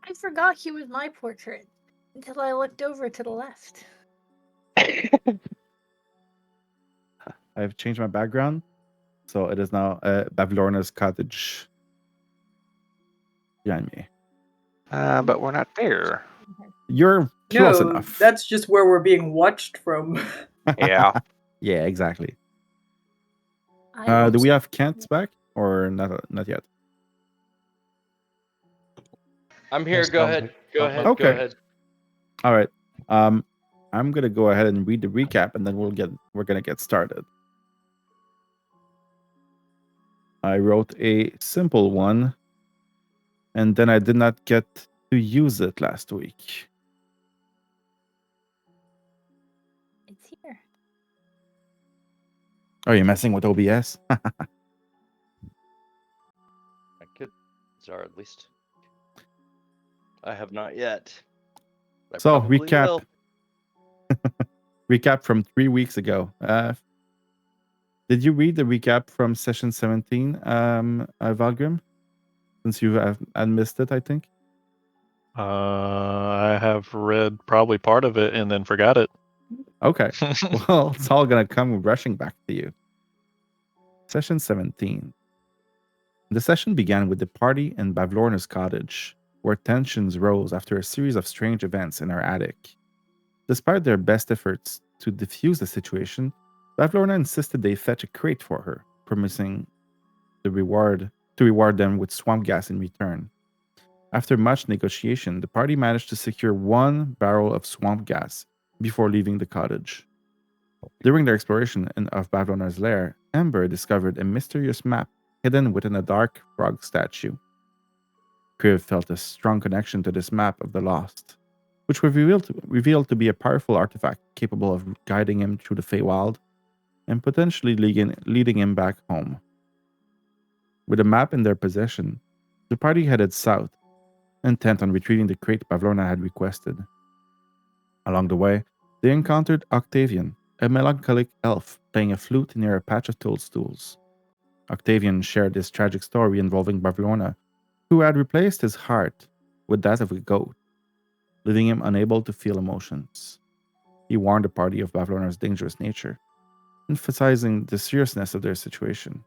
I forgot he was my portrait until I looked over to the left. I've changed my background, so it is now Bavlorna's cottage behind me. But we're not there. You're close No, enough. that's just where we're being watched from. Yeah. Yeah, exactly. I Do we also- have Kent back or not yet? I'm here. Yes, Go I'm ahead. here. Go I'm ahead. back. Go Okay. ahead. All right. I'm gonna go ahead and read the recap, and then we're gonna get started. I wrote a simple one, and then I did not get to use it last week. It's here. Are you messing with OBS? My kids are at least. I have not yet. I So probably recap. will. Recap from 3 weeks ago. Did you read the recap from session 17, Valgrim? Since you had missed it, I think. I have read probably part of it and then forgot it. Okay. Well, it's all gonna come rushing back to you. Session 17. The session began with the party in Bavlorna's cottage, where tensions rose after a series of strange events in her attic. Despite their best efforts to defuse the situation, Bavlorna insisted they fetch a crate for her, promising to reward them with swamp gas in return. After much negotiation, the party managed to secure 1 barrel of swamp gas before leaving the cottage. During their exploration of Bavlorna's lair, Ember discovered a mysterious map hidden within a dark frog statue. Kriv felt a strong connection to this map of the lost, which was revealed to be a powerful artifact capable of guiding him through the feywild and potentially leading him back home. With a map in their possession, the party headed south, intent on retrieving the crate Bavlorna had requested. Along the way, they encountered Octavian, a melancholic elf playing a flute near a patch of toadstools. Octavian shared this tragic story involving Bavlorna, who had replaced his heart with that of a goat, leaving him unable to feel emotions. He warned the party of Bavlorna's dangerous nature, emphasizing the seriousness of their situation.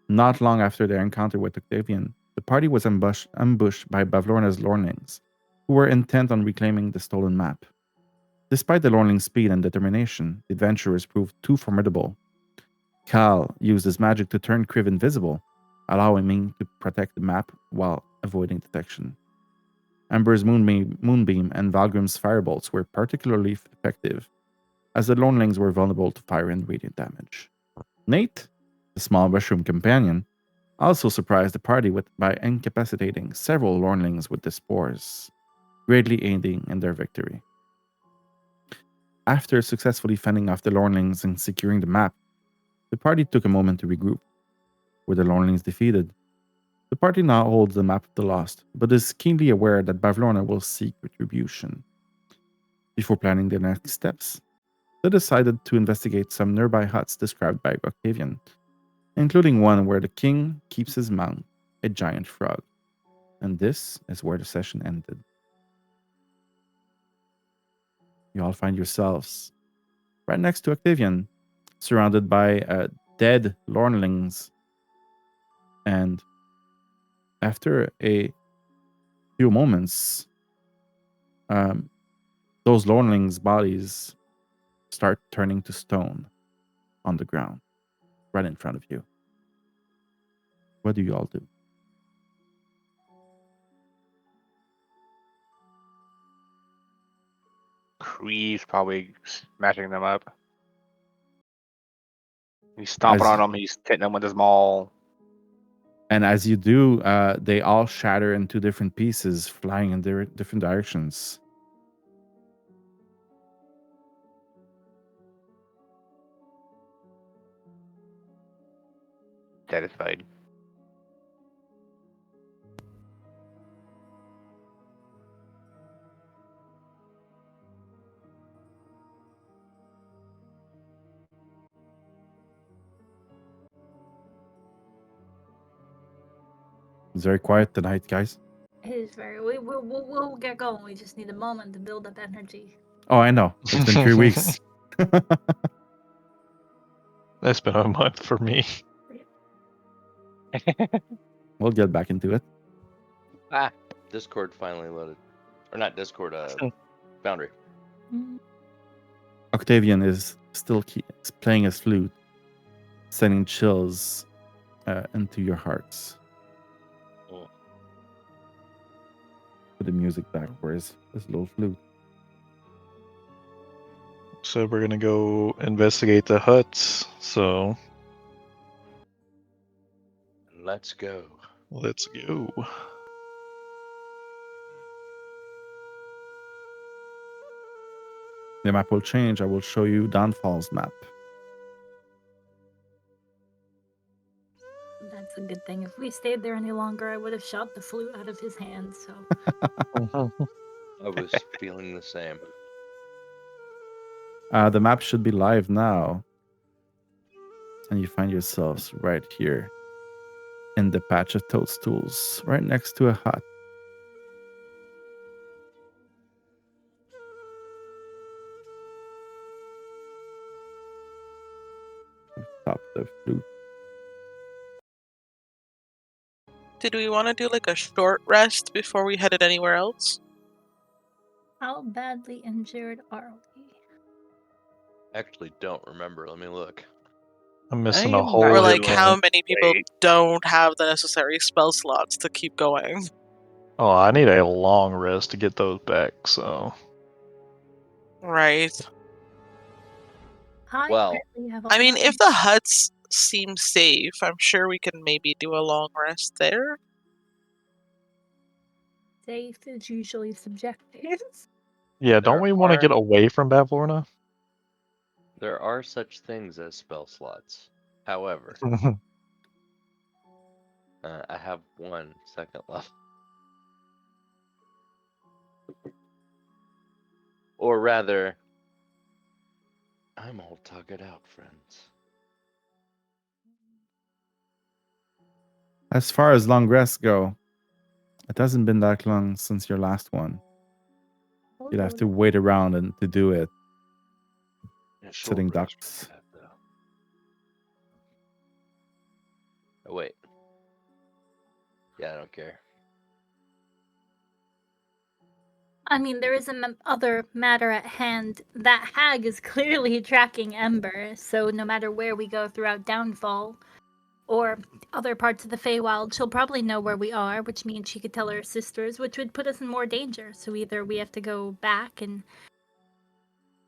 Not long after their encounter with Octavian, the party was ambushed by Bavlorna's Lornlings, who were intent on reclaiming the stolen map. Despite the Lornling's speed and determination, the adventurers proved too formidable. Cal used his magic to turn Kriv invisible, allowing him to protect the map while avoiding detection. Ember's moonbeam and Valgrim's firebolts were particularly effective, as the Lornlings were vulnerable to fire and radiant damage. Nate, the small mushroom companion, also surprised the party by incapacitating several Lornlings with the spores, greatly aiding in their victory. After successfully fending off the Lornlings and securing the map, the party took a moment to regroup. With the Lornlings defeated, the party now holds the map of the lost, but is keenly aware that Bavlorna will seek retribution. Before planning their next steps, they decided to investigate some nearby huts described by Octavian, including one where the king keeps his mount, a giant frog. And this is where the session ended. You all find yourselves right next to Octavian, surrounded by dead Lornlings. And after a few moments, those Lornlings' bodies start turning to stone on the ground, right in front of you. What do you all do? Kriv's probably smashing them up. He's stomping on them. He's hitting them with his maul. And as you do, they all shatter into different pieces, flying in different directions. Satisfied. It's very quiet tonight, guys. It is very. We'll get going. We just need a moment to build up energy. Oh, I know. It's been 3 weeks. That's been a month for me. We'll get back into it. Discord finally loaded. Or not Discord, Boundary. Octavian is still is playing his flute, sending chills into your hearts. Oh. Put the music back for his little flute. So we're gonna go investigate the huts. So Let's go. let's go. The map will change. I will show you Downfall's map. That's a good thing. If we stayed there any longer, I would have shot the flute out of his hand. So I was feeling the same. The map should be live now. And you find yourselves right here in the patch of toadstools, right next to a hut. Stop the flute. Did we want to do like a short rest before we headed anywhere else? how badly injured are we? Actually, don't remember. Let me look. I'm missing I a am whole. not Or really like looking how many people great. don't have the necessary spell slots to keep going? Oh, I need a long rest to get those back. So Right. I Well, barely have a I mean, lot. if the huts seem safe, I'm sure we can maybe do a long rest there. Safe is usually subjective. yeah, don't There we want to are- get away from Bavlorna? There are such things as spell slots. However, I have 1 second left. Or rather, I'm all tuckered out, friends. As far as long rests go, it hasn't been that long since your last one. You'd have to wait around and to do it. A short Sitting rest ducks. would be good, though. Oh, wait. Yeah, I don't care. I mean, there is other matter at hand. That hag is clearly tracking Ember, so no matter where we go throughout Downfall or other parts of the Feywild, she'll probably know where we are, which means she could tell her sisters, which would put us in more danger. So either we have to go back and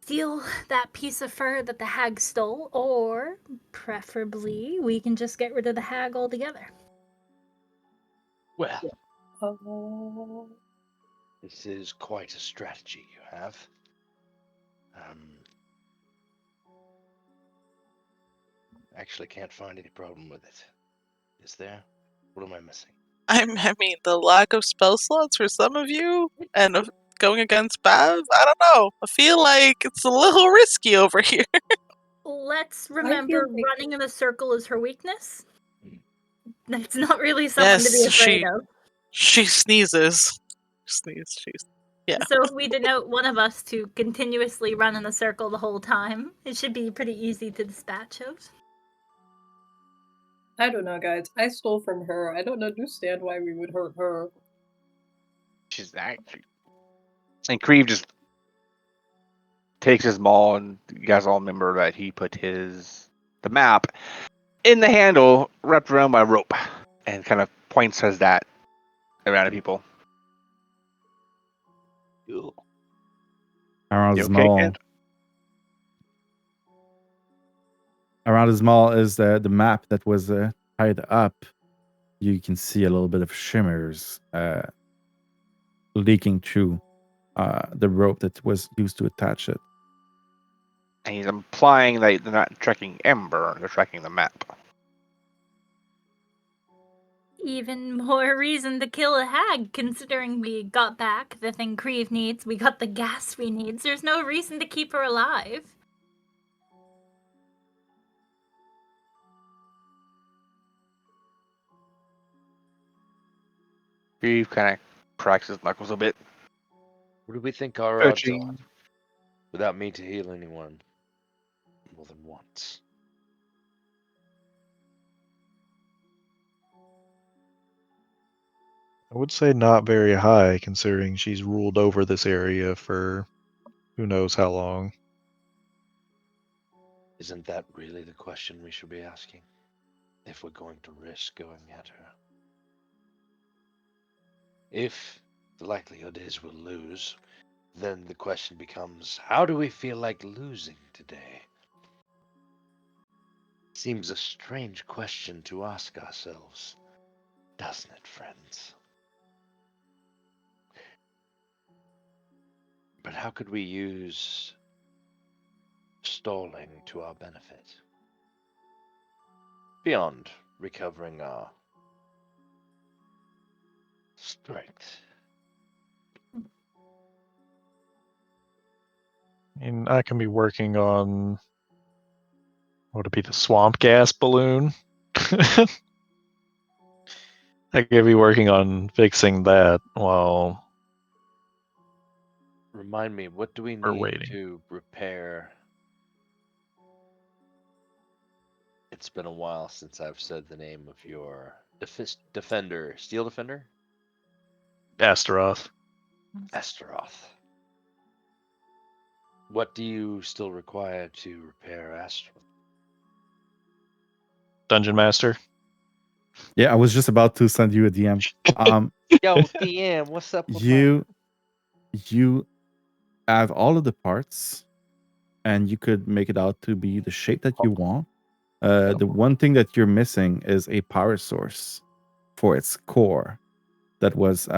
steal that piece of fur that the hag stole, or preferably we can just get rid of the hag altogether. Well, Oh. this is quite a strategy you have. Actually can't find any problem with it. Is there? What am I missing? I mean, the lack of spell slots for some of you, and going against Bav, I don't know. I feel like it's a little risky over here. Let's remember like- running in a circle is her weakness. That's not really someone to be Yes, afraid of. she sneezes. She's. Yeah. So if we denote one of us to continuously run in a circle the whole time, it should be pretty easy to dispatch of. I don't know, guys. I stole from her. I don't understand why we would hurt her. She's actually. And Kriv just takes his maul, and you guys all remember that he put the map in the handle wrapped around by rope, and kind of points as that around at people. Cool. Around You his okay, maul. Kent? Around his maul is the map that was tied up. You can see a little bit of shimmers leaking through the rope that was used to attach it. And he's implying that they're not tracking Ember, they're tracking the map. Even more reason to kill a hag, considering we got back the thing Kriv needs, we got the gas we need. There's no reason to keep her alive. Kriv kind of cracks his knuckles a bit. What do we think our odds are? Coaching. Without me to heal anyone more than once. I would say not very high, considering she's ruled over this area for who knows how long. Isn't that really the question we should be asking? If we're going to risk going at her. If the likelihood is we'll lose, then the question becomes, how do we feel like losing today? Seems a strange question to ask ourselves, doesn't it, friends? But how could we use stalling to our benefit? Beyond recovering our strength. I mean, I can be working on what would be the swamp gas balloon. I could be working on fixing that while Remind me, what do we we're need waiting. to repair? It's been a while since I've said the name of your defender. Steel Defender? Astaroth. Astaroth. What do you still require to repair Astaroth? Dungeon Master. Yeah, I was just about to send you a DM. Yo, DM, what's up with You have all of the parts, and you could make it out to be the shape that you want. The one thing that you're missing is a power source for its core that was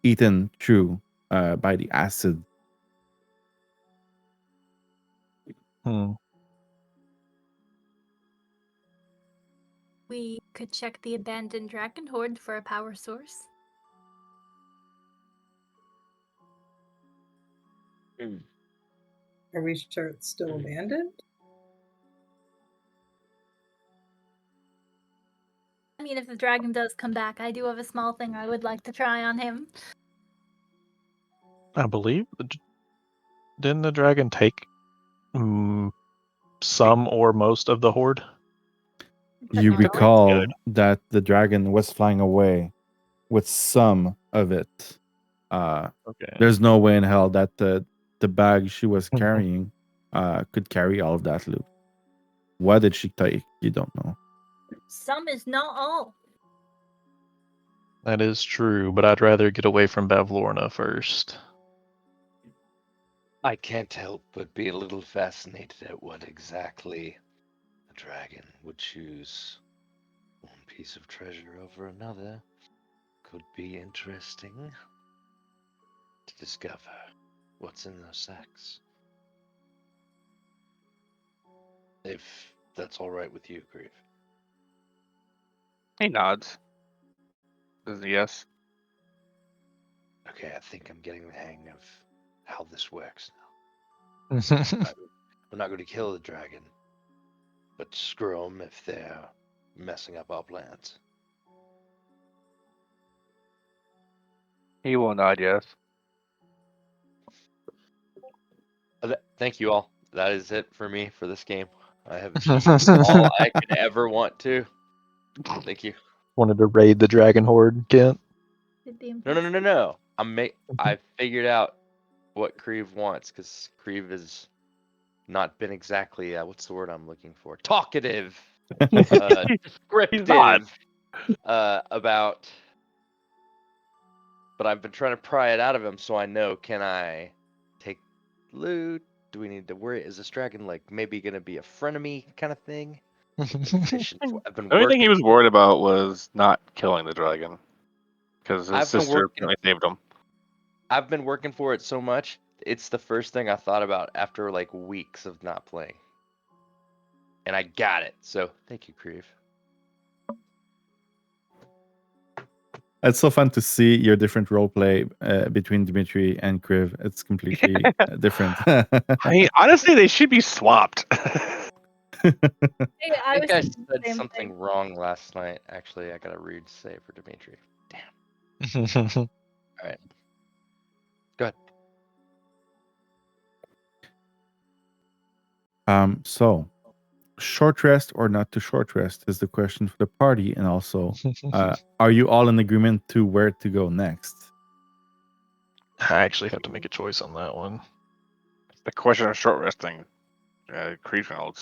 eaten through by the acid. We could check the abandoned dragon horde for a power source. Are we sure it's still abandoned? I mean, if the dragon does come back, I do have a small thing I would like to try on him. I believe. Didn't the dragon take some or most of the horde? But You not all. recall Good. that the dragon was flying away with some of it. Okay. There's no way in hell that the bag she was carrying could carry all of that loot. What did she take? You don't know. Some is not all. That is true, but I'd rather get away from Bavlorna first. I can't help but be a little fascinated at what exactly the dragon would choose. One piece of treasure over another could be interesting to discover what's in those sacks. If that's all right with you, Kriv. He nods. Says yes. Okay, I think I'm getting the hang of how this works Hmm. now. We're not going to kill the dragon, but screw them if they're messing up our plans. He will nod yes. Thank you all. That is it for me for this game. I have achieved all I could ever want to. Thank you. Wanted to raid the dragon horde, Kent. No. I figured out what Kriv wants because Kriv has not been exactly what's the word I'm looking for? Talkative, descriptive about. But I've been trying to pry it out of him so I know, can I take loot? Do we need to worry? Is this dragon like maybe gonna be a frenemy kind of thing? I've been The only thing he working. was worried about was not killing the dragon. Because his I've been sister working- apparently saved him. I've been working for it so much. It's the first thing I thought about after like weeks of not playing. And I got it. So thank you, Kriv. It's so fun to see your different role play between Dimitri and Kriv. It's completely different. Honestly, they should be swapped. Hey, I think I thinking the said same something thing. wrong last night. Actually, I got a rude save for Dimitri. Damn. So short rest or not to short rest is the question for the party, and also, are you all in agreement to where to go next? I actually have to make a choice on that one. The question of short resting. Kriv will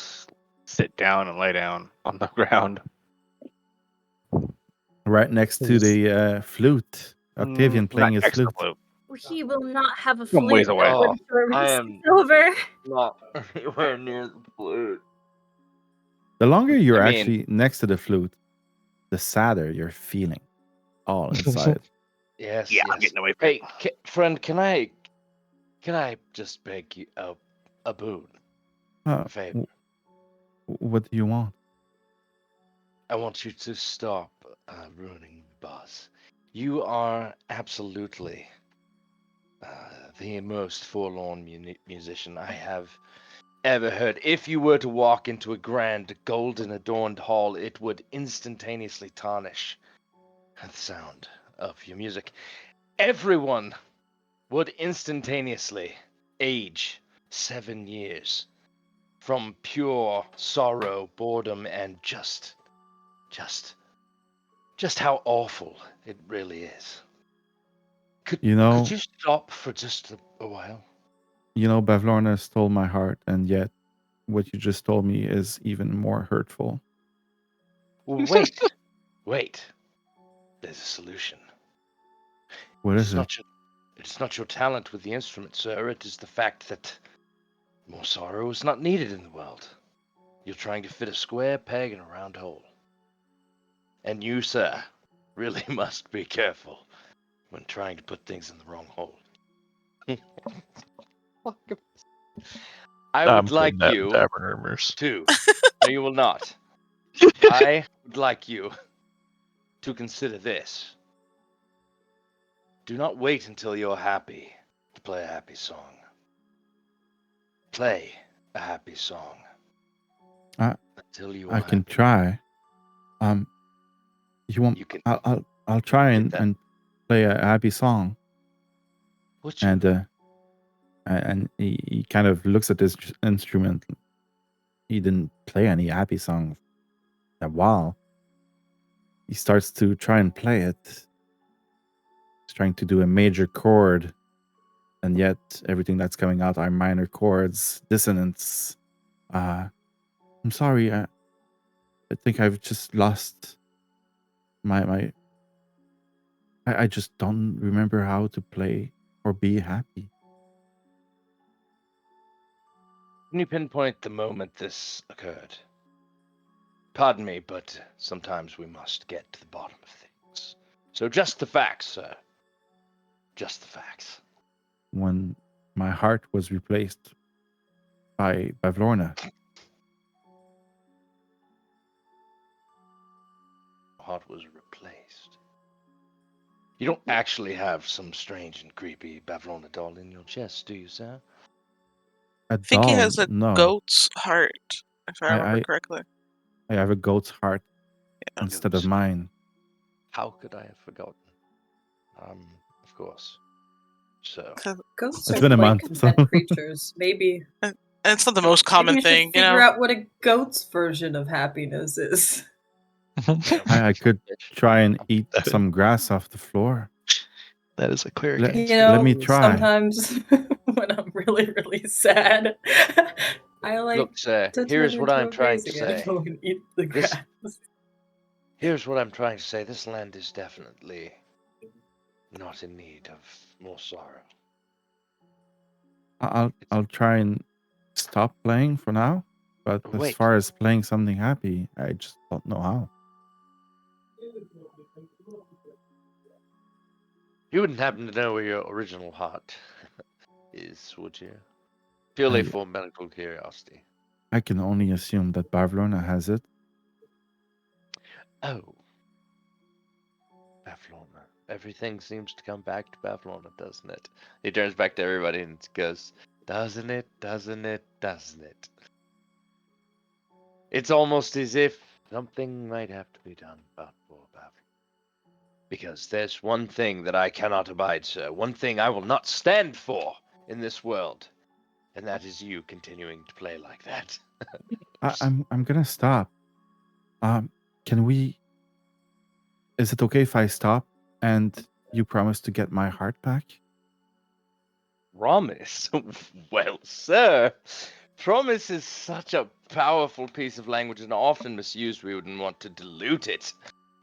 sit down and lay down on the ground. Right next to the flute. Octavian playing Not his next to the flute. flute. He will not have a Some ways flute away. when short I rest am- is over. Not anywhere near the flute. The longer you're I mean- actually next to the flute, the sadder you're feeling all inside. Yes, Yeah, yes. I'm getting away from Hey, friend, can I just beg you a boon? Uh, A favor. w- what do you want? I want you to stop ruining the buzz. You are absolutely the most forlorn musician I have ever heard. If you were to walk into a grand, golden adorned hall, it would instantaneously tarnish the sound of your music. Everyone would instantaneously age 7 years from pure sorrow, boredom, and just how awful it really is. Could you stop for just a while? You know, Bavlorna stole my heart, and yet what you just told me is even more hurtful. Well, wait. There's a solution. What is it? It's not your talent with the instrument, sir. It is the fact that more sorrow is not needed in the world. You're trying to fit a square peg in a round hole. And you, sir, really must be careful when trying to put things in the wrong hole. I would like you to. No, you will not. I would like you to consider this. Do not wait until you're happy to play a happy song. Play a happy song. Until you are I can happy. try. You want? You can. I'll try and play a happy song. Would you? And he kind of looks at this instrument. He didn't play any happy song in a while. He starts to try and play it. He's trying to do a major chord, and yet everything that's coming out are minor chords, dissonance. I'm sorry. I think I've just lost my. I just don't remember how to play or be happy. Can you pinpoint the moment this occurred? Pardon me, but sometimes we must get to the bottom of things. So just the facts, sir. Just the facts. When my heart was replaced by Bavlorna. Heart was replaced. You don't actually have some strange and creepy Bavlorna doll in your chest, do you, sir? I think he has a no. goat's heart, if I remember correctly. I have a goat's heart instead of mine. How could I have forgotten? Of course. So Ghosts It's are been a quite month, content so- creatures. Maybe And it's not the most common maybe you thing, should you figure know. out what a goat's version of happiness is. I could try and eat some grass off the floor. That is a cleric. Let me try. Sometimes when I'm really, really sad, I like look, sir, to here's turn what into I'm a trying to vase again. say. Go and eat the grass. Here's what I'm trying to say. This land is definitely not in need of more sorrow. I'll try and stop playing for now. But as Wait. far as playing something happy, I just don't know how. You wouldn't happen to know where your original heart is, would you? Purely for medical curiosity. I can only assume that Bavlorna has it. Oh. Bavlorna. Everything seems to come back to Bavlorna, doesn't it? He turns back to everybody and goes, doesn't it, doesn't it, doesn't it? It's almost as if something might have to be done about poor Bavlorna. Because there's one thing that I cannot abide, sir. One thing I will not stand for in this world. And that is you continuing to play like that. I'm gonna stop. Can we? Is it okay if I stop and you promise to get my heart back? Promise? Well, sir, promise is such a powerful piece of language and often misused. We wouldn't want to dilute it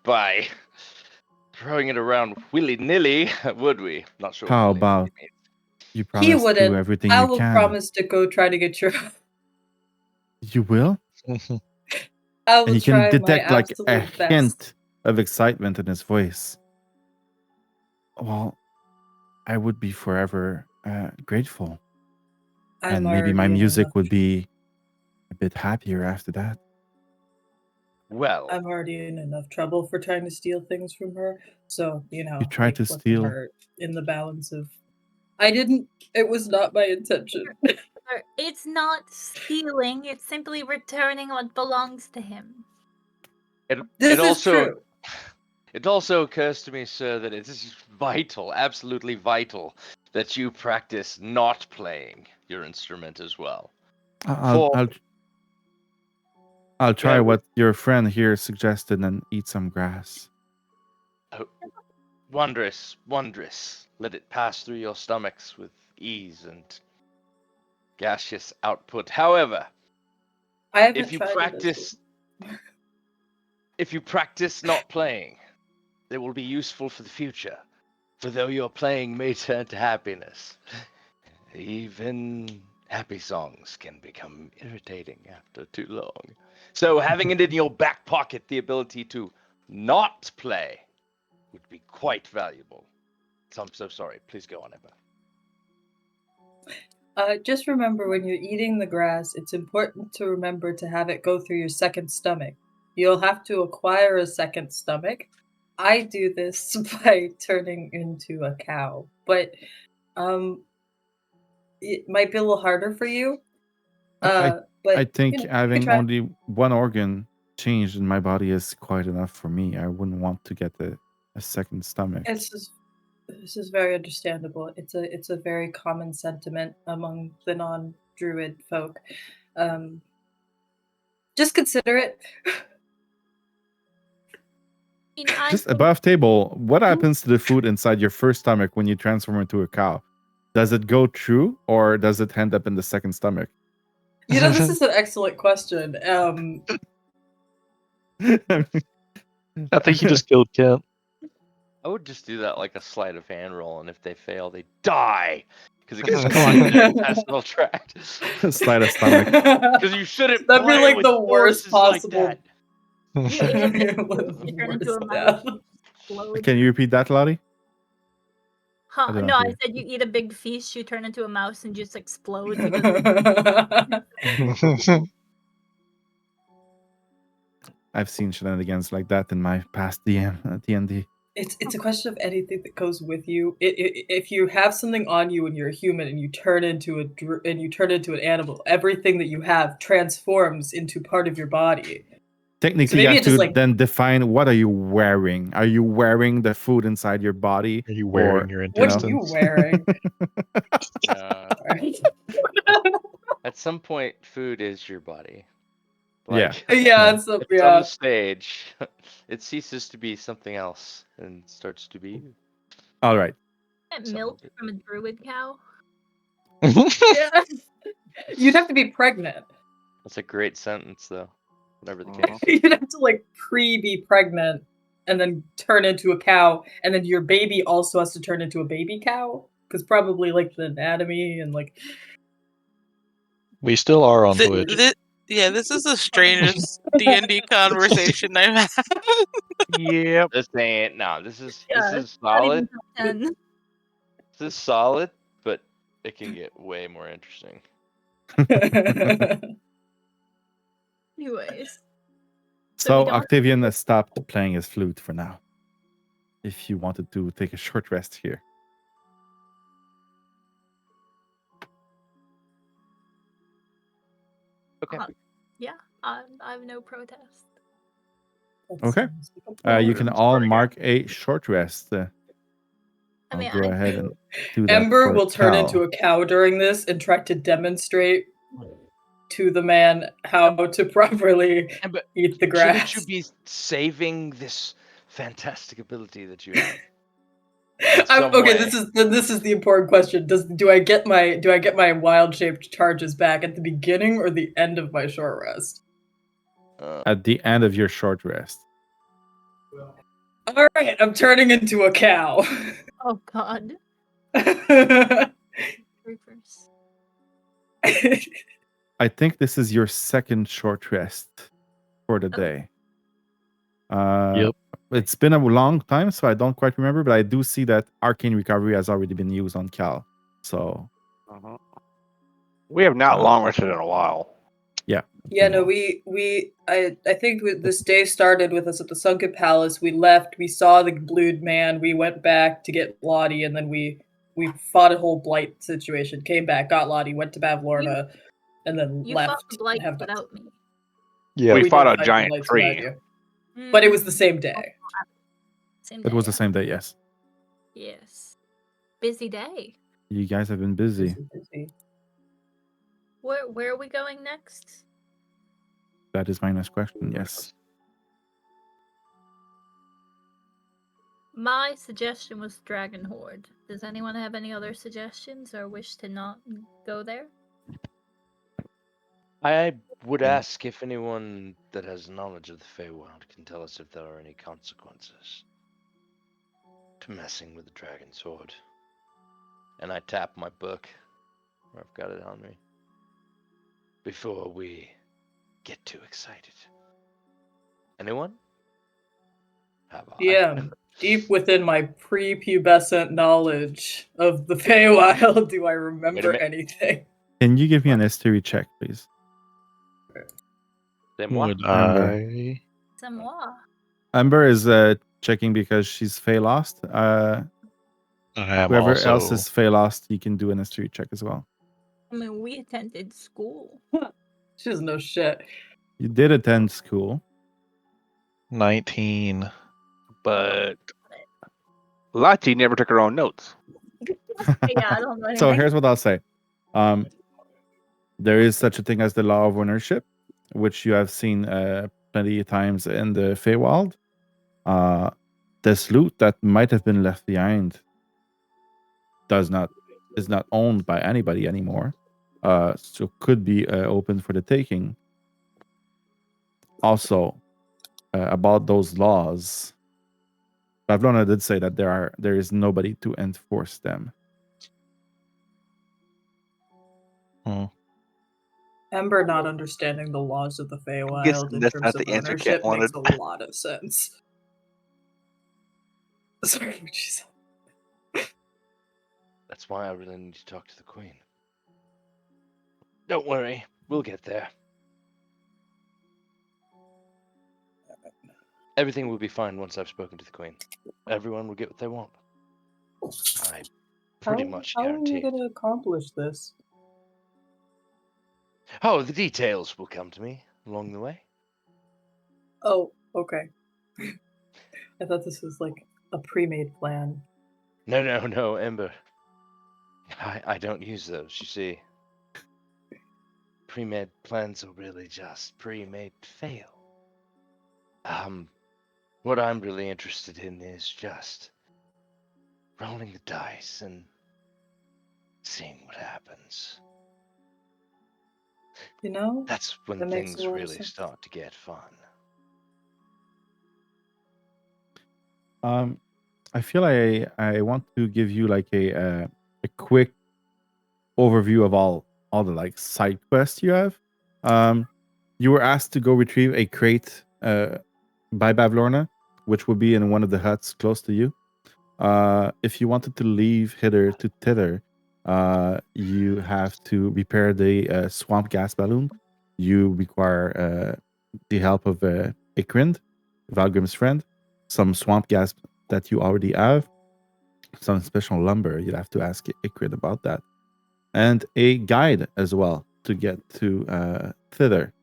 by throwing it around willy-nilly, would we? Not sure. How what willy-nilly about means. you He promise to do wouldn't. everything I you will can? promise to go try to get your. You will? I And will you can try my detect like a absolute best. hint of excitement in his voice. Well, I would be forever grateful. I'm And maybe my already in music enough- would be a bit happier after that. Well, I'm already in enough trouble for trying to steal things from her. So, You tried like, to what can steal- hurt in the balance of. I didn't. It was not my intention. Sir, it's not stealing, it's simply returning what belongs to him. This it is also true. it also occurs to me, sir, that it is vital, absolutely vital, that you practice not playing your instrument as well. I'll try Yeah, what your friend here suggested and eat some grass. Wondrous, wondrous. Let it pass through your stomachs with ease and gaseous output. However, I haven't if you tried practice not playing, it will be useful for the future. For though your playing may turn to happiness, even happy songs can become irritating after too long. So having it in your back pocket, the ability to not play would be quite valuable. So I'm so sorry. Please go on, Ember. Just remember when you're eating the grass, it's important to remember to have it go through your second stomach. You'll have to acquire a second stomach. I do this by turning into a cow, but it might be a little harder for you. But I think you can having try. only one organ changed in my body is quite enough for me. I wouldn't want to get a second stomach. This is very understandable. It's a very common sentiment among the non-druid folk. Just consider it. Just above table, what happens to the food inside your first stomach when you transform into a cow? Does it go through or does it end up in the second stomach? This is an excellent question. I think you just killed Kent. I would just do that like a sleight of hand roll, and if they fail, they die because it gets Come caught in their intestinal tract. Slide of stomach. Because you shouldn't That'd be play like with the worst forces like possible. that. You ate a big The you turn into worst a death. mouse. Explode. Can you repeat that, Lottie? Huh, don't no, I hear. said you eat a big feast, you turn into a mouse and just explode. I've seen shenanigans like that in my past D&D. It's a question of anything that goes with you. If you have something on you and you're a human and you turn into an animal, everything that you have transforms into part of your body. Technically, maybe you have it just, to like- then define what are you wearing. Are you wearing the food inside your body? Are you wearing your What intestines? are you wearing? At some point, food is your body. Yeah. Yeah, At some stage, it ceases to be something else and starts to be you. All right. Get Some milk of it. from a druid cow. Yeah. You'd have to be pregnant. That's a great sentence, though. Whatever the Mhm. case. You'd have to like be pregnant and then turn into a cow, and then your baby also has to turn into a baby cow because probably like the anatomy and like. We still are on Th- Twitch. thi- yeah, this is the strangest D&D conversation I've had. Yep. This ain't this is Yeah, this is Not solid. even top 10. This is solid, but it can get way more interesting. Anyways. So we don't- Octavian has stopped playing his flute for now. If you wanted to take a short rest here. Okay. Yeah, I have no protest. Okay. You can all mark a short rest. I I'll mean, go ahead and do that. Ember for will turn Cal. into a cow during this and try to demonstrate to the man how to properly Ember, eat the grass. shouldn't you be saving this fantastic ability that you have? in some Okay, way? this is the important question. Do I get my wild shaped charges back at the beginning or the end of my short rest? At the end of your short rest. All right, I'm turning into a cow. oh god. Reverse. I think this is your second short rest for the day. Yep. It's been a long time, so I don't quite remember, but I do see that Arcane Recovery has already been used on Cal. So We have not long rested in a while. yeah. Yeah, no, I think this day started with us at the Sunken Palace. We left, we saw the blued man, we went back to get Lotte, and then we fought a whole blight situation, came back, got Lotte, went to Bavlorna, and then You left. fought the blight and have without me. Yeah. We fought did a fight the giant blights tree. without you. But it was the same day. Same It was day, the same day, yes. Yes. Busy day. You guys have been busy. Where are we going next? That is my next question, yes. My suggestion was Dragon Horde. Does anyone have any other suggestions or wish to not go there? I would ask if anyone that has knowledge of the Feywild can tell us if there are any consequences to messing with the dragon sword. And I tap my book, where I've got it on me, before we get too excited. Anyone? Have I? Yeah, deep within my prepubescent knowledge of the Feywild, do I remember minute. anything? Can you give me an history check, please? Then what? Would Ember. I? Samoa. Ember is checking because she's Fey lost. I am Whoever also. else is Fey lost, you can do an history check as well. I mean, we attended school. She doesn't know shit. You did attend school. 19. But Lotte never took her own notes. Yeah, I don't know anything. So here's what I'll say. There is such a thing as the law of ownership, which you have seen plenty of times in the Feywild. This loot that might have been left behind is not owned by anybody anymore. So could be open for the taking. Also, about those laws, Bavlorna did say that there is nobody to enforce them. Ember not understanding the laws of the Feywild Guess in that's terms not of the answer ownership Kat wanted. makes a lot of sense. Sorry, what she said. That's why I really need to talk to the Queen. Don't worry, we'll get there. Everything will be fine once I've spoken to the Queen. Everyone will get what they want. I pretty much How are guarantee you it. going to accomplish this? Oh, the details will come to me along the way. Oh, okay. I thought this was like a pre-made plan. No, Ember. I don't use those, you see. Pre-made plans are really just pre-made fail. What I'm really interested in is just rolling the dice and seeing what happens. You know? That's when That makes a things lot of really sense. start to get fun. I feel I want to give you like a quick overview of all the like side quests you have. You were asked to go retrieve a crate by Bavlorna, which would be in one of the huts close to you. If you wanted to leave hither to thither, you have to repair the swamp gas balloon. You require the help of Ikrind, Valgrim's friend, some swamp gas that you already have, some special lumber. You'd have to ask Ikrind about that, and a guide as well to get to thither.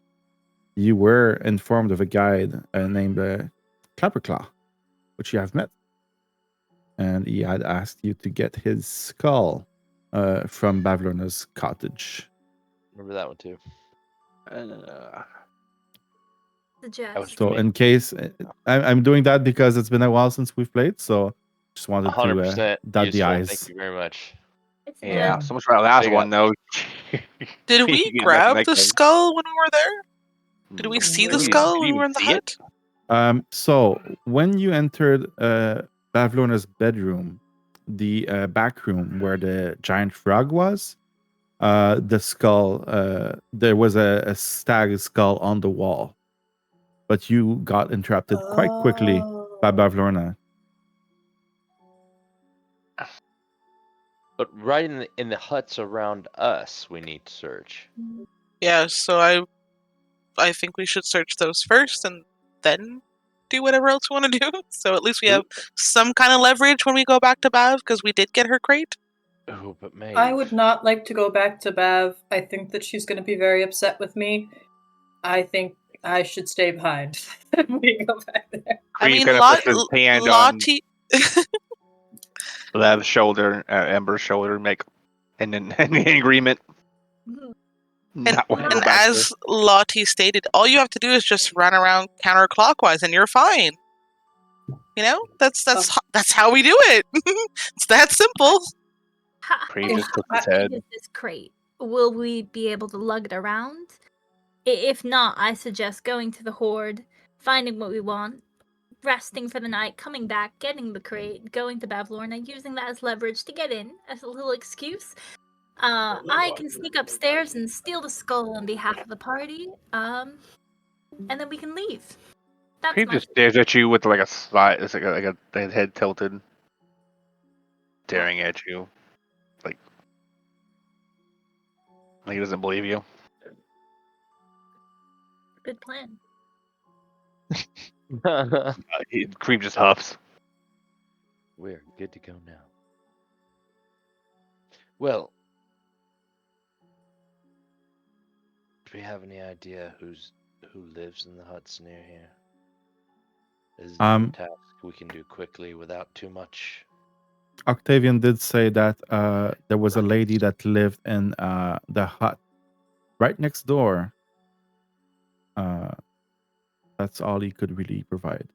You were informed of a guide named Clapperclaw, which you have met. and he had asked you to get his skull from Bavlorna's cottage. Remember that one too. Suggest. So me. in case I'm doing that because it's been a while since we've played, so just wanted to 100% dot the useful. I's. Thank you very much. It's Yeah, fine. so much for that last Big one though. Did we You get grab back the to skull when we were there? Did we make see them. the Did skull when you we were in the see it? hut? So when you entered Bavlorna's bedroom, the back room where the giant frog was, the skull, there was a stag skull on the wall, but you got interrupted quite quickly by Bavlorna. But right in the huts around us, we need to search. Yeah, so I think we should search those first and then do whatever else we want to do. So at least we have some kind of leverage when we go back to Bav, because we did get her crate. Oh, but Maeve. I would not like to go back to Bav. I think that she's going to be very upset with me. I think I should stay behind. We go back there. I mean, gonna put his hand on Lotte. Lev's shoulder, Ember's shoulder, make an agreement. Not want to go And back as Lotte stated, all you have to do is just run around counterclockwise, and you're fine. You know, that's how we do it. It's that simple. Kriv just took How his head. big is this crate? Will we be able to lug it around? If not, I suggest going to the Horde, finding what we want, resting for the night, coming back, getting the crate, going to Bavlorna, using that as leverage to get in as a little excuse. I can sneak upstairs and steal the skull on behalf of the party, and then we can leave. That's Kriv my just stares at you with like a side, it's like a head tilted, staring at you, like he doesn't believe you. good plan. Kriv just huffs. We're good to go now. Well, do we have any idea who lives in the huts near here? Is it a task we can do quickly without too much? Octavian did say that there was a lady that lived in the hut right next door. That's all he could really provide.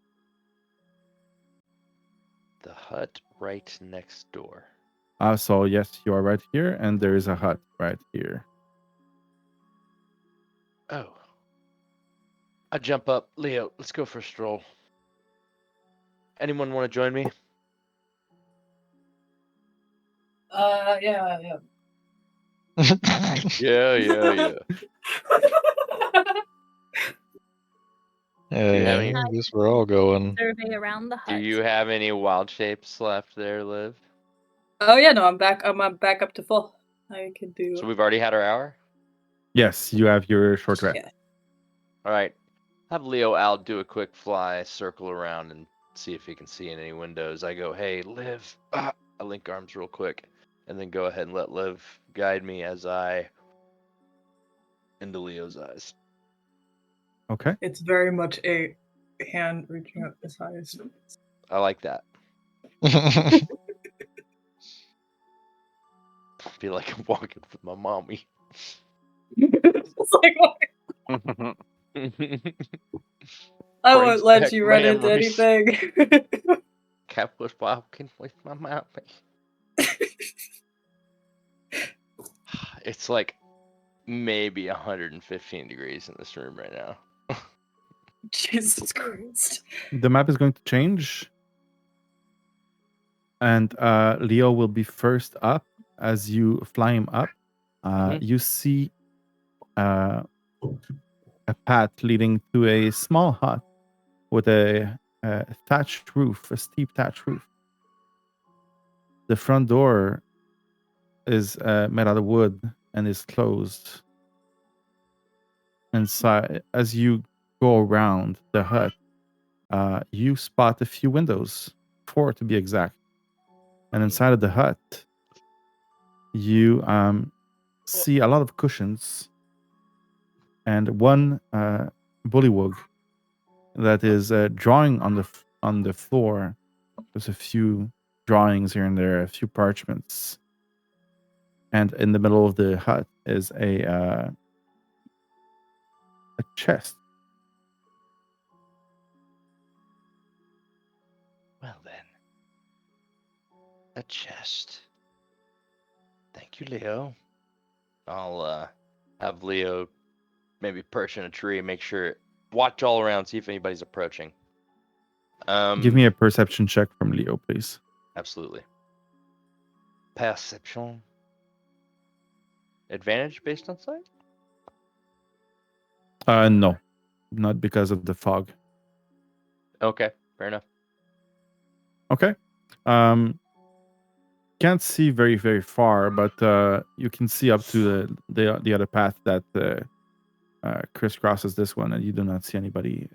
The hut right next door. So yes, you are right here, and there is a hut right here. Oh. I jump up. Leo, let's go for a stroll. Anyone want to join me? Yeah. Yeah. Yeah, any- I guess we're all going. Survey around the hut. Do you have any wild shapes left there, Liv? Oh yeah, no, I'm back. I'm back up to full. I can do. So we've already had our hour? Yes, you have your short rest. Yeah. Alright. Have Leo out do a quick fly, circle around, and see if he can see in any windows. I go, hey, Liv. I link arms real quick. And then go ahead and let Liv guide me as I into Leo's eyes. Okay. It's very much a hand reaching up as high as. I like that. I feel like I'm walking with my mommy. It's like, I won't Brings let back you run into memories. anything. Cat was walking with my mommy. It's like maybe 115 degrees in this room right now. Jesus Christ. The map is going to change, and Leo will be first up. As you fly him up, you see a path leading to a small hut with a thatched roof, a steep thatched roof. The front door is made out of wood and is closed. Inside, as you go around the hut, you spot a few windows, 4 to be exact. And inside of the hut, you see a lot of cushions and one bullywug that is drawing on the floor. There's a few drawings here and there, a few parchments. And in the middle of the hut is a chest. Well then, a chest. Thank you, Leo. I'll have Leo maybe perch in a tree and watch all around, see if anybody's approaching. Give me a perception check from Leo, please. Absolutely. Perception. Advantage based on sight? No, not because of the fog. Okay, fair enough. Okay. Can't see very, very far, but you can see up to the other path that crisscrosses this one, and you do not see anybody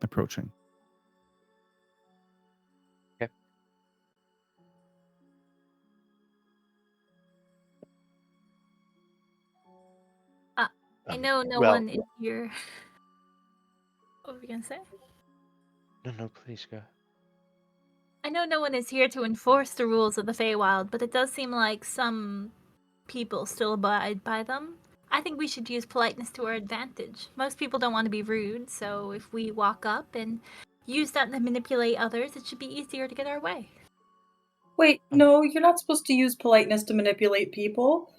approaching. Okay. I know no one is here. What were we gonna say? No, please go. I know no one is here to enforce the rules of the Feywild, but it does seem like some people still abide by them. I think we should use politeness to our advantage. Most people don't want to be rude, so if we walk up and use that to manipulate others, it should be easier to get our way. Wait, no, you're not supposed to use politeness to manipulate people.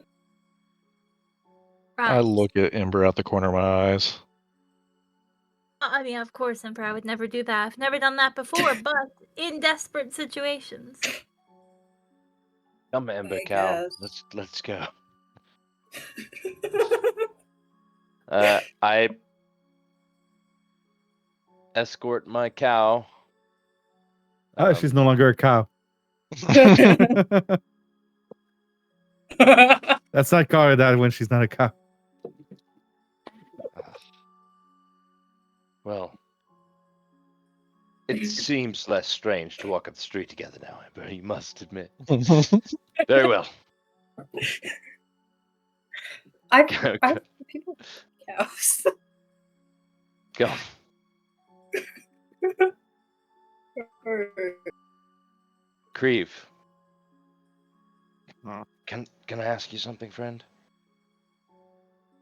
Right. I look at Ember out the corner of my eyes. I mean, of course, Emperor, I would never do that. I've never done that before, but in desperate situations. Come, Ember I cow. guess. Let's go. I escort my cow. She's no longer a cow. Let's not call her that when she's not a cow. Well, it seems less strange to walk up the street together now, Ember, you must admit. Very well. I Go. people cows. Go. Kriv. Can I ask you something, friend?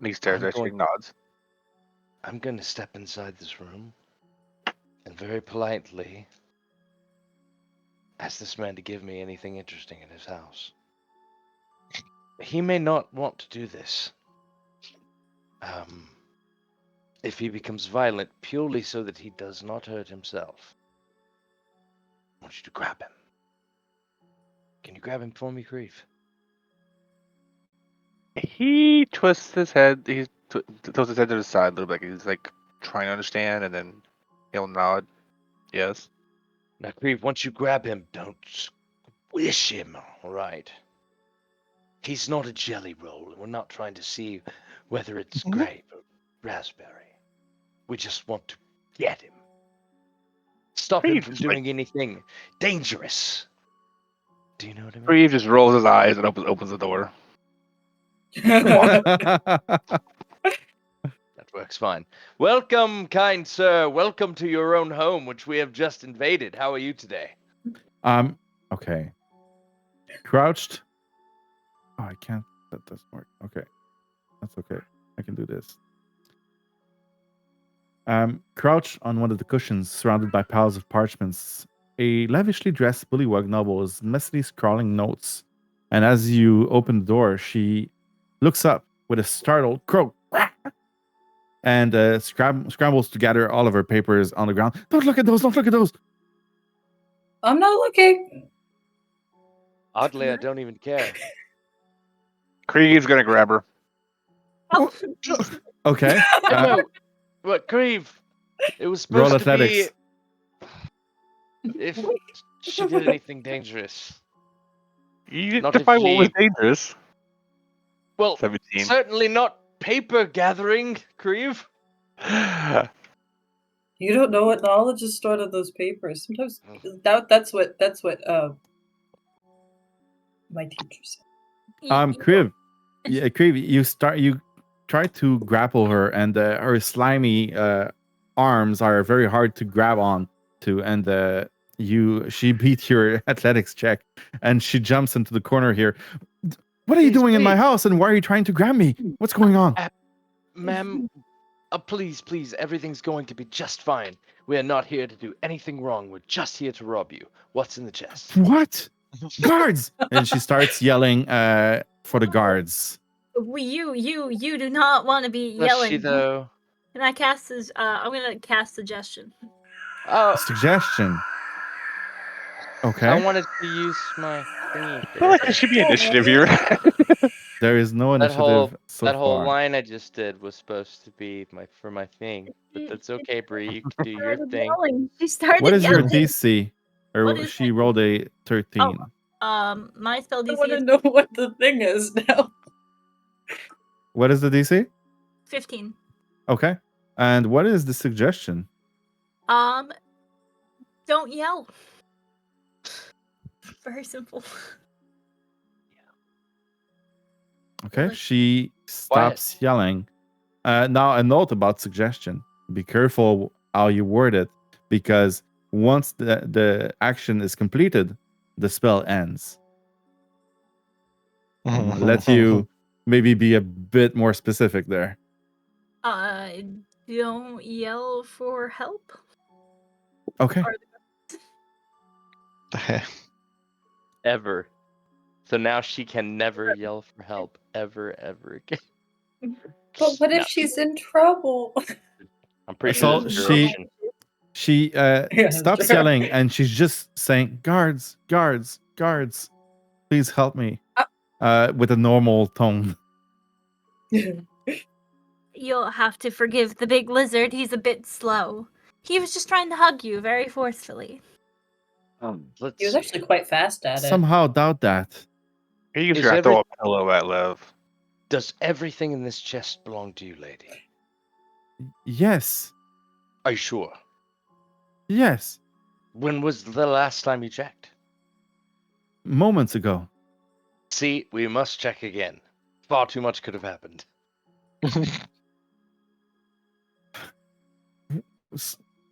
He stares at you and nods. I'm going to step inside this room and very politely ask this man to give me anything interesting in his house. He may not want to do this. If he becomes violent purely so that he does not hurt himself, I want you to grab him. Can you grab him for me, Kriv? He twists his head. He tilts his head to the side a little bit. He's like trying to understand, and then he'll nod. Yes. Now, Kriv, once you grab him, don't squish him, all right? He's not a jelly roll. We're not trying to see whether it's grape or raspberry. We just want to get him. Stop him from doing anything dangerous. Do you know what I mean? Kriv just rolls his eyes and opens the door. That works fine. Welcome, kind sir. Welcome to your own home, which we have just invaded. How are you today? Okay. Crouched. Oh, I can't. That doesn't work. Okay. That's okay. I can do this. Crouched on one of the cushions, surrounded by piles of parchments, a lavishly dressed bullywug noble is messily scrawling notes. And as you open the door, she looks up with a startled croak and scrambles to gather all of her papers on the ground. Don't look at those! Don't look at those! I'm not looking. Oddly, I don't even care. Kriv's gonna grab her. Okay. No, but Kriv, it was Roll supposed to be athletics. if she did anything dangerous. You Not define if what was she- dangerous. Well, 17. certainly not paper gathering, Kriv. You don't know what knowledge is stored in those papers. Sometimes that's what my teacher said. Kriv. Yeah, Kriv, you try to grapple her, and her slimy arms are very hard to grab on to, and She beat your athletics check, and she jumps into the corner here. What are you doing in my house, and why are you trying to grab me? What's going on? Ma'am, please, everything's going to be just fine. We are not here to do anything wrong. We're just here to rob you. What's in the chest? What? Guards! And she starts yelling for the guards. You do not want to be Does yelling. she, though? Can I cast this? I'm gonna cast suggestion. Oh, Suggestion. Okay. I wanted to use my thingy. I feel like there should be initiative here. There is no That whole initiative so that whole far. line I just did was supposed to be for my thing, but that's okay, Brie. You can do your thing. Yelling. She started What is your yelling. DC? Or What is she it? rolled a 13. My spell I DC want to is know what the thing is now. What is the DC? 15. Okay. And what is the suggestion? Don't yell. Very simple. Okay. Like- She stops yelling. Now, a note about suggestion. Be careful how you word it, because once the action is completed, the spell ends. Let you maybe be a bit more specific there. Don't yell for help. Okay. Ever. So now she can never yell for help ever again. But what if No, she's in trouble? I'm pretty So sure there's a duration. she stops sure. yelling, and she's just saying, guards, guards, guards, please help me, with a normal tone. You'll have to forgive the big lizard. He's a bit slow. He was just trying to hug you very forcefully. Let's He was see. actually quite fast at it. Somehow doubt that. Are you Is gonna every- throw a pillow at Lev? Does everything in this chest belong to you, lady? Yes. Are you sure? Yes. When was the last time you checked? Moments ago. See, we must check again. Far too much could have happened.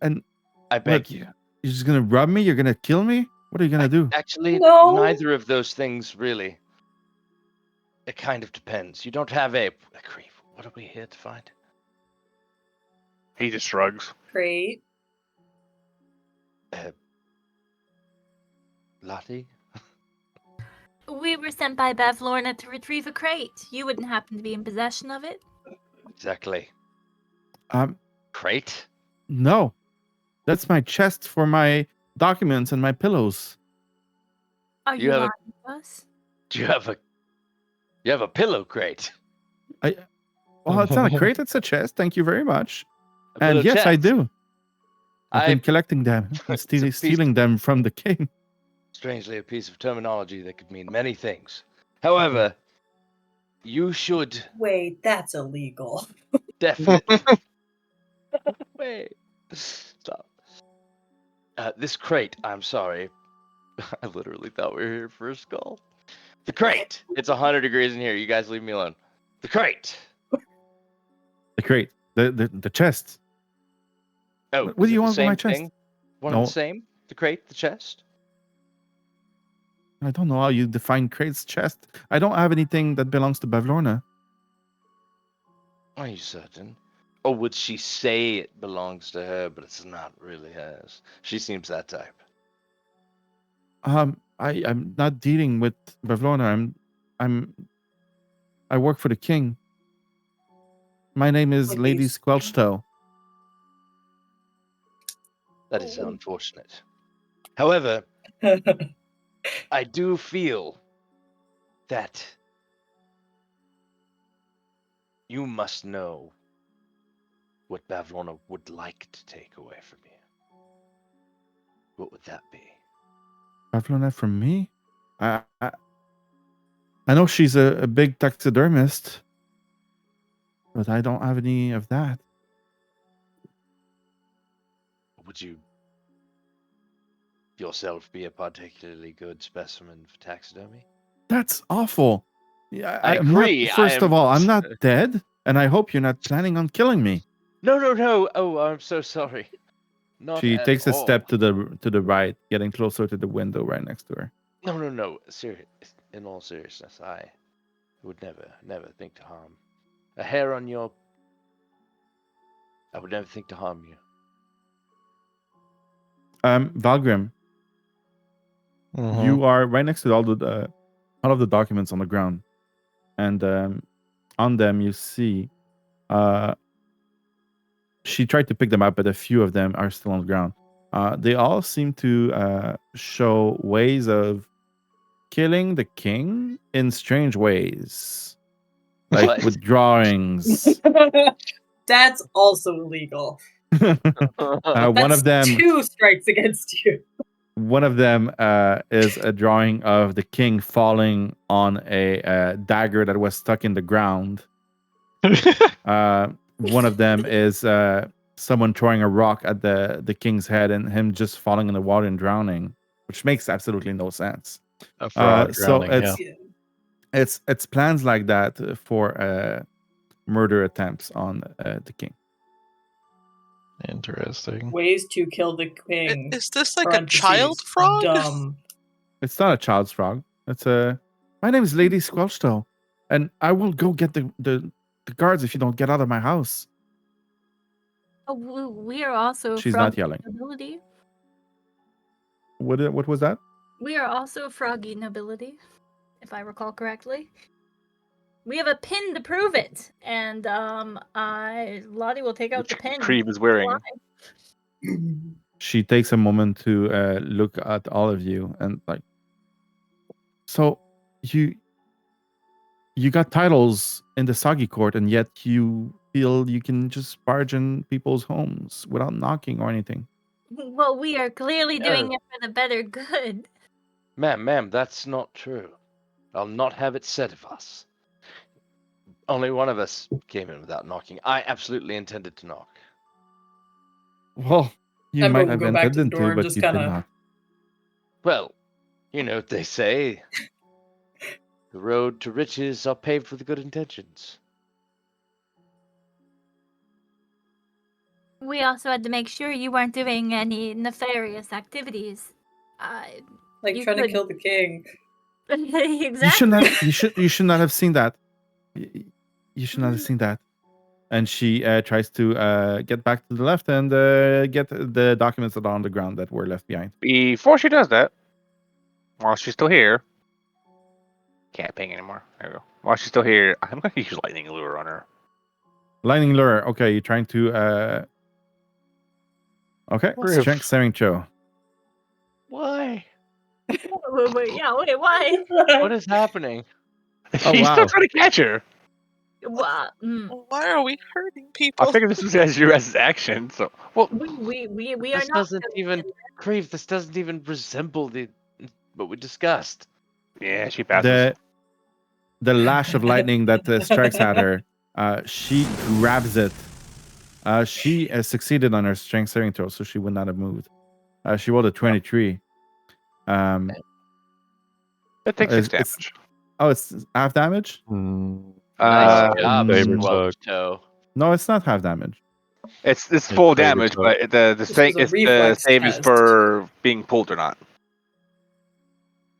And I beg what, you. you're just gonna rub me? You're gonna kill me? What are you gonna do? Actually, No. neither of those things really. It kind of depends. You don't have a Kriv. What are we here to find? He just shrugs. Great. Lotte? We were sent by Bavlorna to retrieve a crate. You wouldn't happen to be in possession of it? Exactly. Crate? No. That's my chest for my documents and my pillows. Are You you have a- lying to us? Do you have a pillow crate? Well, it's not a crate, it's a chest. Thank you very much. A pillow And yes, I chest? do. I've been I- collecting them, It's a piece- stealing them from the king. Strangely, a piece of terminology that could mean many things. However, you should Wait, that's illegal. definitely. Wait. Stop. This crate, I'm sorry. I literally thought we were here for a skull. The crate. It's 100 degrees in here. You guys leave me alone. The crate. The crate. The chest. Oh, What is do you it the want from my same chest? thing? One No. and the same? The crate, the chest? I don't know how you define crate's chest. I don't have anything that belongs to Bavlorna. Are you certain? Or would she say it belongs to her, but it's not really hers? She seems that type. I'm not dealing with Bavlorna. I work for the king. My name is Like Lady you- Squelchtail. That is unfortunate. However, I do feel that you must know what Bavlorna would like to take away from you. What would that be? Bavlorna from me? I know she's a big taxidermist, but I don't have any of that. Would you yourself be a particularly good specimen for taxidermy? That's awful. Yeah, I I'm not- agree, first of all, I'm not dead, and I hope you're not planning on killing me. No. Oh, I'm so sorry. Not She at takes a all. step to the right, getting closer to the window right next to her. No. Serious. In all seriousness, I would never think to harm. A hair on your. I would never think to harm you. Valgrim, Mhm. you are right next to all of the documents on the ground, and on them you see. She tried to pick them up, but a few of them are still on the ground. They all seem to show ways of killing the king in strange ways, like What? with drawings. That's also illegal. One of them, 2 strikes against you. one of them is a drawing of the king falling on a dagger that was stuck in the ground. One of them is someone throwing a rock at the king's head and him just falling in the water and drowning, which makes absolutely no sense. A frog So drowning. Yeah. it's plans like that for murder attempts on the king. Interesting. Ways to kill the king. Is this like a child Parentheses, frog? Dumb. It's not a child's frog. It's my name is Lady Squelchtoe, and I will go get the guards if you don't get out of my house. Oh, we are also She's froggy not yelling. nobility. What was that? We are also froggy nobility, if I recall correctly. We have a pin to prove it, and Lotte will take out the pin. Kriv is wearing. She takes a moment to look at all of you and like, so you got titles in the Soggy Court, and yet you feel you can just barge in people's homes without knocking or anything. Well, we are clearly doing No. it for the better good. Ma'am, that's not true. I'll not have it said of us. Only one of us came in without knocking. I absolutely intended to knock. Well, you Ember might will have go back to the intended door to, and but just you did kinda- not. Well, you know what they say. The road to riches are paved with good intentions. We also had to make sure you weren't doing any nefarious activities. Like You trying to could- kill the king. Exactly. You should not have seen that. You should not have seen that. And she tries to get back to the left and get the documents that are on the ground that were left behind. Before she does that, while she's still here, can't ping anymore. There we go. While she's still here, I'm going to use lightning lure on her. Lightning lure. Okay, you're trying to. Okay, Kriv. strength saving throw. Why? wait, why? What is happening? Oh, He's wow. still trying to catch her. What? Why are we hurting I people? figured this was as your guys' action. So, well, We are This not. doesn't even, Kriv, this doesn't even resemble what we discussed. yeah, she passes. The lash of lightning that strikes at her, she grabs it. She succeeded on her strength saving throw, so she would not have moved. She rolled a 23. It takes it's- 6 damage. Oh, it's half damage? Nice job, Saber Squelch tuck. Toe. No, it's not half damage. It's It's full saber damage, tuck. but the This save was a it's the reflex save is test. for being pulled or not.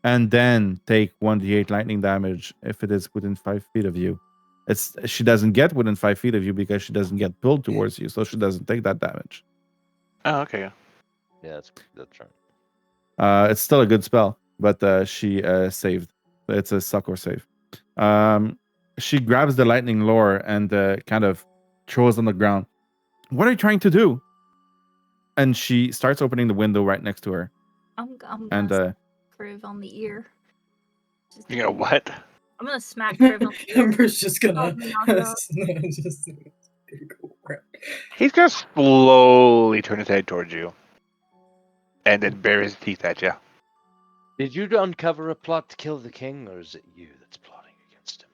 And then take 1d8 lightning damage if it is within 5 feet of you. She doesn't get within 5 feet of you because she doesn't get pulled towards you, so she doesn't take that damage. Oh, okay. Yeah, that's right. It's still a good spell, but she saved. It's a suck or save. She grabs the lightning lure and kind of throws on the ground. What are you trying to do? And she starts opening the window right next to her. I'm And gonna Kriv on the ear. You know what? I'm gonna smack Kriv on the ear. Ember's just gonna Oh, just go for it. He's gonna slowly turn his head towards you, and then bare his teeth at you. Did you uncover a plot to kill the king, or is it you that's plotting against him?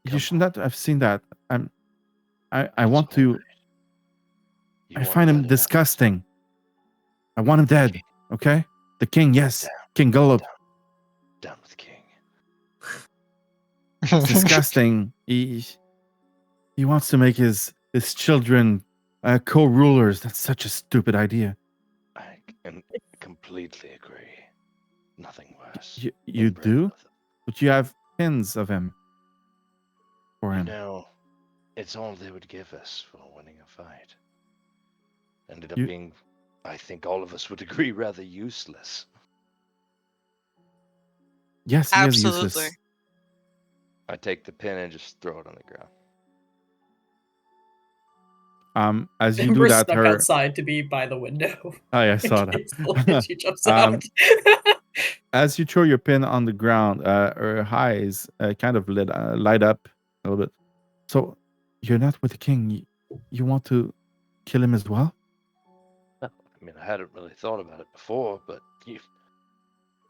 You should not have seen that. I want That's to. all right. You I want find him that out. disgusting. I want him dead. Okay, the king. Yes, Down. King Gullop. Down with the king. It's disgusting. He wants to make his children co-rulers. That's such a stupid idea. I can completely agree. Nothing worse. You Ember do? both of But you have pins of him for them. him. You know, it's all they would give us for winning a fight. Ended up being, I think all of us would agree, rather useless. Yes, he is Absolutely. useless. I take the pin and just throw it on the ground. As you do Ember that, snuck outside to be by the window. Oh, yeah, I saw In case that. she jumps Um, out. As you throw your pin on the ground, her eyes kind of light up a little bit. So, you're not with the king. You want to kill him as well? I mean, I hadn't really thought about it before, but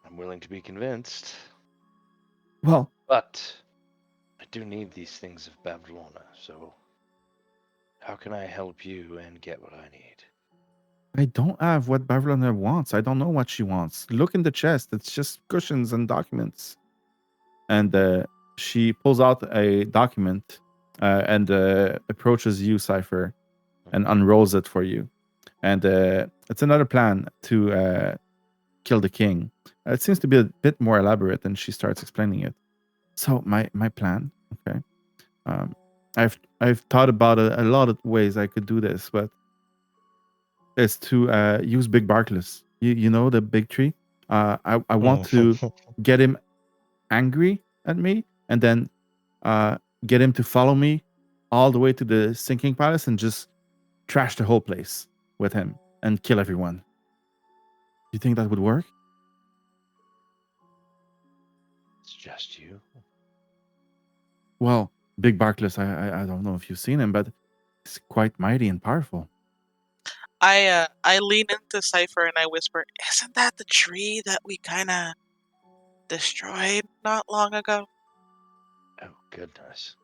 I'm willing to be convinced. Well, But I do need these things of Bavlorna, so how can I help you and get what I need? I don't have what Bavlorna wants. I don't know what she wants. Look in the chest. It's just cushions and documents. And she pulls out a document and approaches you, Cypher, and unrolls it for you. And it's another plan to kill the king. It seems to be a bit more elaborate, and she starts explaining it. So my plan, okay. I've thought about a lot of ways I could do this, but is to use Big Barkless. You know the big tree. I want to get him angry at me, and then get him to follow me all the way to the sinking palace and just trash the whole place with him and kill everyone. Do you think that would work? It's just you. Well, Big Barkless, I don't know if you've seen him, but he's quite mighty and powerful. I lean into Cypher and I whisper, "Isn't that the tree that we kind of destroyed not long ago?" Oh, goodness.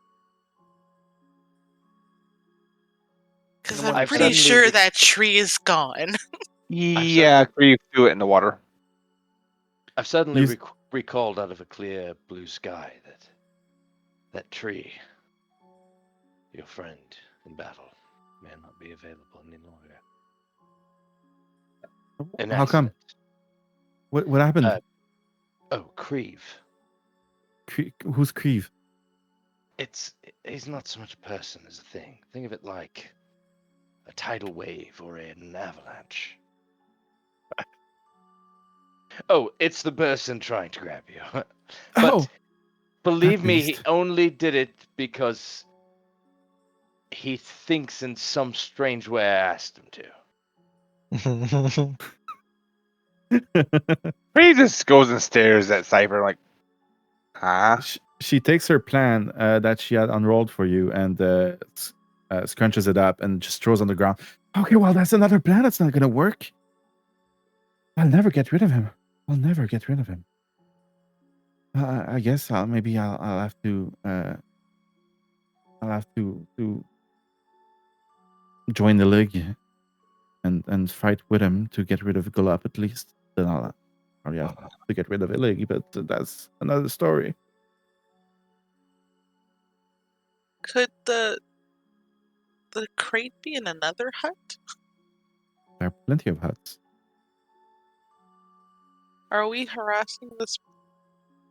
Because You know what, I'm I've pretty suddenly sure re- that tree is gone. Yeah, Kriv threw it in the water. I've suddenly You- recalled out of a clear blue sky that tree, your friend in battle, may not be available any longer. An How come? accident. What happened? Kriv. Who's Kriv? He's not so much a person as a thing. Think of it like a tidal wave or an avalanche. Oh, it's the person trying to grab you. But Oh, believe that me, he beast. only did it because he thinks in some strange way I asked him to. Kriv just goes and stares at Cypher like, huh? She takes her plan that she had unrolled for you and scrunches it up and just throws on the ground. Okay, well, that's another plan. That's not going to work. I'll never get rid of him. I'll never get rid of him. I guess maybe I'll have to join the league and fight with him to get rid of Gulab at least. Then I'll probably have to get rid of Illig, but that's another story. Could the crate be in another hut? There are plenty of huts. Are we harassing this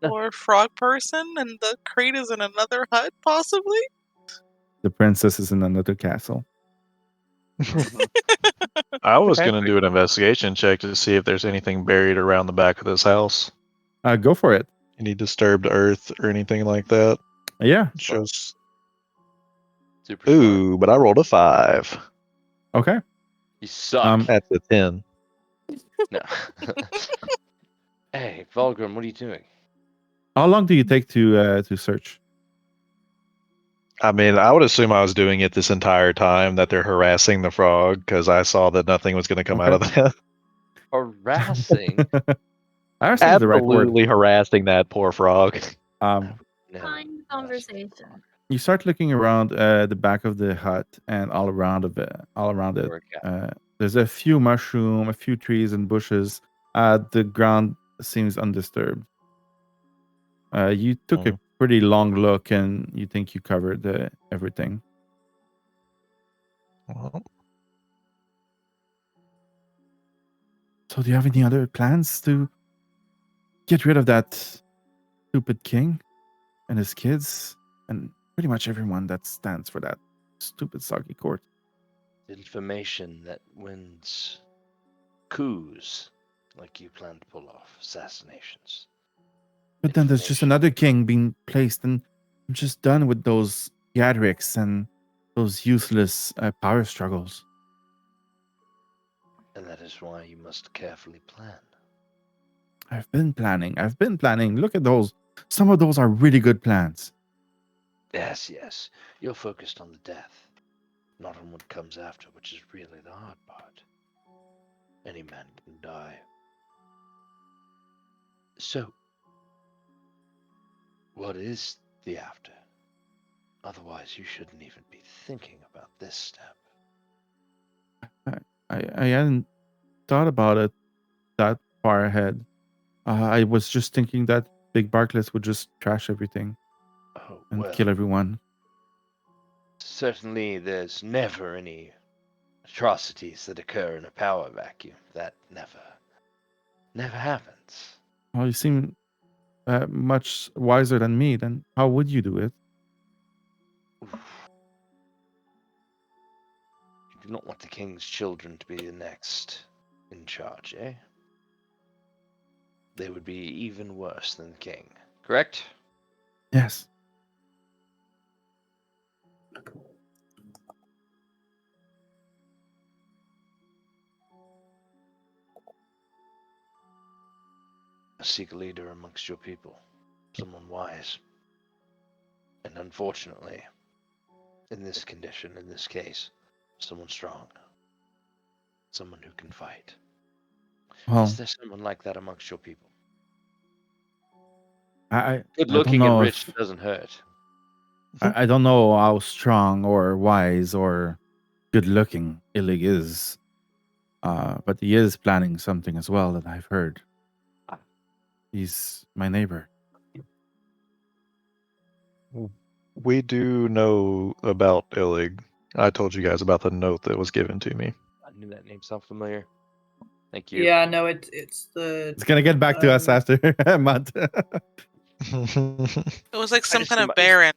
poor frog person and the crate is in another hut, possibly? The princess is in another castle. I was Okay. going to do an investigation check to see if there's anything buried around the back of this house. Go for it. Any disturbed earth or anything like that? Yeah. Just Super smart. ooh, but I rolled a 5. Okay. You suck. That's a 10. No. Hey, Valgrim, what are you doing? How long do you take to search? I mean, I would assume I was doing it this entire time that they're harassing the frog because I saw that nothing was going to come out of that. Harassing? Harassing is the right word. Absolutely harassing that poor frog. No. Fine conversation. You start looking around the back of the hut and all around it. Or a cat. There's a few mushroom, a few trees and bushes. The ground seems undisturbed. You took a pretty long look, and you think you covered everything. Well, So, do you have any other plans to get rid of that stupid king and his kids and pretty much everyone that stands for that stupid soggy court? Information that wins coups like you plan to pull off assassinations. But then there's just Information- another king being placed, and I'm just done with those theatrics and those useless power struggles. And that is why you must carefully plan. I've been planning. Look at those. Some of those are really good plans. Yes, yes. You're focused on the death, not on what comes after, which is really the hard part. Any man can die. So, what is the after? Otherwise, you shouldn't even be thinking about this step. I hadn't thought about it that far ahead. I was just thinking that Big Barkless would just trash everything Oh, and well, kill everyone. certainly there's never any atrocities that occur in a power vacuum. That never happens. Well, you seem much wiser than me. Then how would you do it? You do not want the king's children to be the next in charge, eh? They would be even worse than the king, correct? Yes. Seek a leader amongst your people, someone wise. And unfortunately, in this condition, in this case, someone strong, someone who can fight. Well, Is there someone like that amongst your people? I Good don't looking and know rich if doesn't hurt. I don't know how strong or wise or good looking Illig is. But he is planning something as well that I've heard. He's my neighbor. we do know about Illig. I told you guys about the note that was given to me. I knew that name sounded familiar. Thank you. Yeah, no, it's the. It's gonna get back to us after a month. It was like some just kind of remi- baron.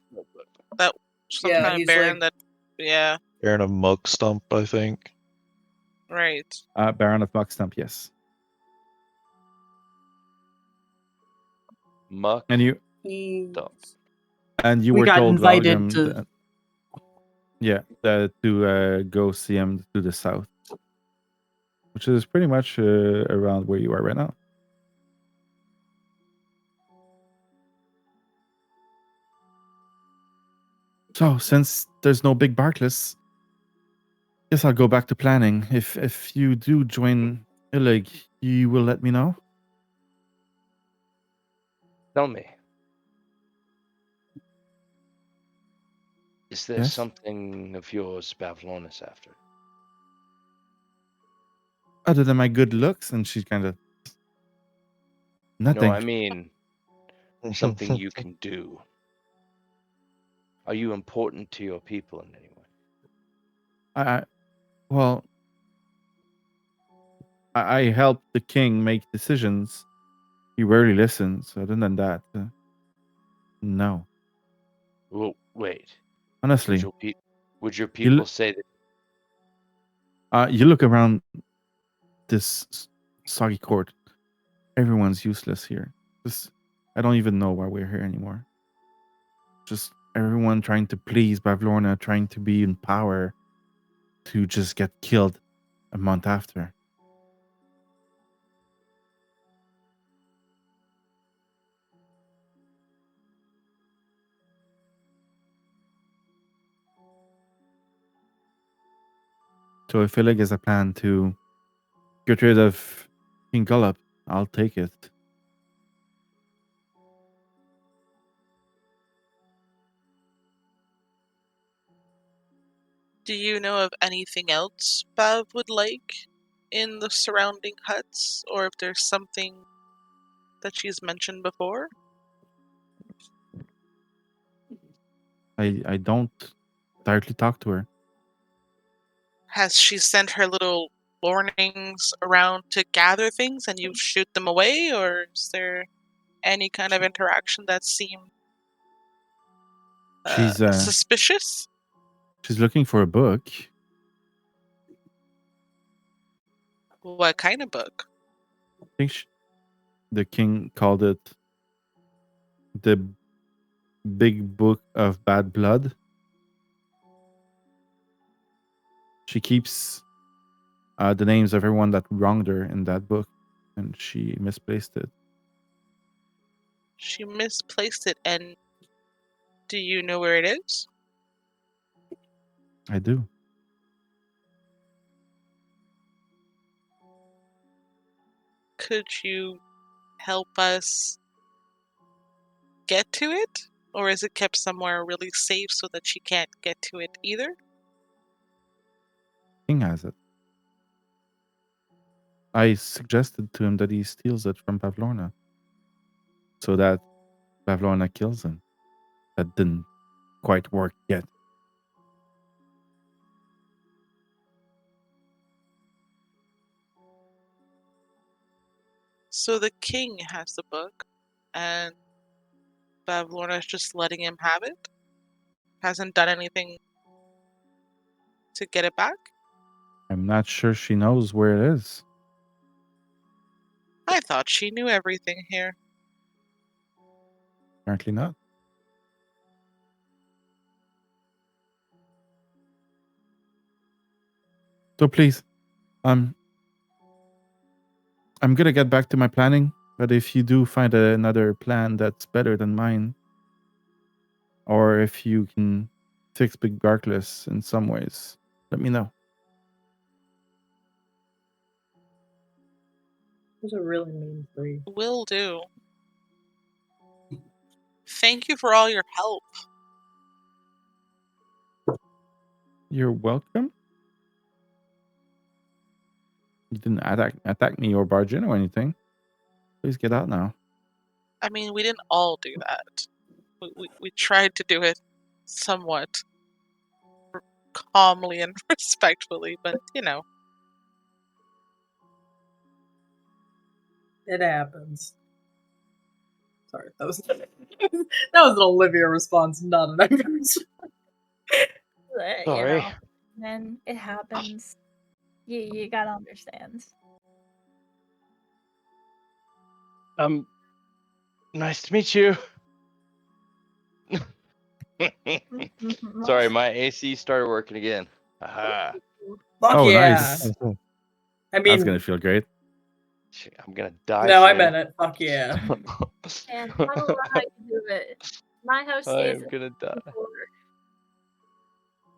That some Yeah, kind of he's baron like- that. Yeah, Baron of Mug Stump, I think. right. Baron of Muckstump, yes. Muck. And you Dump. and you We were got told invited Valgrim to- that, yeah, to go see him to the south, which is pretty much around where you are right now. So, since there's no Big Barkless, guess I'll go back to planning. If you do join Illig, you will let me know. Tell me. Is there Yes? something of yours Bavlorn is after? Other than my good looks, and she's kind of nothing. No, I mean something you can do. Are you important to your people in any way? Well, I help the king make decisions. He rarely listens. Other than that, no. Well, wait. Honestly, Would your people say that? you look around this soggy court. Everyone's useless here. I don't even know why we're here anymore. Just everyone trying to please Bavlorna, trying to be in power, to just get killed a month after. So if Illig has a plan to get rid of King Gullop, I'll take it. Do you know of anything else Bav would like in the surrounding huts, or if there's something that she's mentioned before? I don't directly talk to her. Has she sent her little warnings around to gather things and you shoot them away, or is there any kind of interaction that seemed She's suspicious? she's looking for a book. What kind of book? I think the king called it the Big Book of Bad Blood. She keeps the names of everyone that wronged her in that book, and she misplaced it. She misplaced it, and do you know where it is? I do. Could you help us get to it? Or is it kept somewhere really safe so that she can't get to it either? King has it. I suggested to him that he steals it from Bavlorna, so that Bavlorna kills him. That didn't quite work yet. So the king has the book, and Bavlorna's just letting him have it? Hasn't done anything to get it back? I'm not sure she knows where it is. I thought she knew everything here. Apparently not. So please, I'm gonna get back to my planning. But if you do find another plan that's better than mine, or if you can fix Big Darkless in some ways, let me know. Those are really mean Brie. Will do. Thank you for all your help. You're welcome. You didn't attack me or barge in or anything. Please get out now. I mean, we didn't all do that. We tried to do it somewhat calmly and respectfully, but you know. It happens. Sorry, that was that was an Olivia response, not an Ember response. You Sorry. know, man, it happens. You gotta understand. Nice to meet you. Sorry, my AC started working again. Aha. Fuck Oh, yeah. nice. I That's mean, gonna feel great. Shit, I'm gonna die. no, I soon. meant it. Fuck yeah. And I don't know how you do it. My house stays I'm at gonna die. 64.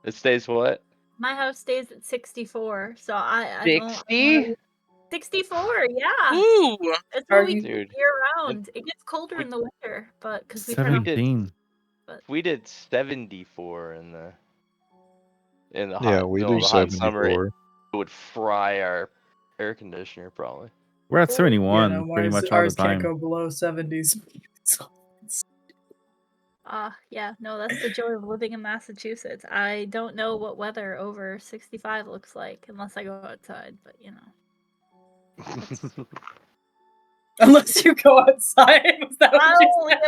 It stays what? My house stays at 64, so I don't. 60? 64, yeah. Ooh! That's Are what we you- do Dude. year round. It gets colder we- in the winter, but because we turn off. 17. We did 74 in the Yeah, hot, we middle do of the hot summer. It 74. would fry our air conditioner probably. We're at Ooh. 71 Yeah, no, pretty much all the ours time. can't go below 70s. Yeah, no, that's the joy of living in Massachusetts. I don't know what weather over 65 looks like unless I go outside, but you know. Unless you go outside. Was that what you Oh, said?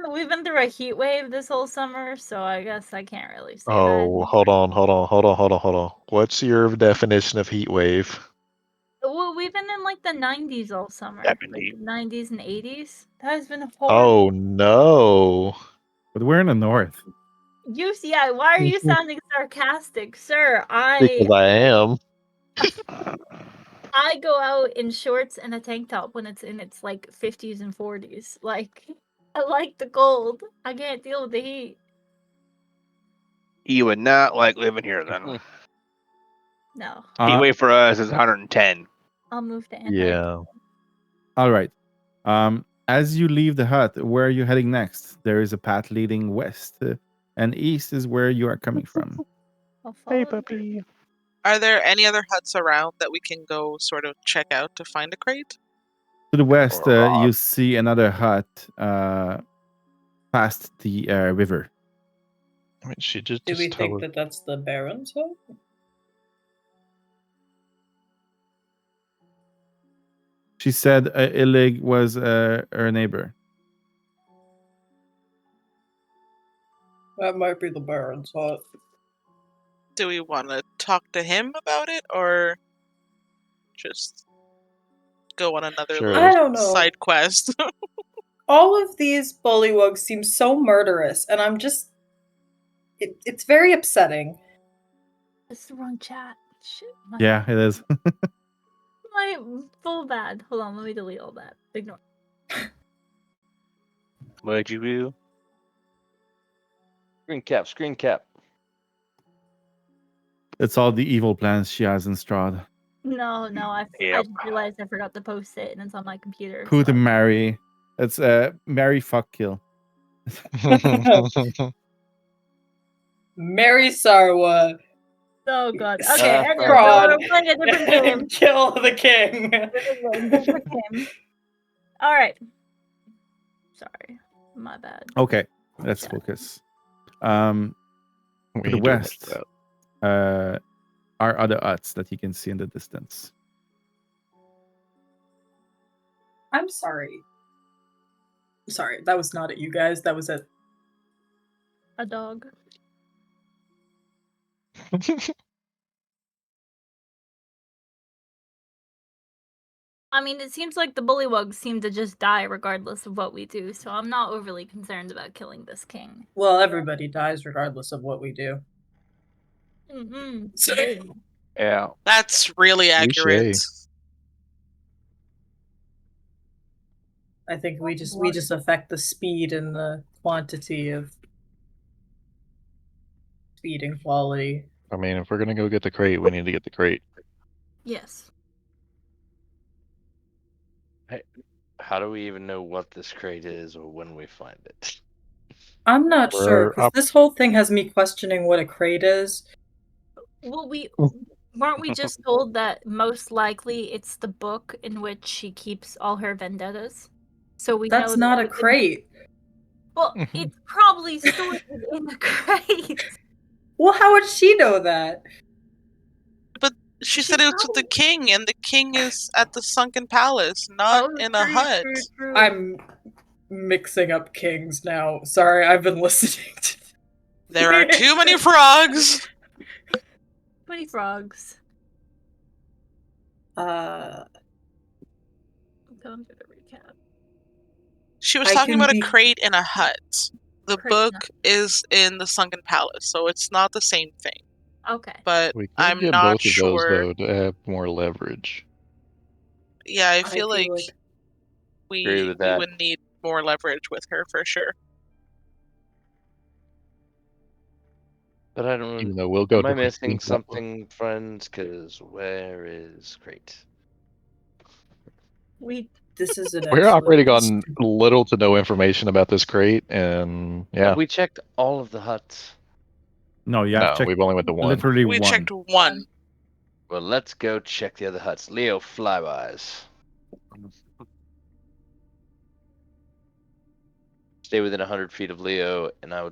yeah, we've been through a heat wave this whole summer, so I guess I can't really say Oh, that. hold on. What's your definition of heat wave? Well, we've been in like the 90s all summer, like 70. the 90s and 80s. That has been horrible. Oh no. But we're in the north. Yeah, why are you sounding sarcastic, sir? Because I am. I go out in shorts and a tank top when it's in its like 50s and 40s. Like, I like the cold. I can't deal with the heat. You would not like living here then. No, Heat wave for us is 110. I'll move to Antics. Yeah. All right. As you leave the hut, where are you heading next? There is a path leading west, and east is where you are coming from. I'll follow Hey, the- puppy. Are there any other huts around that we can go sort of check out to find a crate? To the west, Or rock. you see another hut past the river. I mean, she just Do we tell think her. that that's the Baron's home? She said Illig was her neighbor. That might be the Baron's hut. Do we want to talk to him about it, or just go on another Sure. I little don't know. side quest? All of these bullywugs seem so murderous, and I'm just... it's very upsetting. It's the wrong chat. Shit. Yeah, it is. My full bad. Hold on, let me delete all that. Ignore. What'd you do? Screen cap. It's all the evil plans she has in Strahd. No, I Yep. just realized I forgot to post it, and it's on my computer. Who to so- marry? It's marry, fuck, kill. Mary Sarwa. Oh god. Okay, anyway, so Fraud. we're playing a different game. Kill the king. Different game. All right. Sorry, my bad. Okay, let's Yeah. focus. We To the ain't doing much west, of that. are other huts that you can see in the distance. I'm sorry. Sorry, that was not at you guys. That was at... A dog. I mean, it seems like the bullywugs seem to just die regardless of what we do, so I'm not overly concerned about killing this king. Well, everybody dies regardless of what we do. Mm-hmm. Yeah. That's really accurate. I think we just affect the speed and the quantity of speed and quality. I mean, if we're gonna go get the crate, we need to get the crate. Yes. How do we even know what this crate is or when we find it? I'm not sure, We're because up- this whole thing has me questioning what a crate is. Well, weren't we just told that most likely it's the book in which she keeps all her vendettas? So we know That's that not a we can- crate. Well, it's probably stored in a crate. Well, how would she know that? She She said it was with the king, and the king is at the sunken palace, not in a hut. True. I'm mixing up kings now. Sorry, I've been listening to... There are too many frogs. 20 frogs. Uh, Going through the recap. She was I talking can about be- a crate in a hut. The Crate in a book is in the sunken palace, so it's not the same thing. Okay. But We could I'm get not both of sure. those though to have more leverage. Yeah, I feel like Agree we with that. would need more leverage with her for sure. But I don't. Even though we'll go Am I to missing Queen's Wall. something, friends? Because where is crate? this is an We're excellent operating question. on little to no information about this crate, and yeah, Have we checked all of the huts? No, you no, have checked we've only went to one. literally We one. checked one. Well, let's go check the other huts. Leo, flybys. Stay within 100 feet of Leo, and I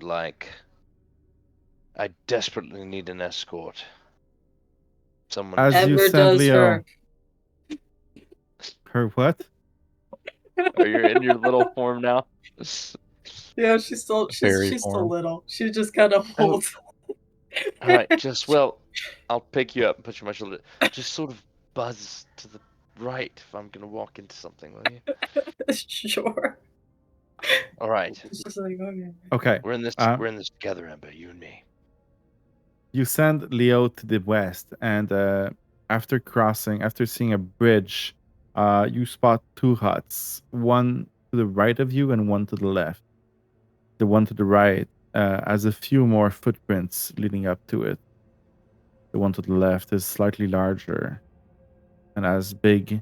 desperately need an escort. Someone. As you Ember send does Leo, her. what? Are you in your little form now? Yeah, she's still Fairy still form. little. She just kind of Oh. holds. All right, I'll pick you up and put you on my shoulder. Just sort of buzz to the right if I'm gonna walk into something, will you? Sure. All right, It's just like, okay. Okay. we're in this. Uh, We're in this together, Ember. You and me. You send Leo to the west, and after seeing a bridge, you spot two huts, one to the right of you and one to the left. The one to the right has a few more footprints leading up to it. The one to the left is slightly larger and has big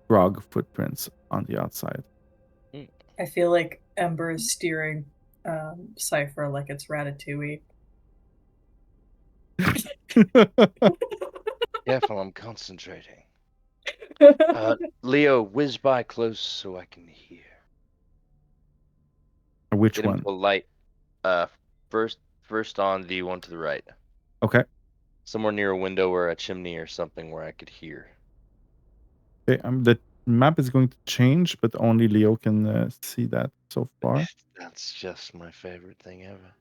frog footprints on the outside. I feel like Ember is steering Cypher like it's Ratatouille. Careful, I'm concentrating. Leo, whiz by close so I can hear. Which Get him one? to light. First first on the one to the right. Okay. Somewhere near a window or a chimney or something where I could hear. Okay. The map is going to change, but only Leo can see that so far. That's just my favorite thing ever.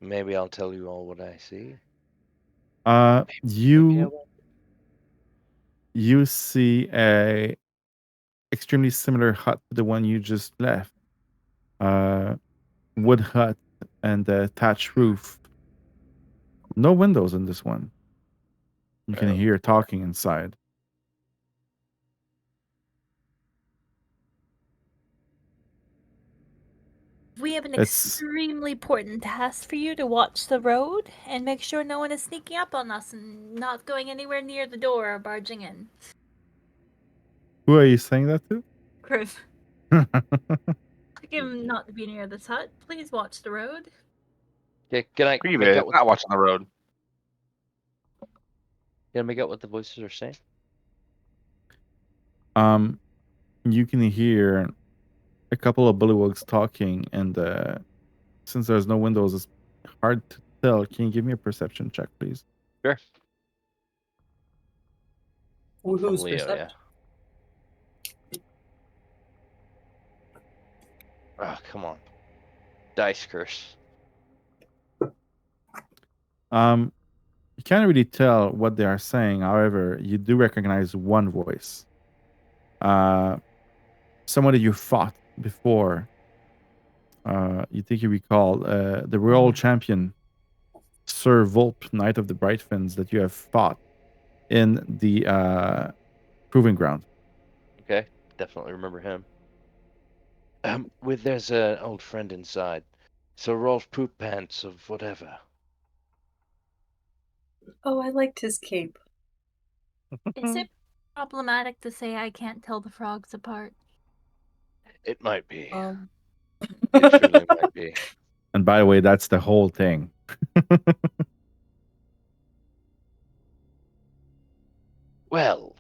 Maybe I'll tell you all what I see. Maybe I won't. You see a extremely similar hut to the one you just left. Wood hut and a thatched roof. No windows in this one. You can Oh. hear talking inside. We have an It's- extremely important task for you to watch the road and make sure no one is sneaking up on us and not going anywhere near the door or barging in. Who are you saying that to? Kriv, give him not to be near this hut. Please watch the road. Okay, can I Kriv make is out what not watching the road. can I make out what the voices are saying? You can hear a couple of bullywugs talking, and since there's no windows, it's hard to tell. Can you give me a perception check, please? Sure. Who's Leo, perception? yeah. Oh, come on. Dice curse. You can't really tell what they are saying. However, you do recognize one voice. Somebody you fought before. You think you recall the royal champion, Sir Volp, Knight of the Bright Fins, that you have fought in the proving ground. Okay, definitely remember him. There's an old friend inside. So Rolf Poop Pants of whatever. Oh, I liked his cape. Is it problematic to say I can't tell the frogs apart? It might be. Um, It truly might be. And by the way, that's the whole thing. Well.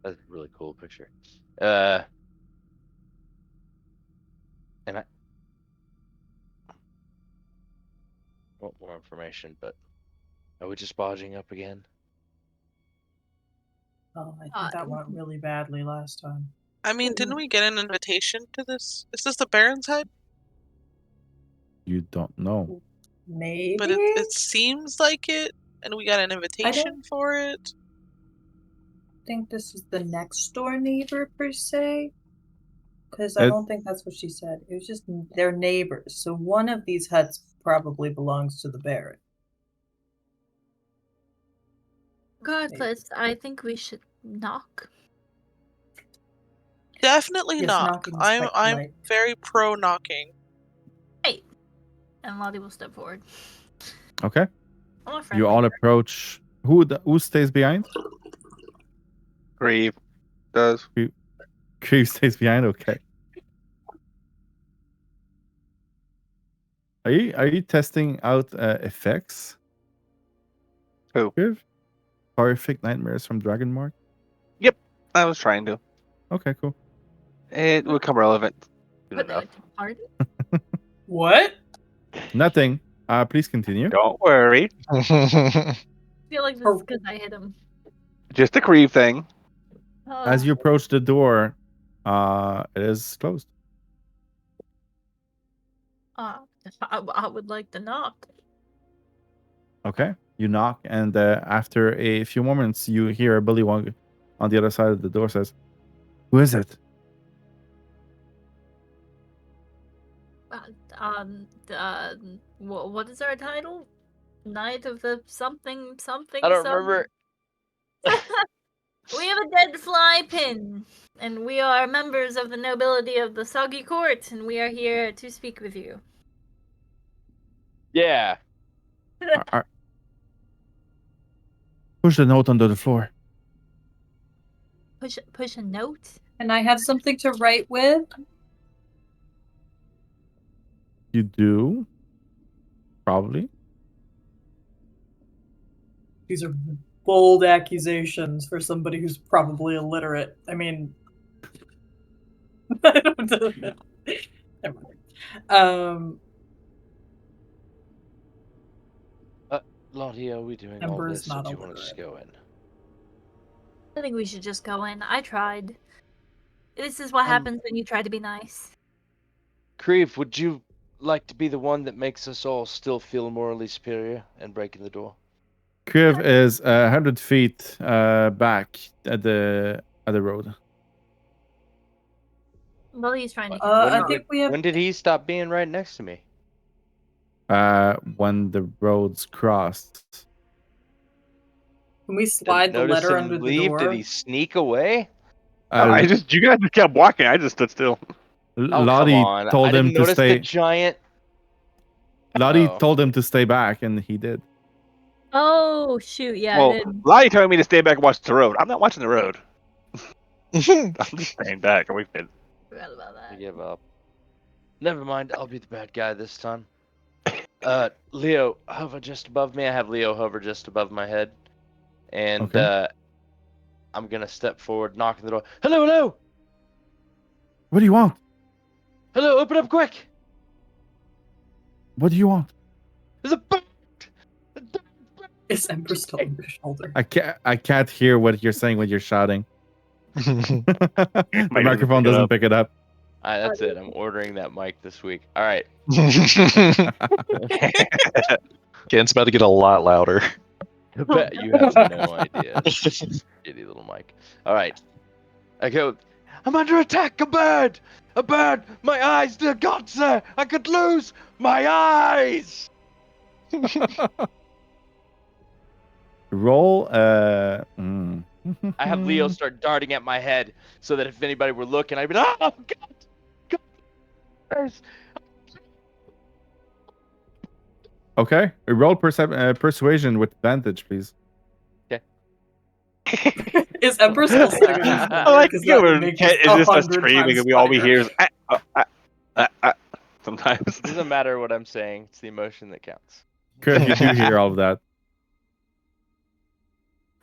That's a really cool picture. And I want more information, but are we just barging up again? Oh, I think that went really badly last time. I mean, didn't we get an invitation to this? Is this the Baron's hut? You don't know. Maybe? But it seems like it, and we got an invitation for it. I think this is the next door neighbor, per se. Because I don't think that's what she said. It was just their neighbors. So one of these huts probably belongs to the Baron. Regardless, I think we should knock. Definitely Yes, knock. knocking is I'm quite polite. very pro knocking. Hey, and Lotte will step forward. Okay. I'm a You friendly all bird. approach. Who stays behind? Kriv does. Kriv stays behind. Okay. Are you testing out effects? Who? Kriv? Horrific nightmares from Dragonmark. Yep, I was trying to. Okay, cool. It would come relevant soon Put enough. pardon? What? Nothing. Please continue. Don't worry. I feel like this is because I hit him. Just a Kriv thing. As you approach the door, it is closed. I would like to knock. Okay. You knock, and after a few moments, you hear a bullywug on the other side of the door says, "Who is it?" What is our title? Knight of the something. I don't remember. We have a dead fly pin, and we are members of the nobility of the Soggy Court, and we are here to speak with you. Yeah. Push the note under the floor. Push a note? And I have something to write with? You do. Probably. These are bold accusations for somebody who's probably illiterate. I mean... I don't know. Never mind. Lotte, are we doing all Ember is this, or not do you want to just illiterate. go in? I think we should just go in. I tried. This is what Um, happens when you try to be nice. Kriv, would you like to be the one that makes us all still feel morally superior and breaking the door? Kriv is 100 feet back at the road. Well, he's trying to. I think we have. When did he stop being right next to me? When the roads crossed. Can we slide the Notice letter him under the leave? door? Did he sneak away? You guys just kept walking. I just stood still. Oh, come Lotte on. told I him didn't to notice stay. the giant. Lotte Oh. told him to stay back, and he did. Oh shoot! Yeah, I Well, did. Lottie told me to stay back and watch the road. I'm not watching the road. I'm just staying back. Are we good? Forgot about I that. give up. Never mind. I'll be the bad guy this time. Leo, hover just above me. I have Leo hover just above my head. And Okay. I'm going to step forward, knock on the door. Hello, hello! What do you want? Hello, open up quick! What do you want? There's a bird! Is Ember still on your shoulder? I can't hear what you're saying when you're shouting. The Might microphone pick it doesn't up. pick it up. That's it. I'm ordering that mic this week. All right. Ken's about to get a lot louder. I bet you have no idea. Shitty little mic. All right. I go, I'm under attack. A bird! A bird! My eyes, dear God, sir! I could lose my eyes! Roll. I have Leo start darting at my head so that if anybody were looking, I'd be like, oh, God! Guys. Okay. Roll persuasion with advantage, please. Is Ember still sitting on your shoulder? I like 'Cause it that would when make Cat us is just us 100 screaming times and we funnier. hear is sometimes. It doesn't matter what I'm saying. It's the emotion that counts. Kriv, you do hear all of that.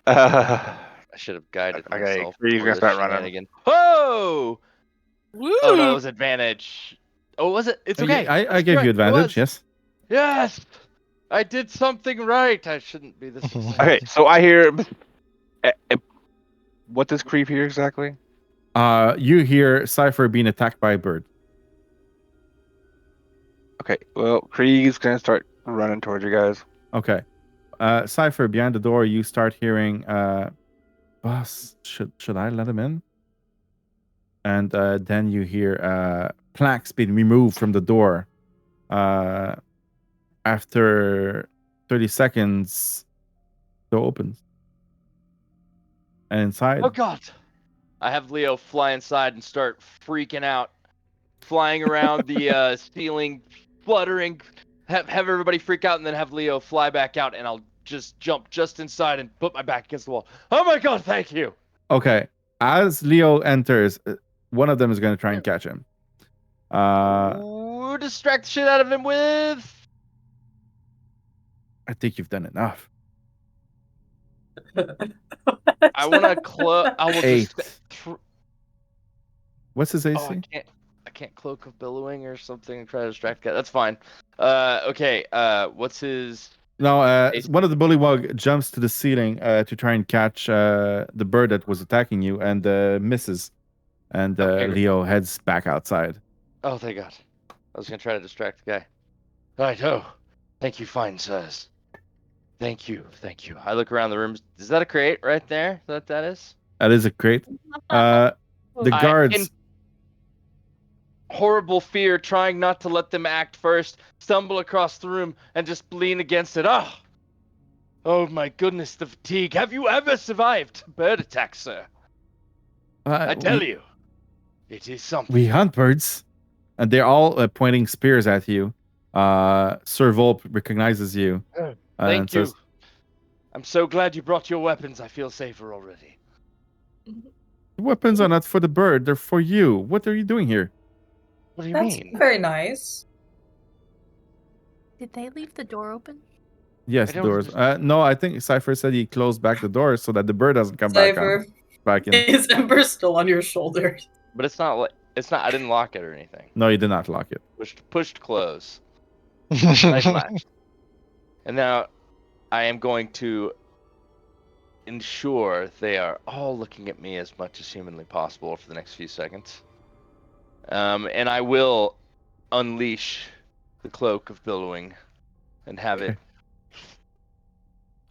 I should have guided Okay, myself. Kree's for gonna this start running. shenanigan. Oh! Woo! Oh no, it was advantage. Oh, was it? It's okay. I That's gave you correct. It advantage, was. yes. Yes! I did something right. I shouldn't be this excited. Okay, so I hear. What does Kriv hear exactly? You hear Cypher being attacked by a bird. Okay, well, Krie's gonna start running towards you guys. Okay. Cypher, behind the door, you start hearing, boss, should I let him in? And then you hear plaques being removed from the door. After 30 seconds, the door opens. And inside, Oh god! I have Leo fly inside and start freaking out, flying around the ceiling, fluttering. Have everybody freak out, and then have Leo fly back out, and I'll just jump just inside and put my back against the wall. Oh my god! Thank you. okay. As Leo enters, one of them is going to try and catch him. Ooh, distract the shit out of him with. I think you've done enough. I want to cloak. I will 8. just. What's his AC? Oh, I can't cloak of billowing or something and try to distract the guy. That's fine. Okay. What's his? No, AC? one of the bullywug jumps to the ceiling to try and catch the bird that was attacking you and misses. And Okay. Leo heads back outside. Oh, thank God. I was gonna try to distract the guy. Right. Oh, thank you, fine sirs. Thank you. I look around the room. Is that a crate right there? Is that what that is? That is a crate. The guards. In horrible fear, trying not to let them act first, stumble across the room and just lean against it. Oh my goodness, the fatigue. Have you ever survived a bird attack, sir? I tell you, it is something. We hunt birds, and they're all pointing spears at you. Sir Volp recognizes you. Thank and you. says, I'm so glad you brought your weapons. I feel safer already. "The weapons are not for the bird; they're for you. What are you doing here?" What do you That's mean? very nice. Did they leave the door open? Yes, I the don't doors. No, I think Cypher said he closed back the door so that the bird doesn't come Cypher, back in. is Ember still on your shoulder? But it's not like It's not. I didn't lock it or anything. No, you did not lock it. Pushed close. Nice latch. And now I am going to ensure they are all looking at me as much as humanly possible for the next few seconds. And I will unleash the cloak of billowing and have it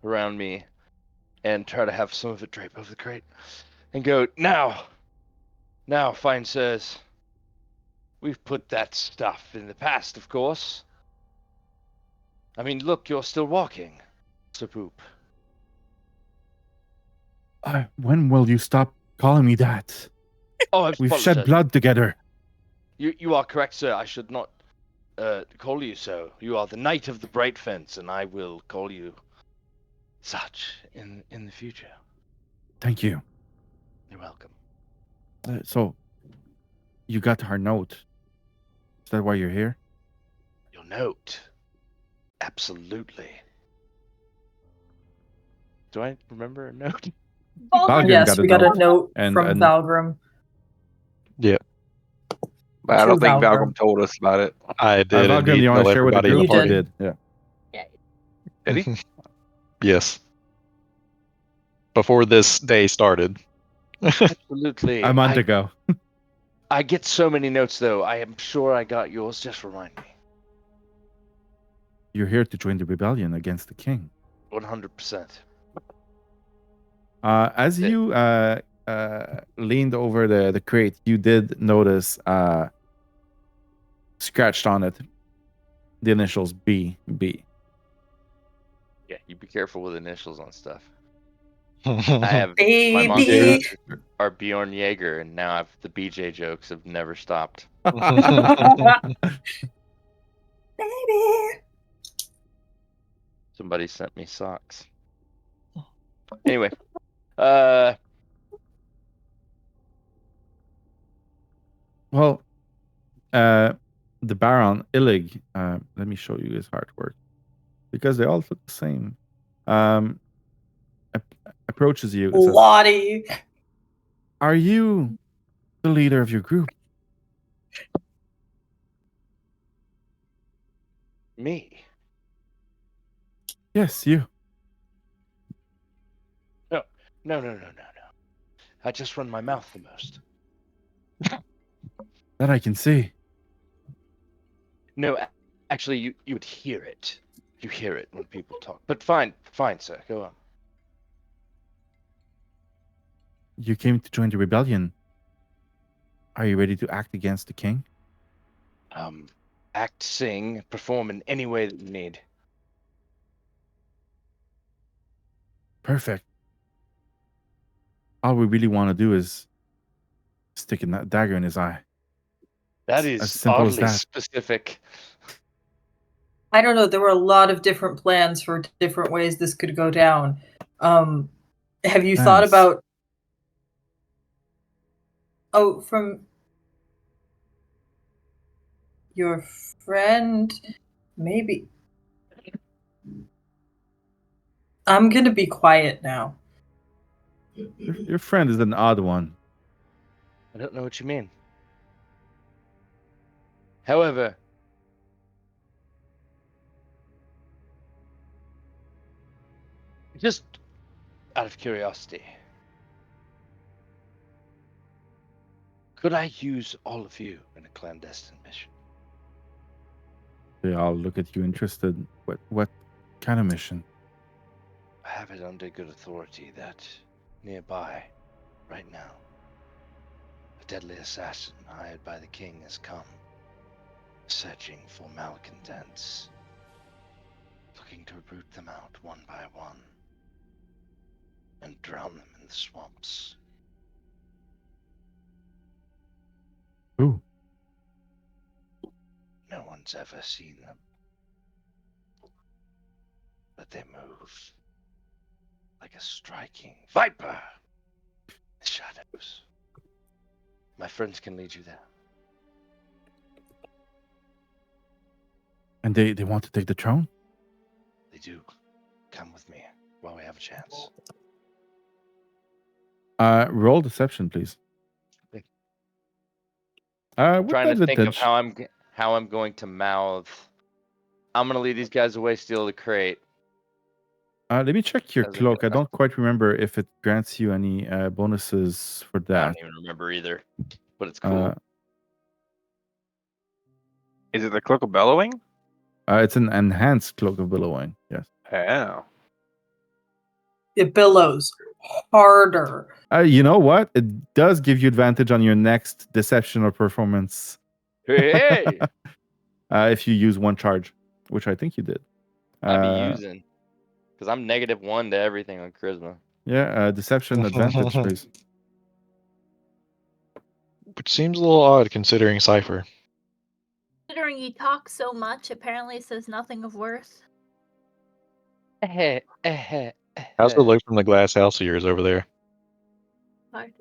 around me and try to have some of it drape over the crate and go, now, fine sirs. We've put that stuff in the past, of course. I mean, look, you're still walking. Sir Poop. When will you stop calling me that? Oh, I've We've shed blood together. You are correct, sir. I should not call you so. You are the Knight of the Bright Fence, and I will call you such in the future. Thank you. You're welcome. So, you got her note. Is that why you're here? Your note. Absolutely. Do I remember a note? Valgrim Yes, got a we got note. a note And- from and- Valgrim. But I don't True think Valgrim. Valgrim told us about it. I did. Valgrim, indeed do you want tell to share with the everybody in group? You party. did. Yeah. Did he? Yes. Before this day started. Absolutely. A month ago. I get so many notes, though. I am sure I got yours. Just remind me. You're here to join the rebellion against the king. 100%. As you leaned over the crate, you did notice scratched on it the initials BB. Yeah, you be careful with initials on stuff. I have my Baby. monsters are Bjorn Jaeger, and now I've the BJ jokes have never stopped. Baby. Somebody sent me socks. Anyway, uh, Well, the Baron Illig, let me show you his artwork because they all look the same. Approaches you. and says, Lotte. are you the leader of your group? me. Yes, you. No. I just run my mouth the most. That I can see. No, actually, you would hear it. You hear it when people talk. But fine, sir. Go on. You came to join the rebellion. Are you ready to act against the king? Act, sing, perform in any way that you need. Perfect. All we really want to do is stick a dagger in his eye. That As is simple as oddly that. specific. I don't know. There were a lot of different plans for different ways this could go down. Have you thought Plans. about? Oh, from your friend, maybe. I'm gonna be quiet now. Your friend is an odd one. I don't know what you mean. However, just out of curiosity, could I use all of you in a clandestine mission? They all look at you interested. What kind of mission? I have it under good authority that nearby, right now, a deadly assassin hired by the king has come, searching for malcontents, looking to root them out one by one, and drown them in the swamps. Who? No one's ever seen them, but they move like a striking viper in the shadows. My friends can lead you there. And they want to take the throne? They do. Come with me while we have a chance. Roll deception, please. With Trying to think of advantage. how I'm going to mouth. I'm gonna lead these guys away, steal the crate. Let me check your As a cloak. I go- don't quite remember if it grants you any bonuses for I that. don't even remember either, but it's cool. Is it the Cloak of Bellowing? It's an enhanced cloak of billowing. Yes. Oh. It billows harder. You know what? It does give you advantage on your next deception or performance. Hey, If you use one charge, which I think you did. I be using, because I'm -1 to everything on charisma. Yeah, deception advantage, please. Which seems a little odd considering Cypher. Considering you talk so much, apparently it says nothing of worth. How's it look from the glass house of yours over there? Pardon?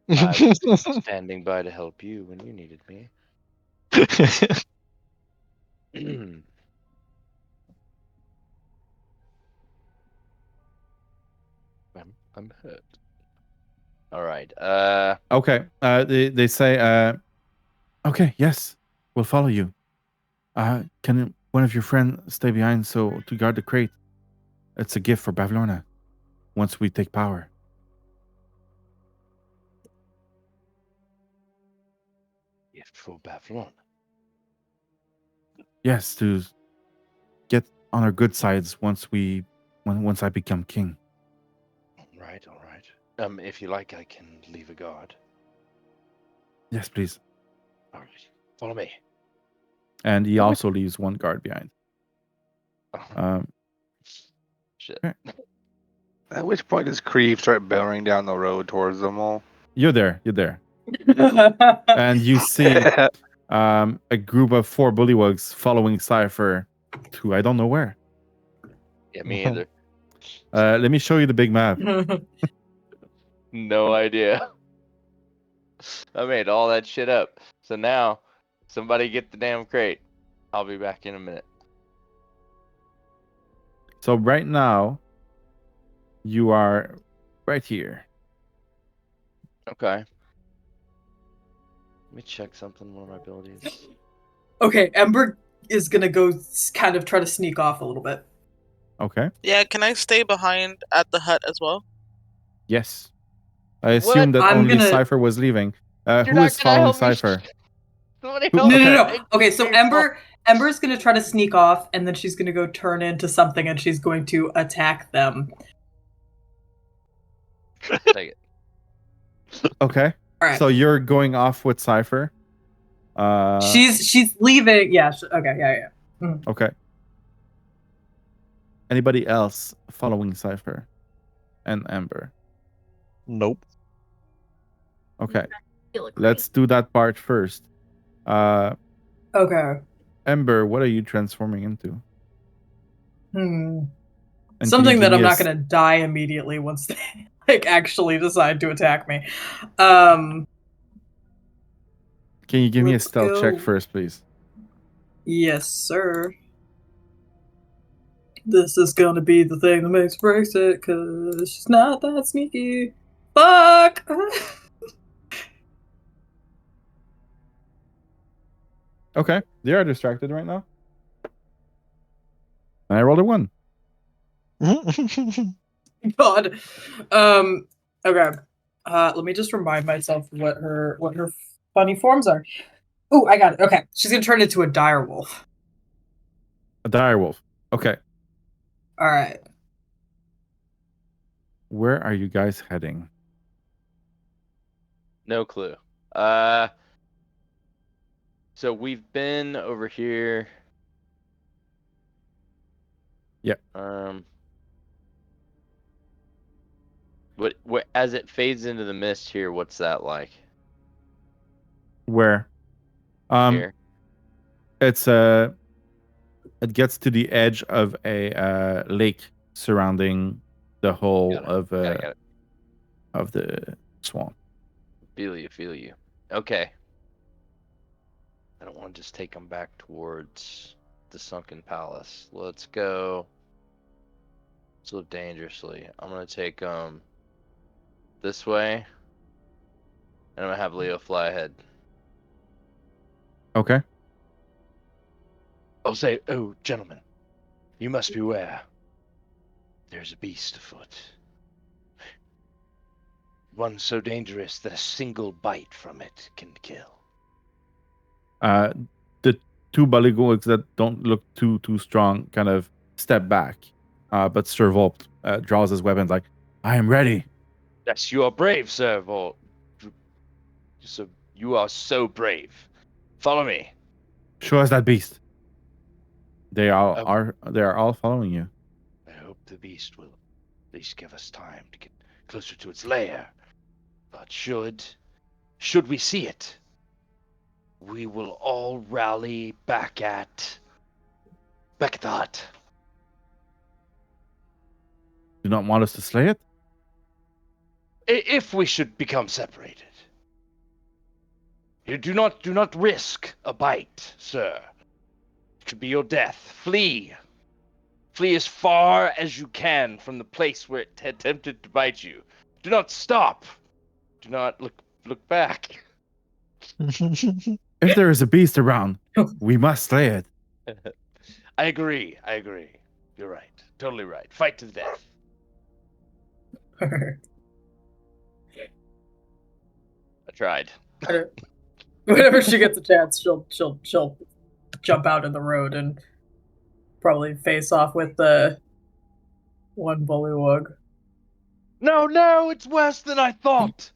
I was standing by to help you when you needed me. I'm hurt. All right. Okay. They say, okay, yes, we'll follow you. Can one of your friends stay behind to guard the crate? It's a gift for Bavlorna. Once we take power. Gift for Bavlorna. Yes, to get on our good sides once I become king. All right. If you like, I can leave a guard. Yes, please. All right. Follow me. And he also leaves one guard behind. Shit. Okay. At which point does Kriv start bellowing down the road towards them all? You're there. And you see a group of 4 bullywugs following Cypher to I don't know where. Yeah, me either. Let me show you the big map. No idea. I made all that shit up. So now, somebody get the damn crate. I'll be back in a minute. So right now, you are right here. Okay. Let me check something. One of my abilities. Okay, Ember is gonna go kind of try to sneak off a little bit. Okay. Yeah, can I stay behind at the hut as well? Yes. I assume that I'm only gonna- Cypher was leaving. You're Who not is gonna following help me. Cypher? Somebody Who- help No, me. no, Okay. no. Okay, so Ember's gonna try to sneak off, and then she's gonna go turn into something, and she's going to attack them. Take it. Okay. All right. So you're going off with Cypher. She's leaving. Yeah. Okay. Yeah. Okay. Anybody else following Cypher and Ember? Nope. Okay. Feel a Let's do that part first. Okay. Ember, what are you transforming into? And can Something you that give I'm me a not gonna die immediately once they like actually decide to attack me. Can you give me a let's stealth check go. first, please? Yes, sir. This is gonna be the thing that makes breaks it, cause she's not that sneaky. Fuck! Okay. They are distracted right now. And I rolled a 1. God. Okay. Let me just remind myself what her funny forms are. Oh, I got it. Okay. She's gonna turn into a dire wolf. A dire wolf. Okay. Alright. Where are you guys heading? No clue. So we've been over here. Yep. What as it fades into the mist here, what's that like? Where? Here. It's it gets to the edge of a lake surrounding the whole Got it. of the swamp. Feel you. Okay. I don't want to just take them back towards the sunken palace. Let's go. Let's live dangerously. I'm gonna take this way, and I'm gonna have Leo fly ahead. Okay. I'll say, oh, gentlemen, you must beware. There's a beast afoot. One so dangerous that a single bite from it can kill. The two bullywugs that don't look too strong kind of step back. But Sir Volp draws his weapon like, I am ready. Yes, you are brave, sir. So you are so brave. Follow me. Show us that beast. They are all following you. I hope the beast will at least give us time to get closer to its lair. But should we see it, we will all rally back at the hut. Do not want us to slay it? If we should become separated. You do not risk a bite, sir. It could be your death. Flee. Flee as far as you can from the place where it attempted to bite you. Do not stop. Do not look back. If there is a beast around, we must slay it. I agree. You're right. Totally right. Fight to the death. I tried. Whenever she gets a chance, she'll jump out in the road and probably face off with the one bullywug. No, it's worse than I thought.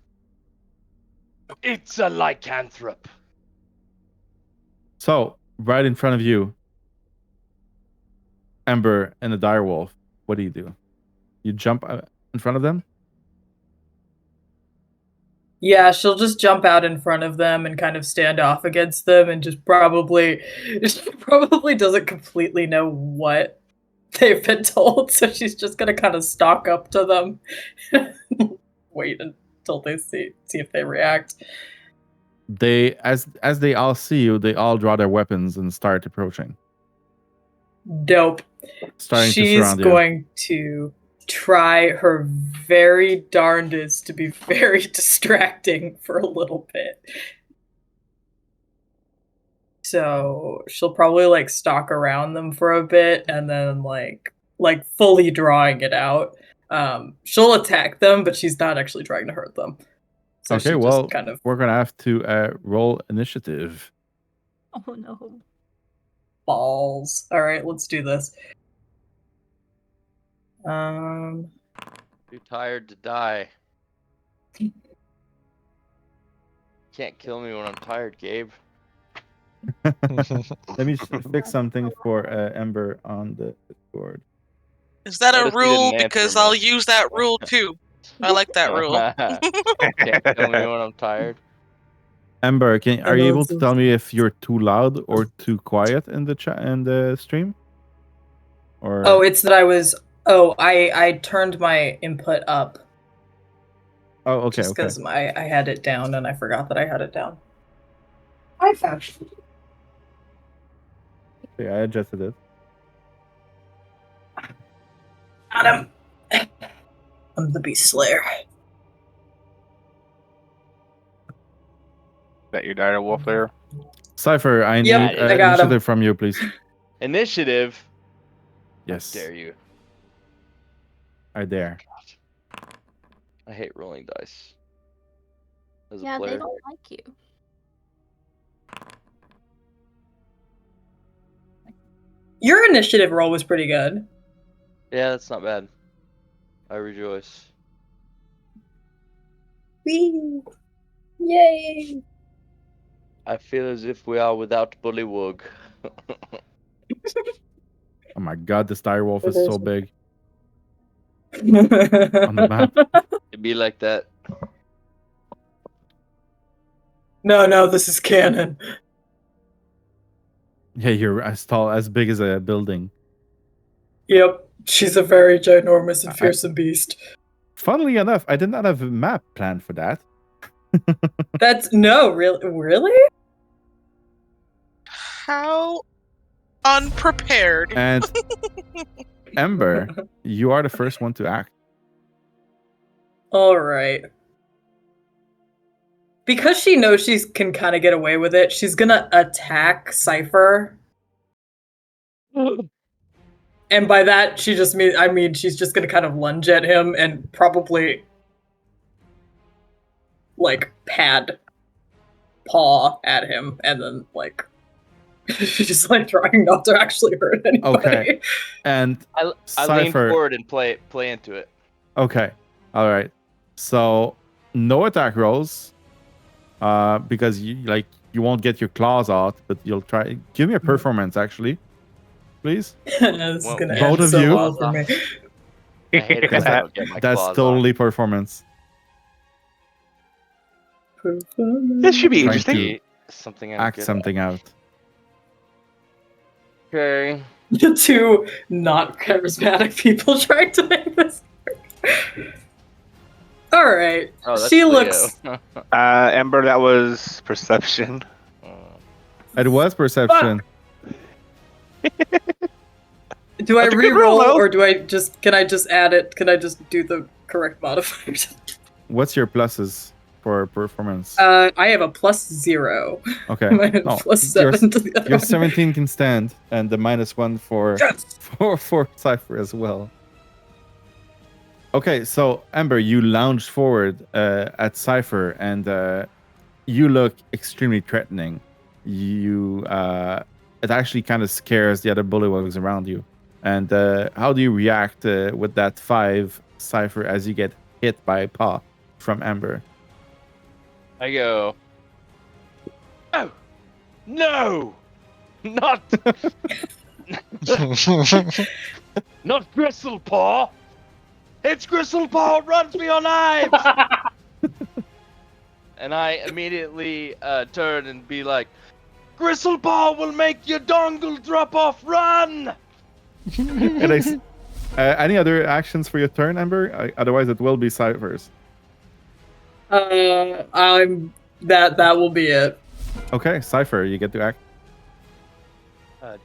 It's a lycanthrope. So, right in front of you, Ember and the direwolf. What do? You jump in front of them? Yeah, she'll just jump out in front of them and kind of stand off against them and just probably doesn't completely know what they've been told, so she's just gonna kind of stalk up to them. Wait until they see if they react. They as they all see you, they all draw their weapons and start approaching. Dope. Starting She's to surround you. going to try her very darndest to be very distracting for a little bit. So she'll probably stalk around them for a bit and then like fully drawing it out. She'll attack them, but she's not actually trying to hurt them. So Okay, she well, just kind of we're gonna have to roll initiative. Oh no. balls. All right, let's do this. Too tired to die. Can't kill me when I'm tired, Gabe. Let me fix something for Ember on the board. Is that Notice a he didn't rule? answer Because me. I'll use that rule too. I like that rule. Can't kill me when I'm tired. Ember, are you know, able it to seems- tell me if you're too loud or too quiet in the chat and the stream? Or Oh, it's that I was. Oh, I turned my input up oh, okay, just okay. because I had it down and I forgot that I had it down. I found. Okay, I adjusted it. Got him. I'm the Beast Slayer. That your dire wolf there? Cypher, I need Yep, I got him. initiative from you, please. Initiative. Yes, Dare you? I dare. I hate rolling dice. As a Yeah, they player. don't like you. Your initiative roll was pretty good. Yeah, that's not bad. I rejoice. Whee! Yay! I feel as if we are without Bullywug. Oh my god, this direwolf is It so is. big on the map. It'd be like that. No, this is canon. Yeah, you're as big as a building. Yep, she's a very ginormous and I- fearsome beast. Funnily enough, I did not have a map planned for that. That's really? How unprepared. And Ember, you are the first one to act. All right. Because she knows she can kind of get away with it, she's gonna attack Cypher. And by that, she just means, she's just gonna kind of lunge at him and probably, like, pad paw at him, and then, like, she's just, like, trying not to actually hurt anybody. Okay. And I lean Cypher. forward and play into it. Okay. All right. So no attack rolls, because you won't get your claws out, but you'll try. Give me a performance, actually, please. This is Well, gonna both end of so you? well for me. I hate it when I don't get my That's claws totally performance. This should be Trying interesting. to something I'm act good at. something out. Okay. The two not charismatic people trying to make this work. All right. Oh, that's She Leo. looks. Ember, that was perception. It was perception. Do I That's a good roll, re-roll though. or can I just add it? Can I just do the correct modifiers? What's your pluses for performance? I have a +0. Okay. I have No, +7 to the other your one. 17 can stand, and the -1 for Yes! for Cypher as well. Okay, so Ember, you lounge forward at Cypher, and you look extremely threatening. It actually kind of scares the other bullywugs around you. And how do you react with that 5 Cypher as you get hit by a paw from Ember? I go. Oh no, not not Gristlepaw. It's Gristlepaw runs me on knives. And I immediately turn and be like, Gristlepaw will make your dongle drop off. Run! And any other actions for your turn, Ember? Otherwise, it will be Cypher's. That will be it. Okay, Cypher, you get to act.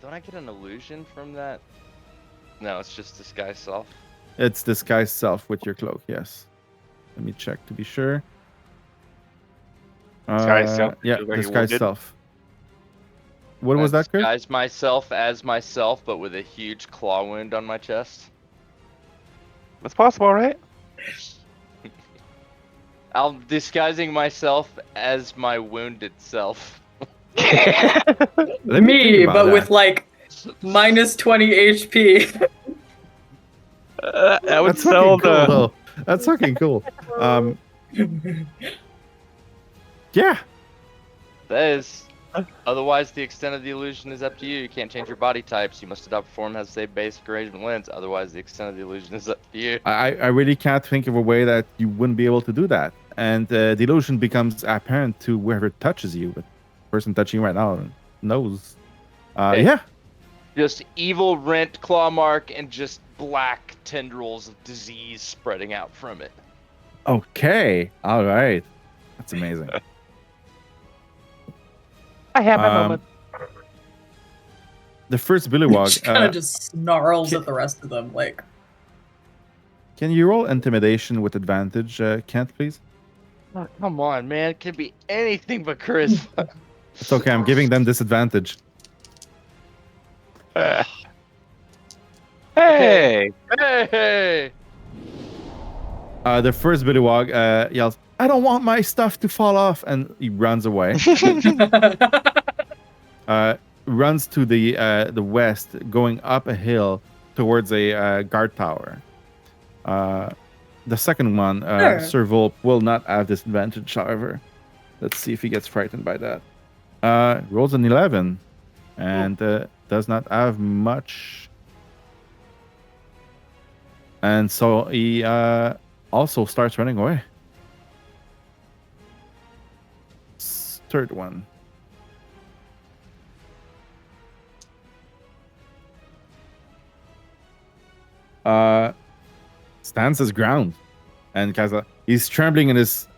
Don't I get an illusion from that? No, it's just disguise self. It's disguise self with your cloak, yes. Let me check to be sure. Disguise self, Yeah, you're very disguise wounded. self. What was that, Chris? Disguise myself as myself, but with a huge claw wound on my chest. That's possible, right? I'm disguising myself as my wounded self. Let me Me, think about but that. with like -20 HP. That would That's sell fucking cool, the. though. That's fucking cool. Yeah. That is. Otherwise, the extent of the illusion is up to you. You can't change your body types. You must adopt a form that has the same basic arrangement lens. Otherwise, the extent of the illusion is up to you. I really can't think of a way that you wouldn't be able to do that. And the illusion becomes apparent to whoever touches you. But the person touching you right now knows. Hey. Yeah. Just evil rent claw mark and just black tendrils of disease spreading out from it. Okay. All right. That's amazing. I have my moment. The first She Billywog. kind of just snarls at the rest of them, like. Can you roll intimidation with advantage, Kent, please? Oh, come on, man. It can be anything but charisma. It's okay. I'm giving them disadvantage. Hey! Hey! The first Billywog yells, "I don't want my stuff to fall off," and he runs away. Runs to the west, going up a hill towards a guard tower. The second one, Sure. Sir Volp, will not have disadvantage, however. Let's see if he gets frightened by that. Rolls an 11 and does not have much. And so he also starts running away. Third one. Stands his ground, and he's trembling, and it's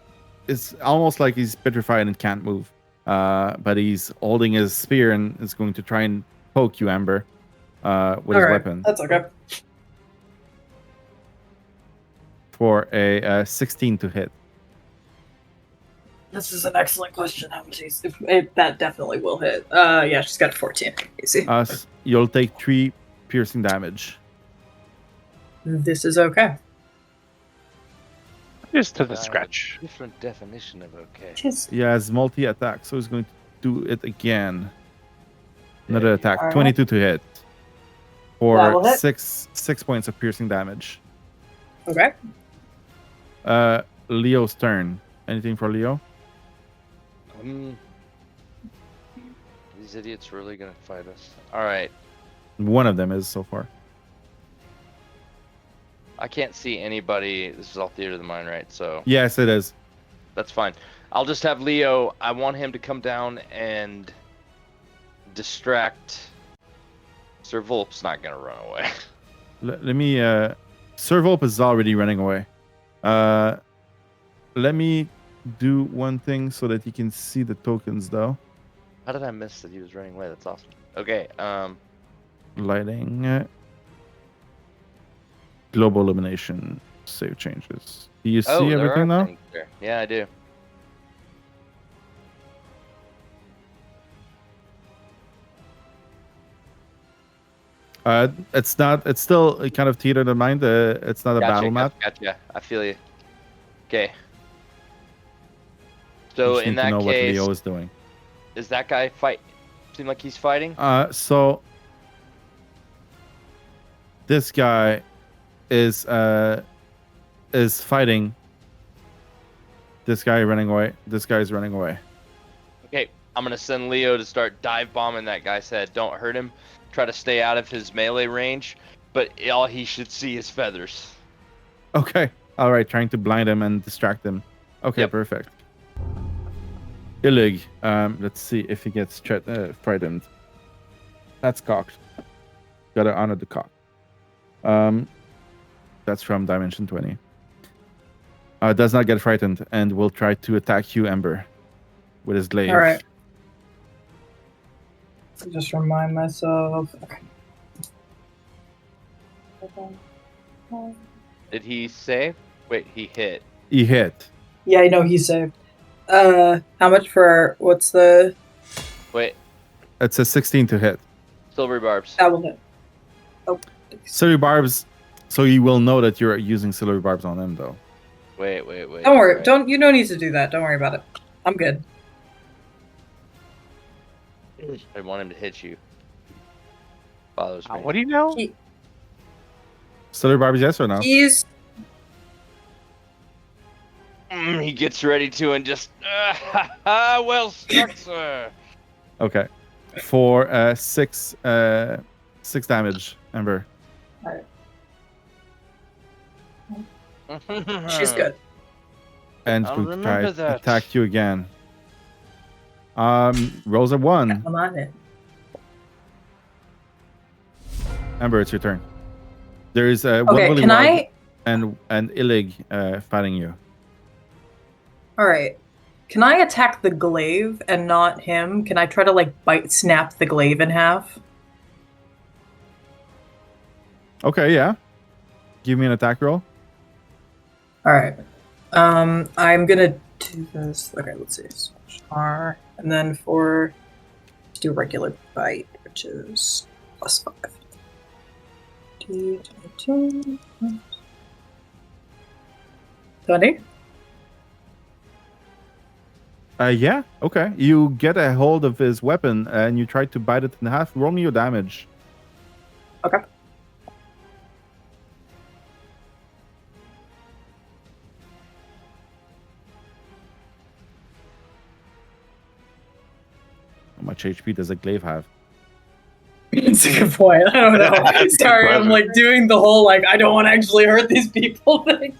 almost like he's petrified and can't move. But he's holding his spear and is going to try and poke you, Ember, with his weapon That's okay. for a 16 to hit. The this is an excellent question. How much is that? Definitely will hit. Yeah, she's got a 14. Easy. You'll take 3 piercing damage. This is okay. Just to the scratch. Different definition of okay. He has multi-attack, so he's going to do it again. Another Yeah, attack. Alright. 22 to hit. That will For hit. 6 points of piercing damage. Okay. Leo's turn. Anything for Leo? These idiots really gonna fight us. All right. One of them is so far. I can't see anybody. This is all theater of the mind, right? So Yes, it is. that's fine. I'll just have Leo. I want him to come down and distract. Sir Volp's not gonna run away. Let me. Sir Volp is already running away. Let me do one thing so that you can see the tokens, though. How did I miss that he was running away? That's awesome. Okay. Lighting. Global illumination. Save changes. Do you see there everything are now? things there. Yeah, I do. It's not. It's still kind of theater of mind. It's not a battle map. Gotcha. I feel you. Okay. You So just in need to that know what case, Leo is doing. is that guy fight? Seem like he's fighting? So this guy is fighting. This guy running away. This guy's running away. Okay, I'm gonna send Leo to start dive bombing that guy's head. Don't hurt him. Try to stay out of his melee range, but all he should see is feathers. Okay. All right. Trying to blind him and distract him. Okay. Yep. Perfect. Illig. Let's see if he gets frightened. That's cocked. Gotta honor the cock. That's from Dimension 20. Does not get frightened and will try to attack you, Ember, with his glaive. All right. So just remind myself. Okay. Did he save? Wait, he hit. He hit. Yeah, I know he saved. How much for what's the Wait, It's a 16 to hit. silver barbs. that will hit? Oh, Silver barbs. So you will know that you're using silver barbs on him, though. Wait. don't worry. Right. You don't need to do that. Don't worry about it. I'm good. I want him to hit you. Bothers me. What do you know? Silver barbs, yes or no? He's He gets ready to and just. Well struck, sir. Okay. For 6 damage, Ember. she's good. And I'll going to try remember to that. attack you again. Rolls a 1. I'm on it. Ember, it's your turn. There is one Okay, Willy can Wog I? and Illig fighting you. All right. Can I attack the glaive and not him? Can I try to snap the glaive in half? Okay, yeah. Give me an attack roll. All right. I'm gonna do this. Okay, let's see. R, and then let's do regular bite, which is +5. 22. 20. Yeah, okay. You get a hold of his weapon and you try to bite it in half. Roll me your damage. Okay. How much HP does a glaive have? It's a good point. I don't know. Sorry, I'm doing the whole I don't want to actually hurt these people thing.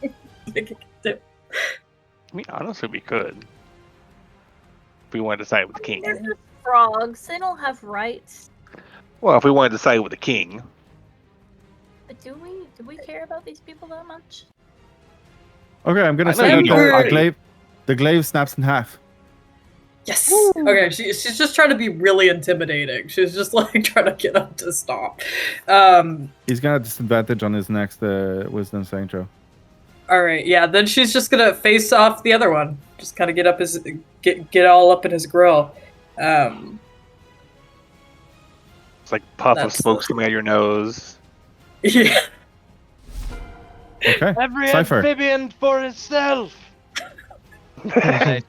I mean, honestly, we could. If we wanted to side with the king. They're just frogs. They don't have rights. Well, if we wanted to side with the king. But do we care about these people that much? Okay, I'm gonna I say know that you the glaive snaps in half. Yes. Okay, she's just trying to be really intimidating. She's just trying to get him to stop. He's got a disadvantage on his next wisdom saving throw. All right, yeah. Then she's just gonna face off the other one. just kind of get all up in his grill. It's like puff of That's smoke the- coming out of your nose. Yeah. Okay. Every Cypher. amphibian for itself. Alright.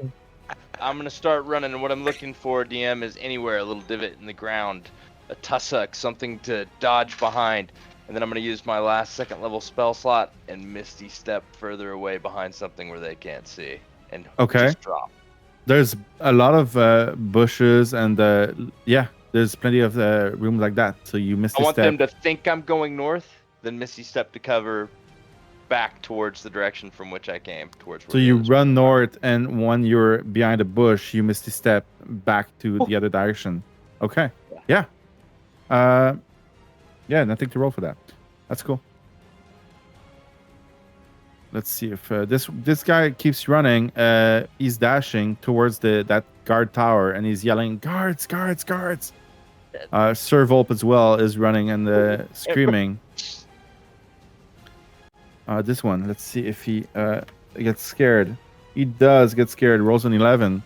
I'm gonna start running, and what I'm looking for, DM, is anywhere a little divot in the ground, a tussock, something to dodge behind, and then I'm gonna use my last second level spell slot and Misty Step further away behind something where they can't see, and Okay. just drop. There's a lot of bushes and yeah, there's plenty of room like that. So you missed I a want step. them to think I'm going north, then Misty Step to cover back towards the direction from which I came, towards. So you run north, and when you're behind a bush, you missed a step back to the other direction. Okay. Yeah. Yeah, nothing to roll for that. That's cool. Let's see if this guy keeps running. He's dashing towards that guard tower, and he's yelling, "Guards, guards, guards!" Sir Volp as well is running and screaming. This one, let's see if he gets scared. He does get scared. Rolls an 11,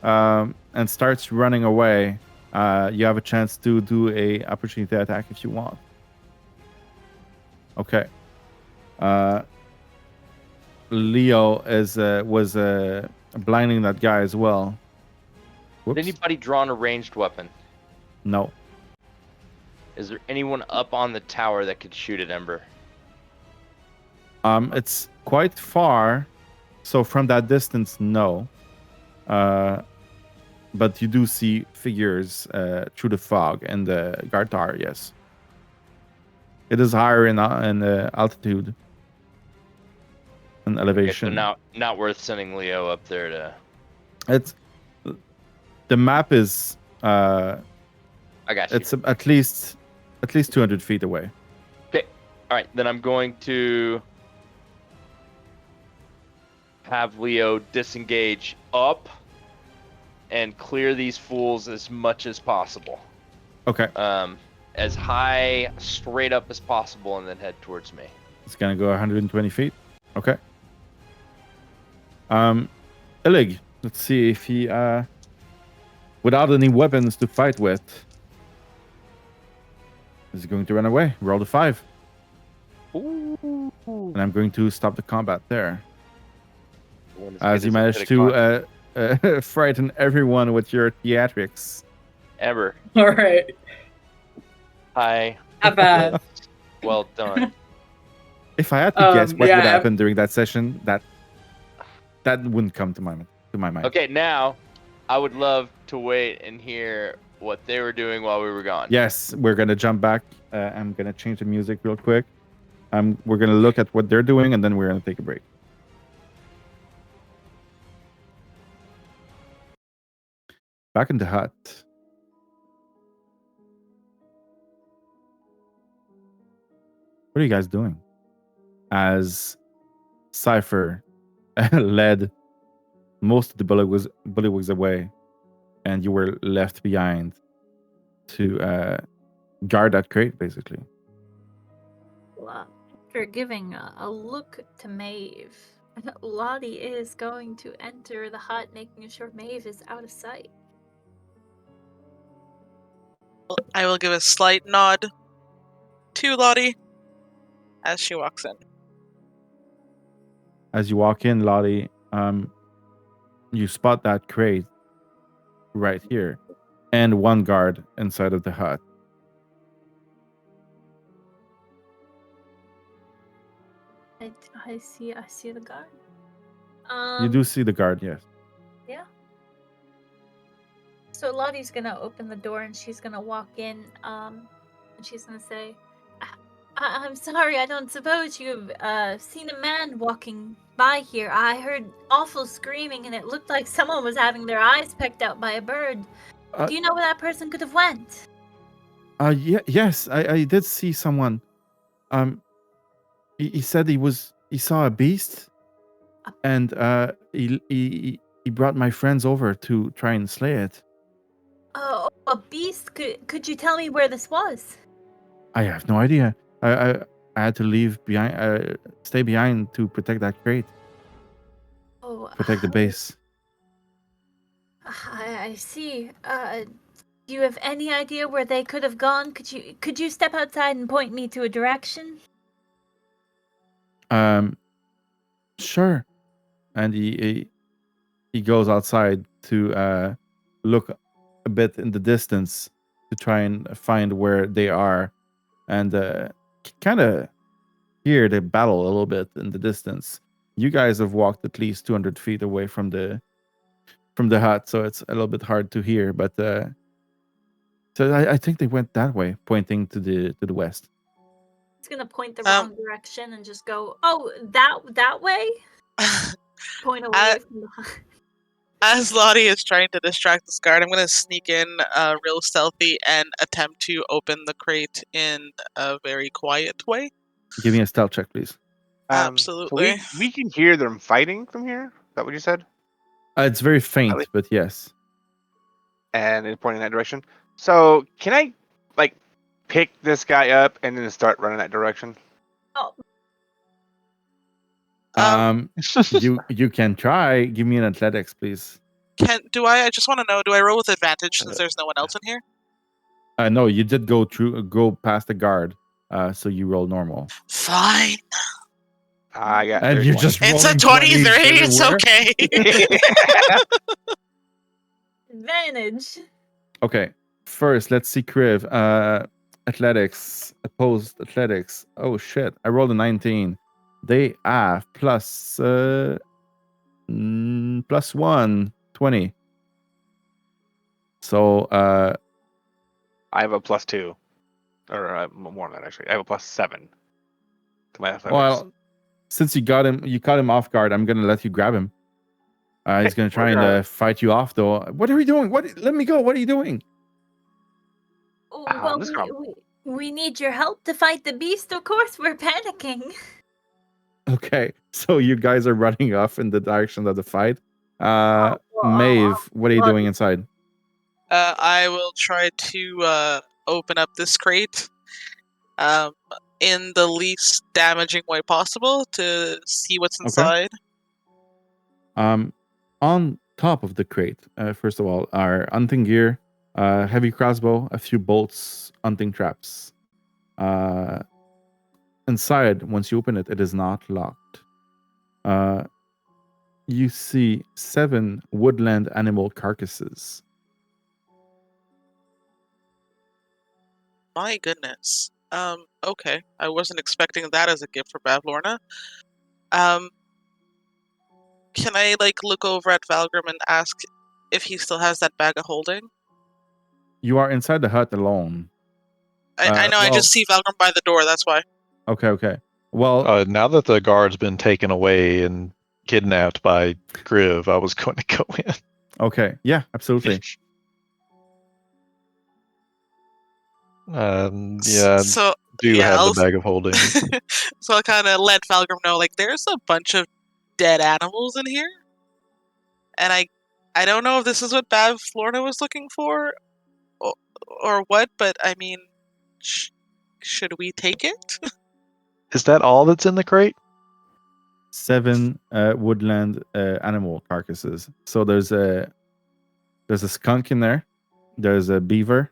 and starts running away. You have a chance to do a opportunity attack if you want. Okay. Leo was blinding that guy as well. Has Whoops. anybody drawn a ranged weapon? No. Is there anyone up on the tower that could shoot at Ember? It's quite far, so from that distance, no. But you do see figures through the fog and the guard tower. Yes. It is higher in altitude and Okay, elevation. so not worth sending Leo up there to. It's the map is I got you. it's at least 200 feet away. Okay. All right. Then I'm going to have Leo disengage up and clear these fools as much as possible. Okay. As high straight up as possible, and then head towards me. It's gonna go 120 feet. Okay. Illig, let's see if he without any weapons to fight with is going to run away. Roll the 5. Ooh. And I'm going to stop the combat there. One as As good you a manage bit of to frighten everyone with your theatrics. Ember. All right. Hi. Not bad. Well done. If I had to guess what yeah, would happen during that session, that wouldn't come to my mind. Okay, now I would love to wait and hear what they were doing while we were gone. Yes, we're gonna jump back. I'm gonna change the music real quick. We're gonna look at what they're doing, and then we're gonna take a break. Back in the hut. What are you guys doing? As Cypher led most of the bullywugs away, and you were left behind to guard that crate, basically. After giving a look to Maeve, Lotte is going to enter the hut, making sure Maeve is out of sight. I will give a slight nod to Lotte as she walks in. As you walk in, Lotte, you spot that crate right here, and one guard inside of the hut. I see the guard. You do see the guard, yes. Yeah. So Lottie's gonna open the door and she's gonna walk in, and she's gonna say, I'm sorry, I don't suppose you've seen a man walking by here. I heard awful screaming and it looked like someone was having their eyes pecked out by a bird. Do you know where that person could have went? Yes, I did see someone. He said he saw a beast, and he brought my friends over to try and slay it. Oh, a beast? Could you tell me where this was? I have no idea. I had to leave behind, stay behind to protect that crate, Oh, protect the base. I see. Do you have any idea where they could have gone? Could you step outside and point me to a direction? Sure. And he goes outside to look a bit in the distance to try and find where they are, and kind of hear the battle a little bit in the distance. You guys have walked at least 200 feet away from the hut, so it's a little bit hard to hear. But so I think they went that way, pointing to the west. It's gonna point the wrong direction and just go, oh, that way. Point away from the hut. As Lotte is trying to distract this guard, I'm going to sneak in real stealthy and attempt to open the crate in a very quiet way. Give me a stealth check, please. Absolutely. So we can hear them fighting from here. Is that what you said? It's very faint, but yes. And it's pointing in that direction. So can I pick this guy up and then start running that direction? Oh. You can try. Give me an athletics, please. I just want to know, do I roll with advantage since there's no one else in here? No, you did go past the guard, so you roll normal. Fine. I got. And you just it's a 23. It's okay. Advantage. Okay. First, let's see Kriv. Athletics, opposed athletics. Oh shit! I rolled a 19. They have plus 1, 20. So I have a +2, or more than that actually. I have a +7 to my athletics. Well, since you caught him off guard, I'm gonna let you grab him. He's gonna try and fight you off, though. What are we doing? Let me go. What are you doing? Well, we need your help to fight the beast. Of course, we're panicking. Okay, so you guys are running off in the direction of the fight. Maeve, what are you doing inside? I will try to open up this crate in the least damaging way possible to see what's inside. On top of the crate, first of all, are hunting gear, heavy crossbow, a few bolts, hunting traps. Inside, once you open it, it is not locked. You see 7 woodland animal carcasses. My goodness. Okay. I wasn't expecting that as a gift for Bavlorna. Can I look over at Valgrim and ask if he still has that bag of holding? You are inside the hut alone. I know, I just see Valgrim by the door, that's why. Okay. Well, now that the guard's been taken away and kidnapped by Kriv, I was going to go in. Okay, yeah, absolutely. Yeah, so, have the bag of holding. So I'll kind of let Valgrim know, there's a bunch of dead animals in here, and I don't know if this is what Bavlorna was looking for, or what, but I mean, should we take it? Is that all that's in the crate? 7 woodland animal carcasses. So there's a skunk in there. There's a beaver.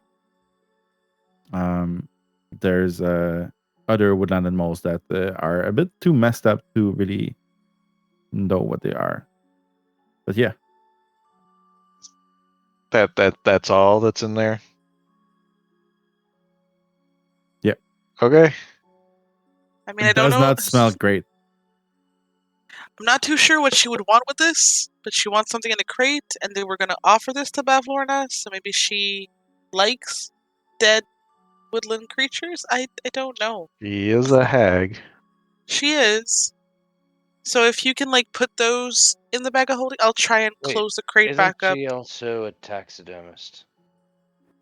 There's other woodland animals that are a bit too messed up to really know what they are. But yeah. That's all that's in there? Yeah. Okay. I mean, it I don't know. Does not smell great. I'm not too sure what she would want with this, but she wants something in a crate, and they were going to offer this to Bavlorna, so maybe she likes dead woodland creatures? I don't know. She is a hag. She is. So if you can put those in the bag of holding, I'll try and close the crate back up. Isn't she also a taxidermist?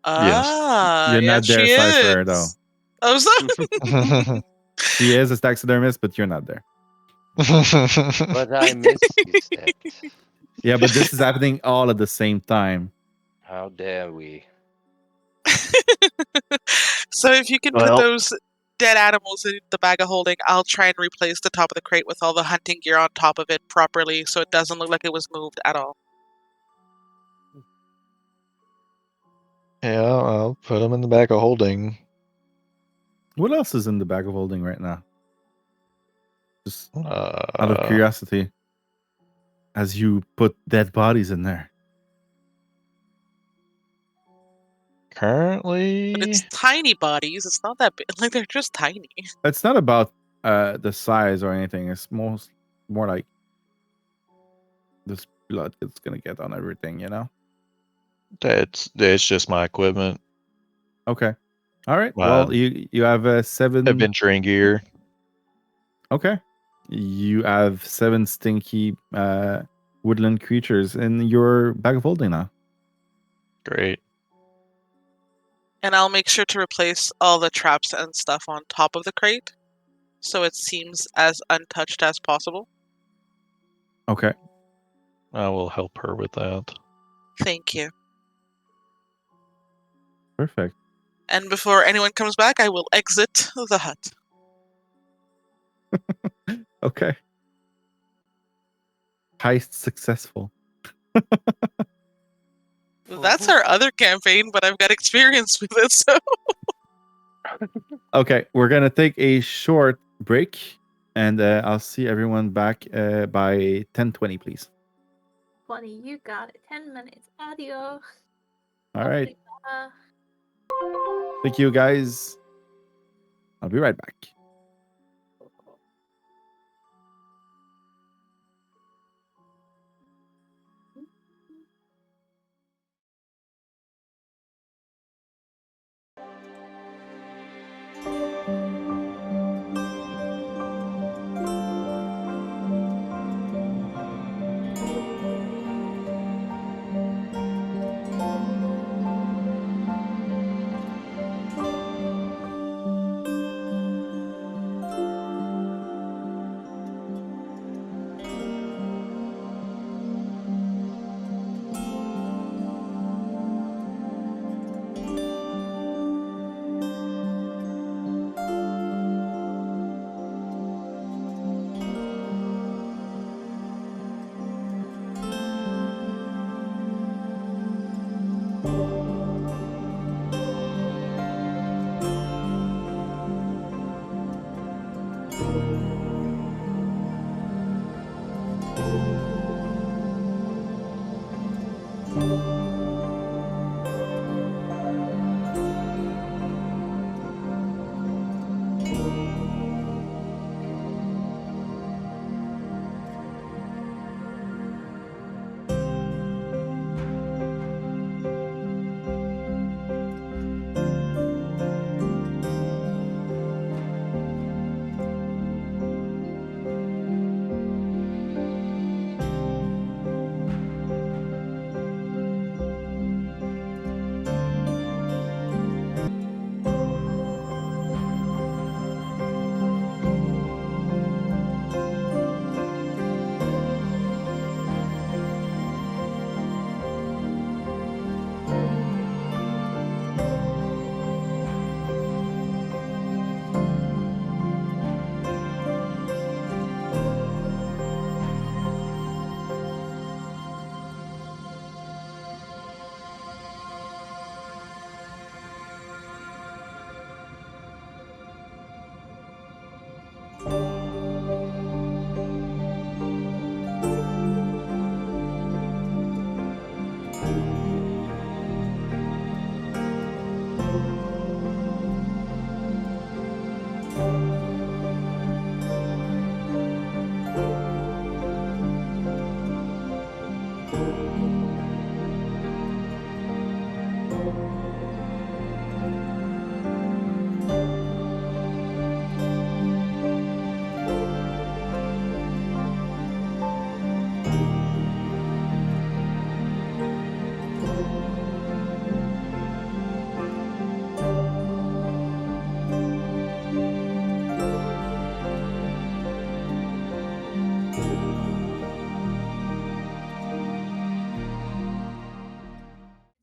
Ah, you're not there, Cypher, though. Oh, so she is a taxidermist, but you're not there. But I missed it. Yeah, but this is happening all at the same time. How dare we? So if you can put those dead animals in the bag of holding, I'll try and replace the top of the crate with all the hunting gear on top of it properly, so it doesn't look like it was moved at all. Yeah, I'll put them in the bag of holding. What else is in the bag of holding right now? Just out of Uh, curiosity, as you put dead bodies in there. currently, But it's tiny bodies. It's not that big. Like they're just tiny. It's not about the size or anything. It's more like this blood it's gonna get on everything, you know? it's just my equipment, Okay. All right. My Well, you have 7. adventuring gear. Okay. You have 7 stinky woodland creatures in your bag of holding now. Great. And I'll make sure to replace all the traps and stuff on top of the crate, so it seems as untouched as possible. Okay. I will help her with that. Thank you. Perfect. And before anyone comes back, I will exit the hut. Okay. Heist successful. That's our other campaign, but I've got experience with it, so. Okay, we're gonna take a short break, and I'll see everyone back by 10:20, please. Buddy, you got it. 10 minutes. Adios. All right. Obrigada. Thank you, guys. I'll be right back.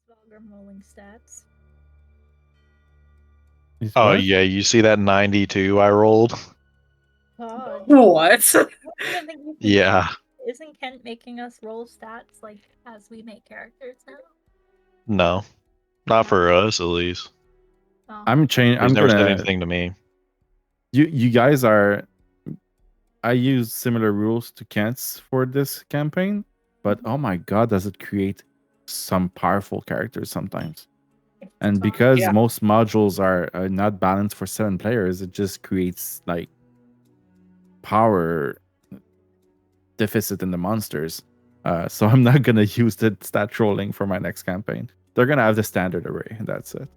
Valgrim rolling stats. Is Oh what? yeah, you see that 92 I rolled? God. What? I don't even think you can Yeah. Isn't Kent making us roll stats like as we make characters now? No. Not for us, at least. Oh. I'm changing. He's I'm never said gonna. anything to me. You guys are. I use similar rules to Kent's for this campaign, but oh my god, does it create some powerful characters sometimes? And because Yeah. most modules are not balanced for 7 players, it just creates like power deficit in the monsters. So I'm not gonna use the stat trolling for my next campaign. They're gonna have the standard array. That's it.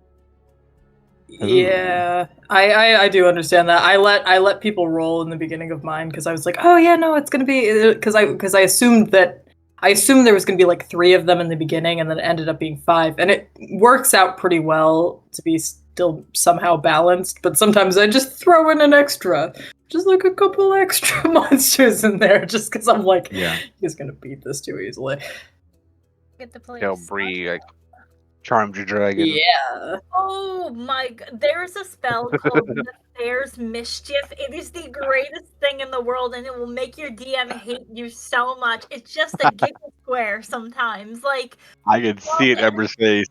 Yeah, I do understand that. I let people roll in the beginning of mine because I was like, oh yeah, no, it's gonna be because I assumed there was gonna be like 3 of them in the beginning, and then it ended up being 5, and it works out pretty well to be still somehow balanced. But sometimes I just throw in an extra, just like a couple extra monsters in there, just because I'm like, Yeah. he's gonna beat this too easily. Get to play. Tell Brie like charmed your dragon. Yeah. Oh my god, there's a spell called Nefarious Mischief. It is the greatest thing in the world, and it will make your DM hate you so much. It's just a giggle square sometimes. Like, I can see it in Ember's face.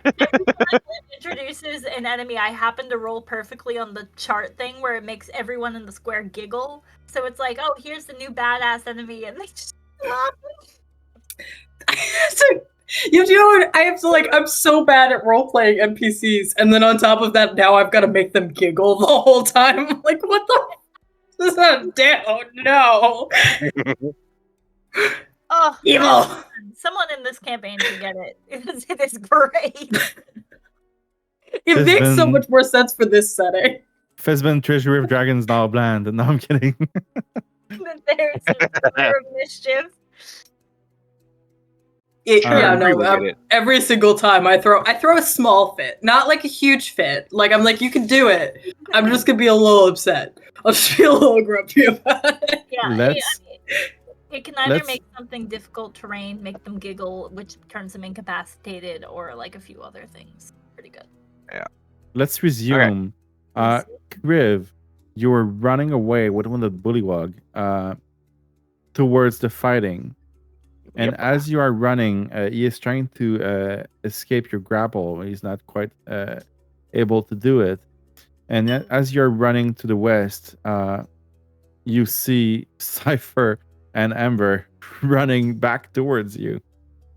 every time it introduces an enemy, I happen to roll perfectly on the chart thing where it makes everyone in the square giggle. So it's like, oh, here's the new badass enemy, and they just laugh. You know what? I have to I'm so bad at role playing NPCs, and then on top of that, now I've got to make them giggle the whole time. I'm like, what the? Is that down? No. Oh, Evil. someone in this campaign should get it. It is great. It There's makes so been- much more sense for this setting. Fezbin Treasury of Dragons now bland. No, I'm kidding. There's a Nefarious Mischief. Yeah, Brie no. will get it. Every single time I throw a small fit, not like a huge fit. Like I'm like, you can do it. I'm just gonna be a little upset. I'll just be a little grumpy about it. Yeah, Let's- it can either let's- make something difficult terrain, make them giggle, which turns them incapacitated, or like a few other things. Pretty good. Let's resume. Kriv, you were running away with one of the bullywug towards the fighting. And Yep. as you are running, he is trying to escape your grapple. He's not quite able to do it. And as you're running to the west, you see Cypher and Ember running back towards you.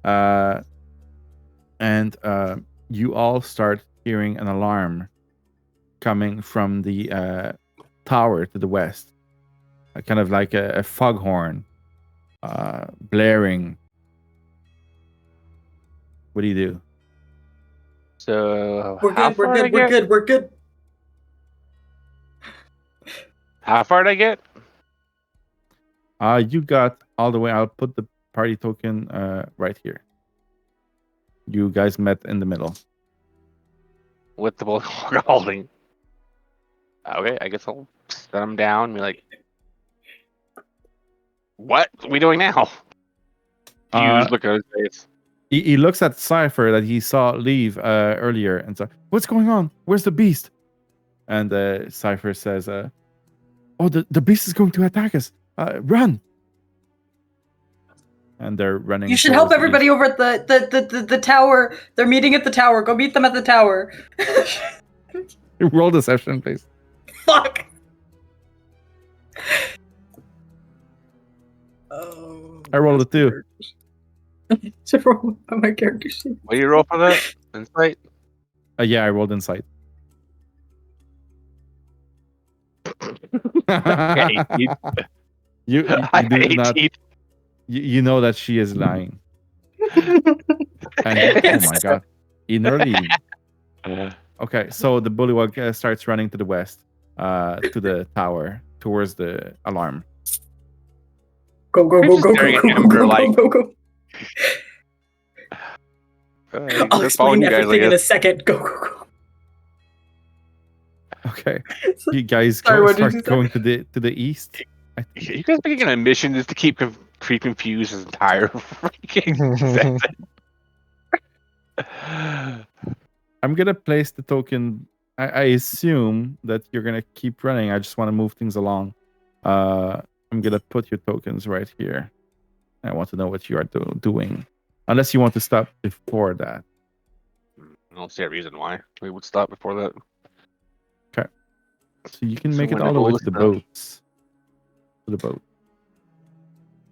And you all start hearing an alarm coming from the tower to the west. Kind of like a foghorn. Blaring. What do you do? So We're how good. We're far did I good. We're get? good. We're good. How far did I get? You got all the way. I'll put the party token right here. You guys met in the middle. With the bullet holding. Okay, I guess I'll set him down and be like, what are we doing now? Fuse, look at his face. He looks at Cypher that he saw leave earlier and says, "What's going on? Where's the beast?" And Cypher says, "Oh, the beast is going to attack us. Run!" And they're running. You should help towards the everybody over at the tower. They're meeting at the tower. Go meet them at the tower. beast. Roll deception, please. Fuck. Oh. I rolled a 2. To roll on my character sheet. What do you roll for that? Insight? Yeah, I rolled insight. Okay, you I do hate not. it. You know that she is lying. And, oh my god. Innerly. Okay, so the bullywug starts running to the west, to the tower, towards the alarm. Go, go, I'm go, just go, staring go, at go, Ember go, like- go, go. I'll Just following explain you guys, I everything in a guess. second. Go, go, go. Okay, you guys Sorry, what did you start say? going to the east. You guys making a mission is to keep confused his entire freaking session. I'm gonna place the token. I assume that you're gonna keep running. I just want to move things along. I'm gonna put your tokens right here. I want to know what you are doing. Unless you want to stop before that. don't see a reason why we would stop before that. So you can So make it when all it the way goes to the to- boats. To the boat.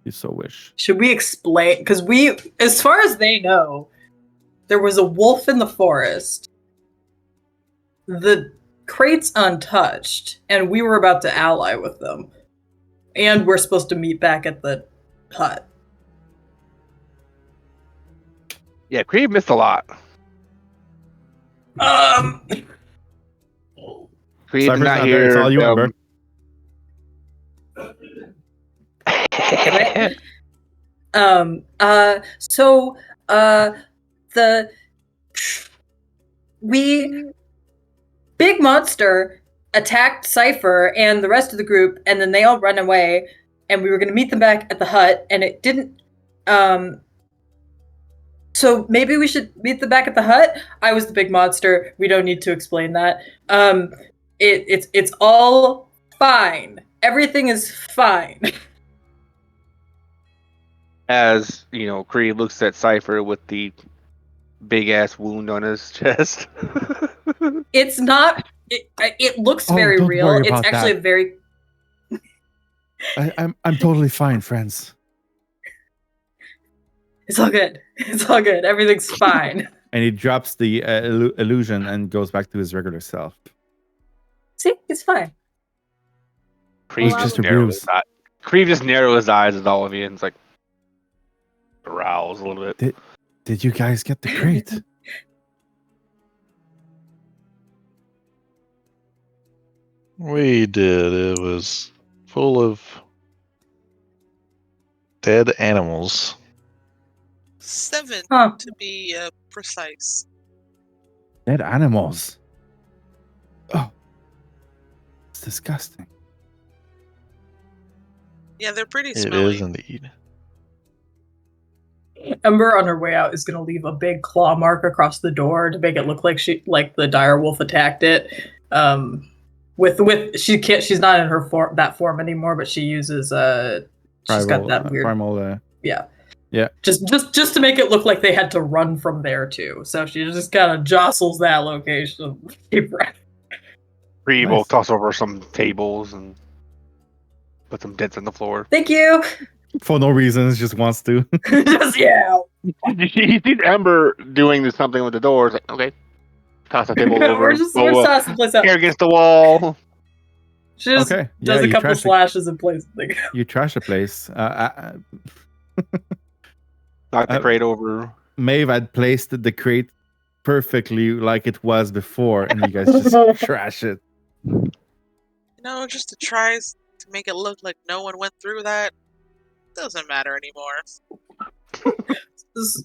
If you so wish. Should we explain? Because as far as they know, there was a wolf in the forest. The crate's untouched, and we were about to ally with them. And we're supposed to meet back at the hut. Yeah, Kriv missed a lot. Kriv did Cypher's not not there. hear. It's all you, Ember. Big Monster attacked Cypher and the rest of the group, and then they all run away, and we were going to meet them back at the hut, and it didn't, so maybe we should meet them back at the hut? I was the big monster. We don't need to explain that. It's all fine. Everything is fine. As Kriv looks at Cypher with the big ass wound on his chest. It's not. It looks Oh, very don't real. worry It's about actually that. a very. I'm totally fine, friends. It's all good. It's all good. Everything's fine. And he drops the illusion and goes back to his regular self. See, it's fine. Kriv Well, just a narrows bruise. his eyes. Kriv just narrows his eyes at all of you and it's like aroused a little bit. Did you guys get the crate? We did. It was full of dead animals. 7 Huh. to be precise. Dead animals. Oh. It's disgusting. Yeah, they're pretty It smelly. is indeed. Ember on her way out is going to leave a big claw mark across the door to make it look like the dire wolf attacked it. She's not in her that form anymore, but she uses she's got that weird primal. yeah. Yeah. Just to make it look like they had to run from there too. So she just kind of jostles that location. Keep running. Kriv will Nice. toss over some tables and put some dents on the floor. Thank you. For no reasons, just wants to. Just yeah. You see Ember doing something with the doors. Like, okay, toss the table over. we're tossing the place out. Hair against the wall. She just Okay, does yeah, a you couple trash the- slashes in place. You trash the place. Knock the crate over. Maeve had placed the crate perfectly like it was before, and you guys just trash it. No, just to try to make it look like no one went through that. Doesn't matter anymore.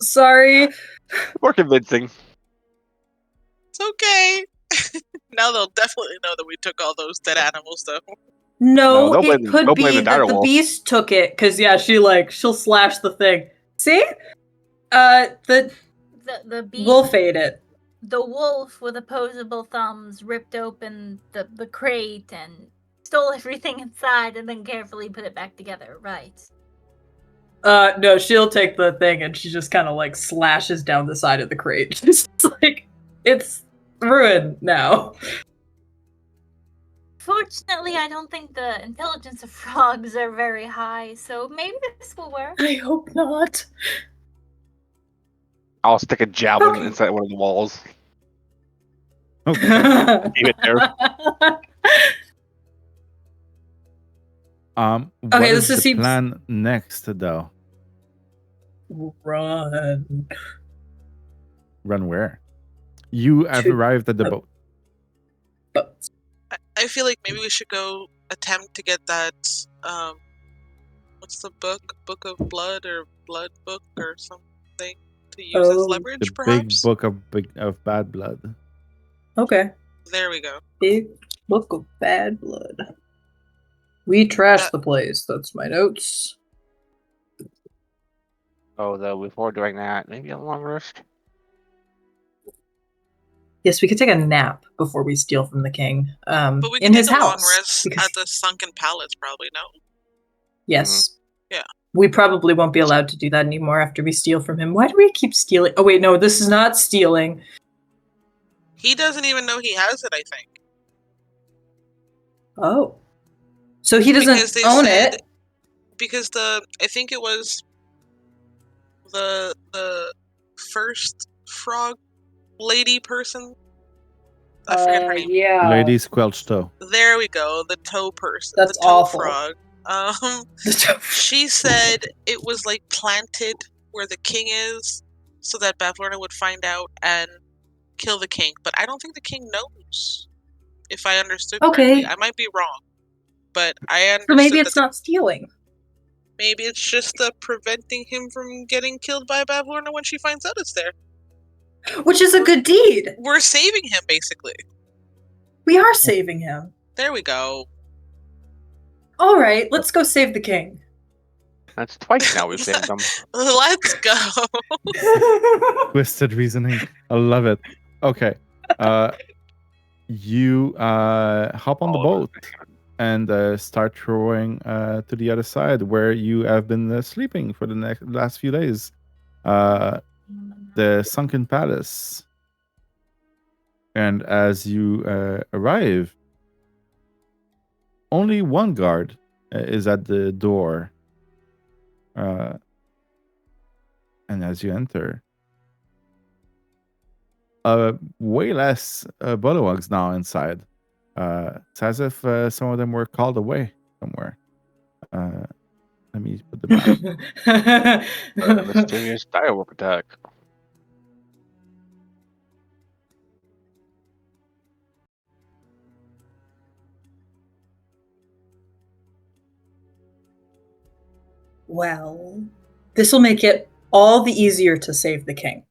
Sorry. More convincing. It's okay. Now they'll definitely know that we took all those dead animals, though. No, they'll it blame- could they'll blame be the that the direwolf. beast took it, because she'll slash the thing. See? The The beast, wolf ate it. the wolf with opposable thumbs ripped open the crate and stole everything inside and then carefully put it back together, right? No, she'll take the thing and she just kind of like slashes down the side of the crate. Just like, it's ruined now. Fortunately, I don't think the intelligence of frogs are very high, so maybe this will work. I hope not. I'll stick a javelin inside one of the walls. Okay. Leave it there. What Okay, is this the seems- plan next, though? Run. Run where? You have To- arrived at the boat. I feel like maybe we should go attempt to get that. What's the book? Book of Blood or Blood Book or something to use as Oh. leverage, The perhaps. big book of bad blood. Okay. There we go. Big book of bad blood. We trashed the place. That's my notes. Oh, though, before doing that, maybe a long rest. Yes, we could take a nap before we steal from the king. But we in can his take a long house. rest because- at the Sunken Palace, probably. No. Yes. Yeah. We probably won't be allowed to do that anymore after we steal from him. Why do we keep stealing? Oh wait, no, this is not stealing. He doesn't even know he has it, I think. Oh. So he doesn't Because they own said- it. Because I think it was the first frog lady person. I forget her name. Yeah. Lady Squelch Toe. There we go, the toe person, That's the toe awful. frog. She said it was like planted where the king is, so that Bavlorna would find out and kill the king. But I don't think the king knows. If I understood Okay. correctly, I might be wrong, but I understood. So maybe that it's not stealing. Maybe it's just preventing him from getting killed by Bavlorna when she finds out it's there. Which is a good deed. We're saving him, basically. We are saving him. There we go. All right, let's go save the king. That's twice now we've saved them. Let's go. Twisted reasoning. I love it. Okay. You hop on the boat and start rowing to the other side where you have been sleeping for the last few days. The sunken palace. And as you arrive, only one guard is at the door. And as you enter, way less bullywugs now inside. It's as if some of them were called away somewhere. Let me put the map. Mysterious direwolf attack. Well, this will make it all the easier to save the king.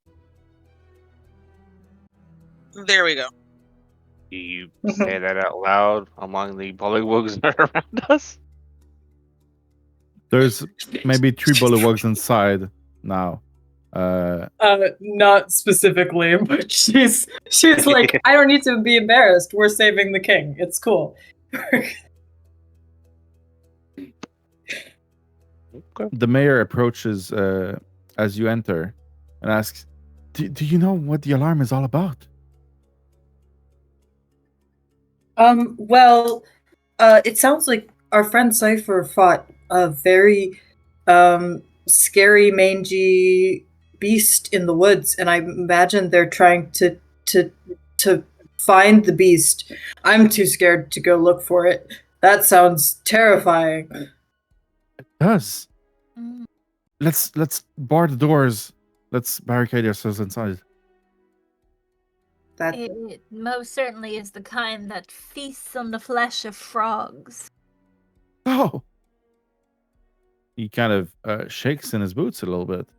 There we go. Do you say that out loud among the bullywugs that are around us? There's maybe 3 bullywugs inside now. Not specifically, but she's like, I don't need to be embarrassed. We're saving the king. It's cool. The mayor approaches as you enter and asks, do you know what the alarm is all about? Well, it sounds like our friend Cypher fought a very scary, mangy beast in the woods, and I imagine they're trying to find the beast. I'm too scared to go look for it. That sounds terrifying. It does. Let's bar the doors. Let's barricade ourselves inside. That It most certainly is the kind that feasts on the flesh of frogs. Oh! He kind of shakes in his boots a little bit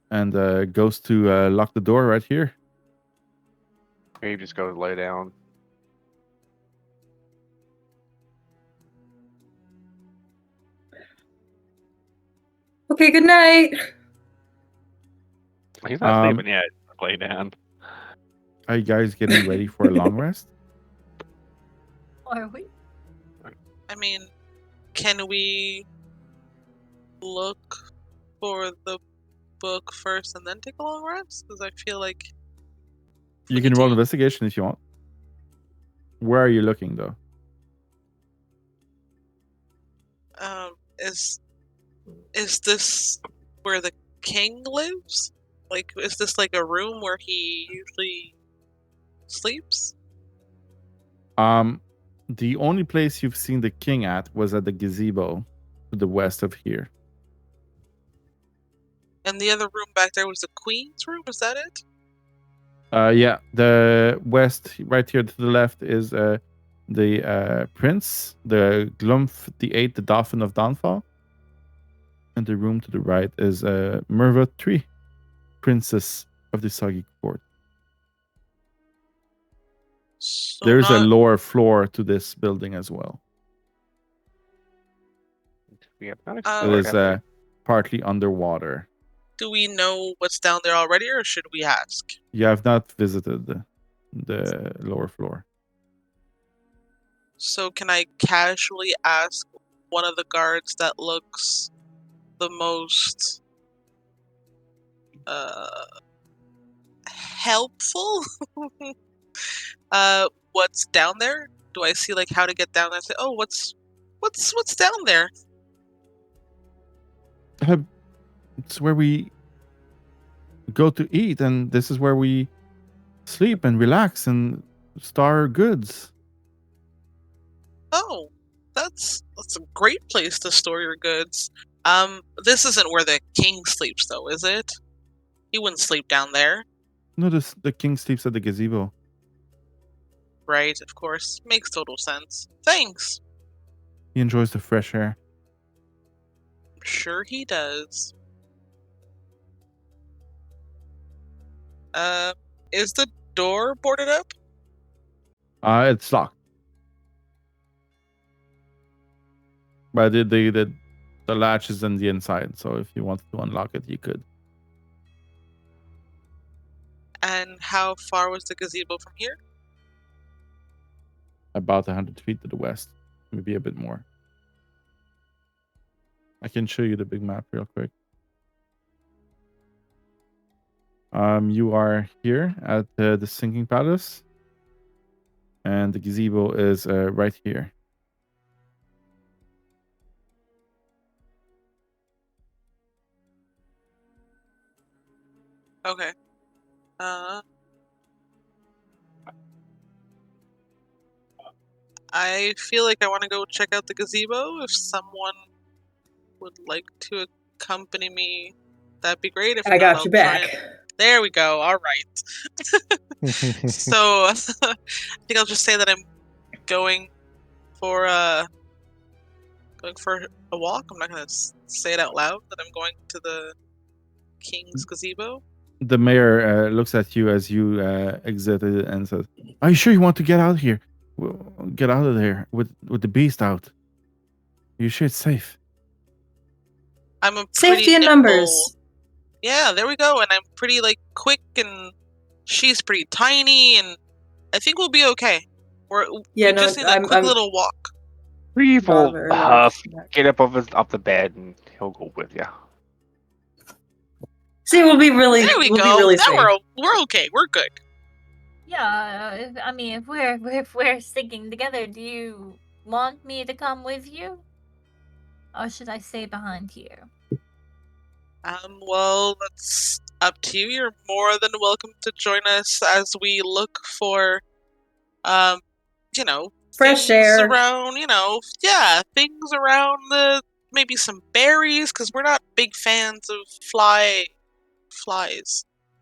and goes to lock the door right here. Gabe just goes lay down. Okay, good night. He's not sleeping yet. Lay down. Are you guys getting ready for a long rest? Are we? I mean, can we look for the book first and then take a long rest? Because I feel like You can roll investigation if you want. Where are you looking, though? Is this where the king lives? Like, is this like a room where he usually sleeps? The only place you've seen the king at was at the gazebo to the west of here. And the other room back there was the queen's room? Was that it? Yeah, the west, right here to the left, is the prince, the Glumf, the 8th, the Dauphin of Dawnfall. And the room to the right is Merva 3, princess of the Soggy Court. So There's a not- lower floor to this building as well. We have not It explored is have partly underwater. Do we know what's down there already, or should we ask? You have not visited the lower floor. So can I casually ask one of the guards that looks the most helpful What's down there? Do I see like how to get down there? Say, oh, what's down there? It's where we go to eat, and this is where we sleep and relax and store our goods. Oh, that's a great place to store your goods. This isn't where the king sleeps, though, is it? He wouldn't sleep down there. No, the king sleeps at the gazebo. Right, of course. Makes total sense. Thanks. He enjoys the fresh air. I'm sure he does. Is the door boarded up? It's locked. But the latch is on the inside, so if you wanted to unlock it, you could. And how far was the gazebo from here? About 100 feet to the west, maybe a bit more. I can show you the big map real quick. You are here at the Sinking Palace, and the gazebo is right here. Okay. I feel like I want to go check out the gazebo. If someone would like to accompany me, that'd be great. If I not, got I'll your try back. and- There we go. All right. So I think I'll just say that I'm going for a walk. I'm not gonna say it out loud that I'm going to the king's gazebo. The mayor looks at you as you exit and says, "Are you sure you want to get out here? Get out of there with the beast out. You sure it's safe?" I'm a Safety pretty in nimble- numbers. Yeah, there we go. And I'm pretty like quick, and she's pretty tiny, and I think we'll be okay. Yeah, we no, just need a quick I'm little walk. Kriv not will very large. get up off the bed and he'll go with you. See, we'll be really, There we we'll go. be really Now safe. we're okay. We're good. Yeah, if we're sticking together, do you want me to come with you? Or should I stay behind here? Well, that's up to you. You're more than welcome to join us as we look for, Fresh things air. around, things around maybe some berries, because we're not big fans of flies,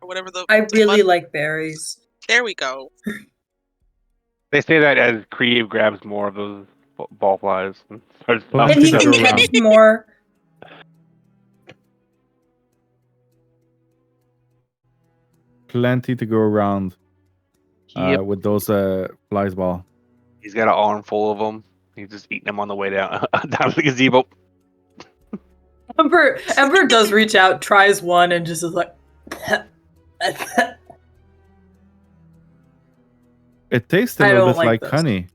or whatever I the really mud- like berries. There we go. They say that as Kriv grabs more of those ball flies and starts Plenty And he to can go catch around. more. Plenty to go around Yep. with those flies ball. He's got an armful of them. He's just eating them on the way down down to the gazebo. Ember does reach out, tries one, and just is like. It tastes a I little don't bit like like those. honey.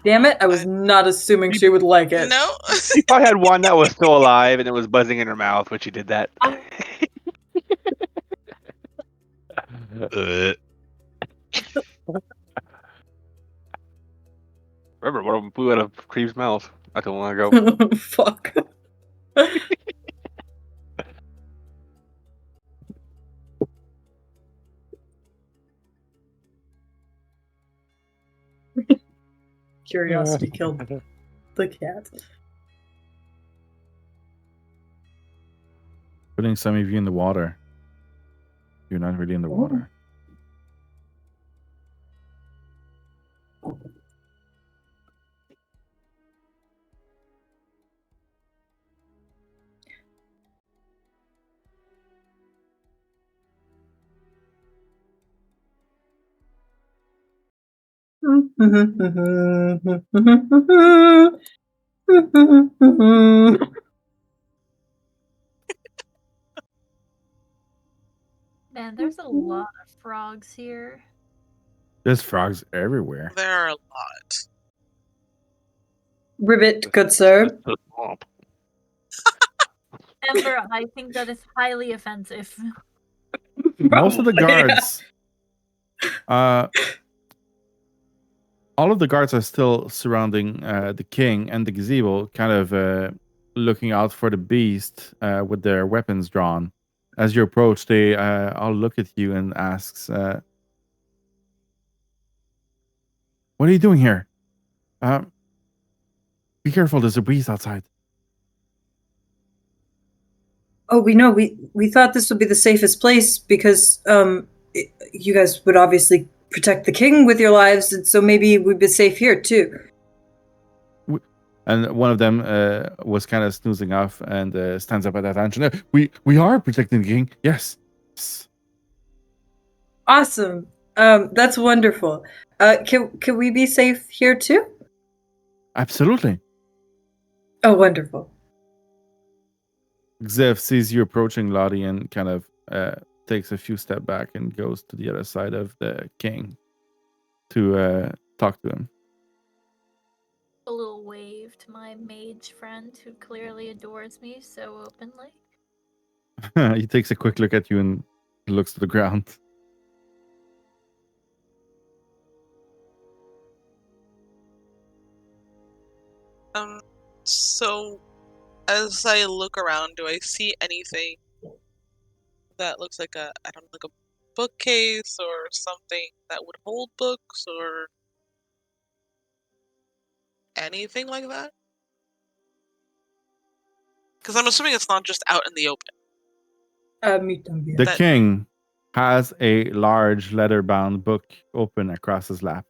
Damn it! I was not assuming she would like it. No. He probably had one that was still alive and it was buzzing in her mouth when she did that. Remember, one of them flew out of Kriv's mouth not too long ago. Fuck. Curiosity killed the cat. Putting some of you in the water. You're not really in the water. Man, there's a lot of frogs here. There's frogs everywhere. There are a lot. Ribbit, good sir. The swamp. Ember, I think that is highly offensive. Most of the Probably, yeah. guards, all of the guards are still surrounding the king and the gazebo, kind of looking out for the beast with their weapons drawn. As you approach, they all look at you and asks, "What are you doing here? Be careful, there's a beast outside." Oh, we know. We thought this would be the safest place because you guys would obviously protect the king with your lives, and so maybe we'd be safe here too. And one of them was kind of snoozing off and stands up at attention. We are protecting the king. Yes. Awesome. That's wonderful. Can we be safe here too? Absolutely. Oh, wonderful. Zev sees you approaching Lotte and kind of takes a few steps back and goes to the other side of the king to talk to him. A little wave to my mage friend who clearly adores me so openly. He takes a quick look at you and looks to the ground. So as I look around, do I see anything that looks like a bookcase or something that would hold books or anything like that? Because I'm assuming it's not just out in the open. The king has a large leather-bound book open across his lap.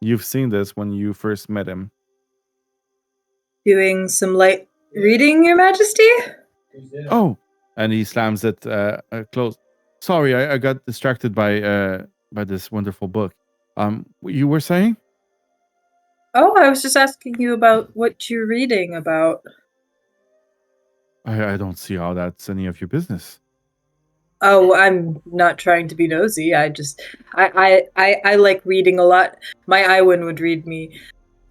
You've seen this when you first met him. Doing some light reading, Your Majesty? Oh, and he slams it closed. Sorry, I got distracted by this wonderful book. You were saying? Oh, I was just asking you about what you're reading about. I don't see how that's any of your business. Oh, I'm not trying to be nosy. I like reading a lot. My Iwan would read me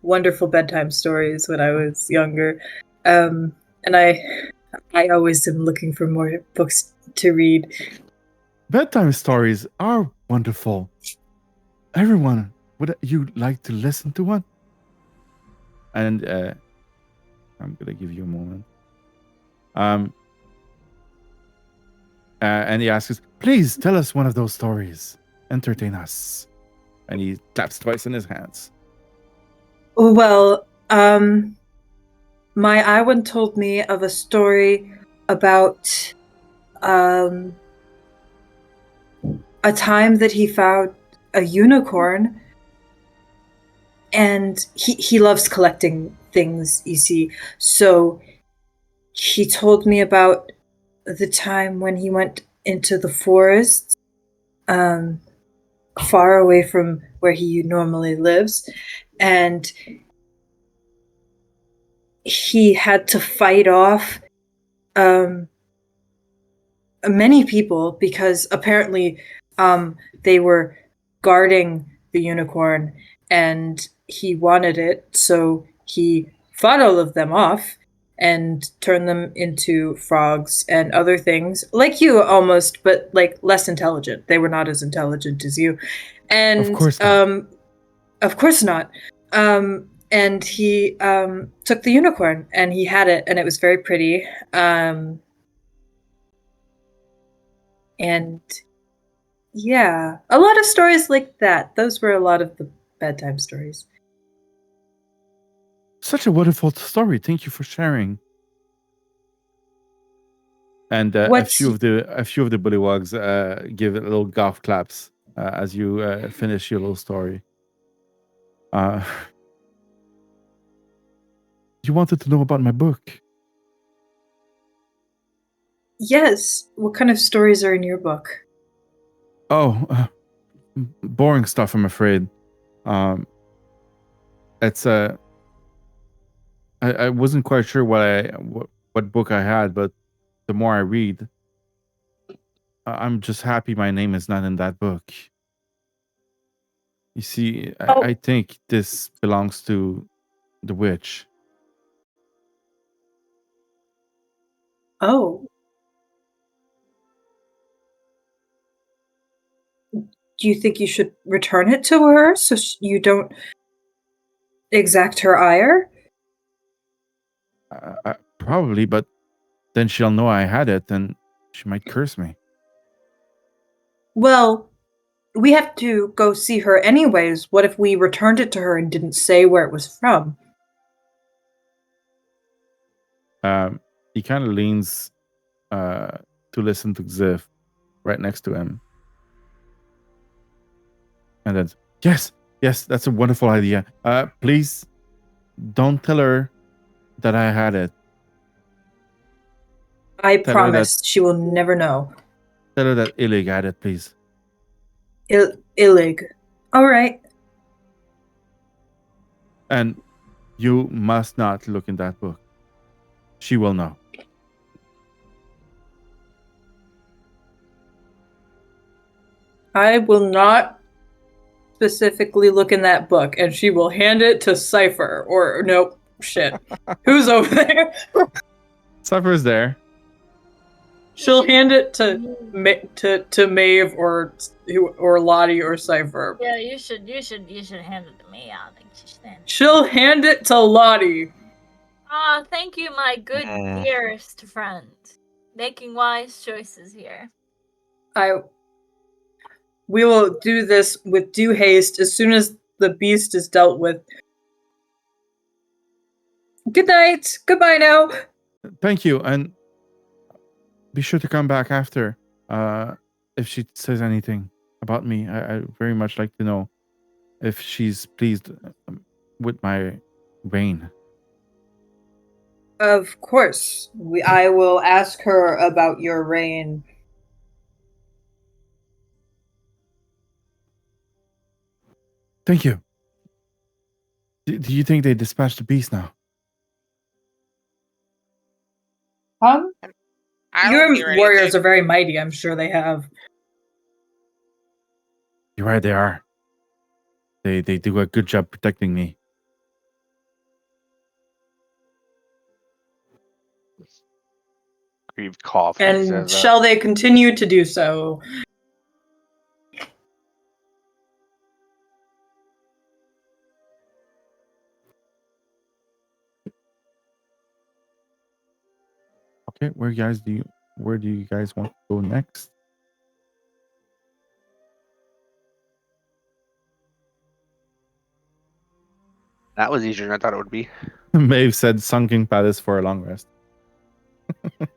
wonderful bedtime stories when I was younger. And I always am looking for more books to read. Bedtime stories are wonderful. Everyone, would you like to listen to one? And I'm gonna give you a moment. And he asks, "Please tell us one of those stories. Entertain us." And he claps twice in his hands. Well, my Iwan told me of a story about a time that he found a unicorn, and he loves collecting things, you see. So he told me about the time when he went into the forest, far away from where he normally lives, and he had to fight off many people because apparently they were guarding the unicorn and he wanted it, so he fought all of them off and turned them into frogs and other things, like you almost, but like less intelligent. They were not as intelligent as you. And Of course not. Of course not. And he took the unicorn and he had it and it was very pretty. And yeah, a lot of stories like that. Those were a lot of the bedtime stories. Such a wonderful story. Thank you for sharing. And a few of the bullywugs give it little golf claps as you finish your little story. You wanted to know about my book? Yes. What kind of stories are in your book? Oh, boring stuff, I'm afraid. It's I wasn't quite sure what book I had, but the more I read, I'm just happy my name is not in that book. You see, I think this belongs to the witch. Oh. Do you think you should return it to her so you don't exact her ire? Probably, but then she'll know I had it, and she might curse me. Well, we have to go see her anyways. What if we returned it to her and didn't say where it was from? He kind of leans to listen to Ziv right next to him. And then, yes, that's a wonderful idea. Please don't tell her that I had it. I promise she will never know. Tell her that Illig had it, please. Illig. All right. And you must not look in that book. She will know. I will not specifically look in that book, and she will hand it to Cypher. Or, nope, shit. Who's over there? Cypher's there. She'll hand it to Maeve or Lotte or Cypher. Yeah, you should hand it to me. I don't think she should hand it. She'll hand it to Lotte. Ah, thank you, my good dearest friend. Making wise choices here. We will do this with due haste as soon as the beast is dealt with. Good night. Goodbye now. Thank you, and be sure to come back after if she says anything about me. I very much like to know if she's pleased with my reign. Of course. I will ask her about your reign. Thank you. Do you think they dispatched the beast now? Your warriors are very mighty. I'm sure they have. You're right, they are. They do a good job protecting me. Kriv coughs. And shall they continue to do so? Okay, where do you guys want to go next? That was easier than I thought it would be. Maeve said sunken palace for a long rest. That's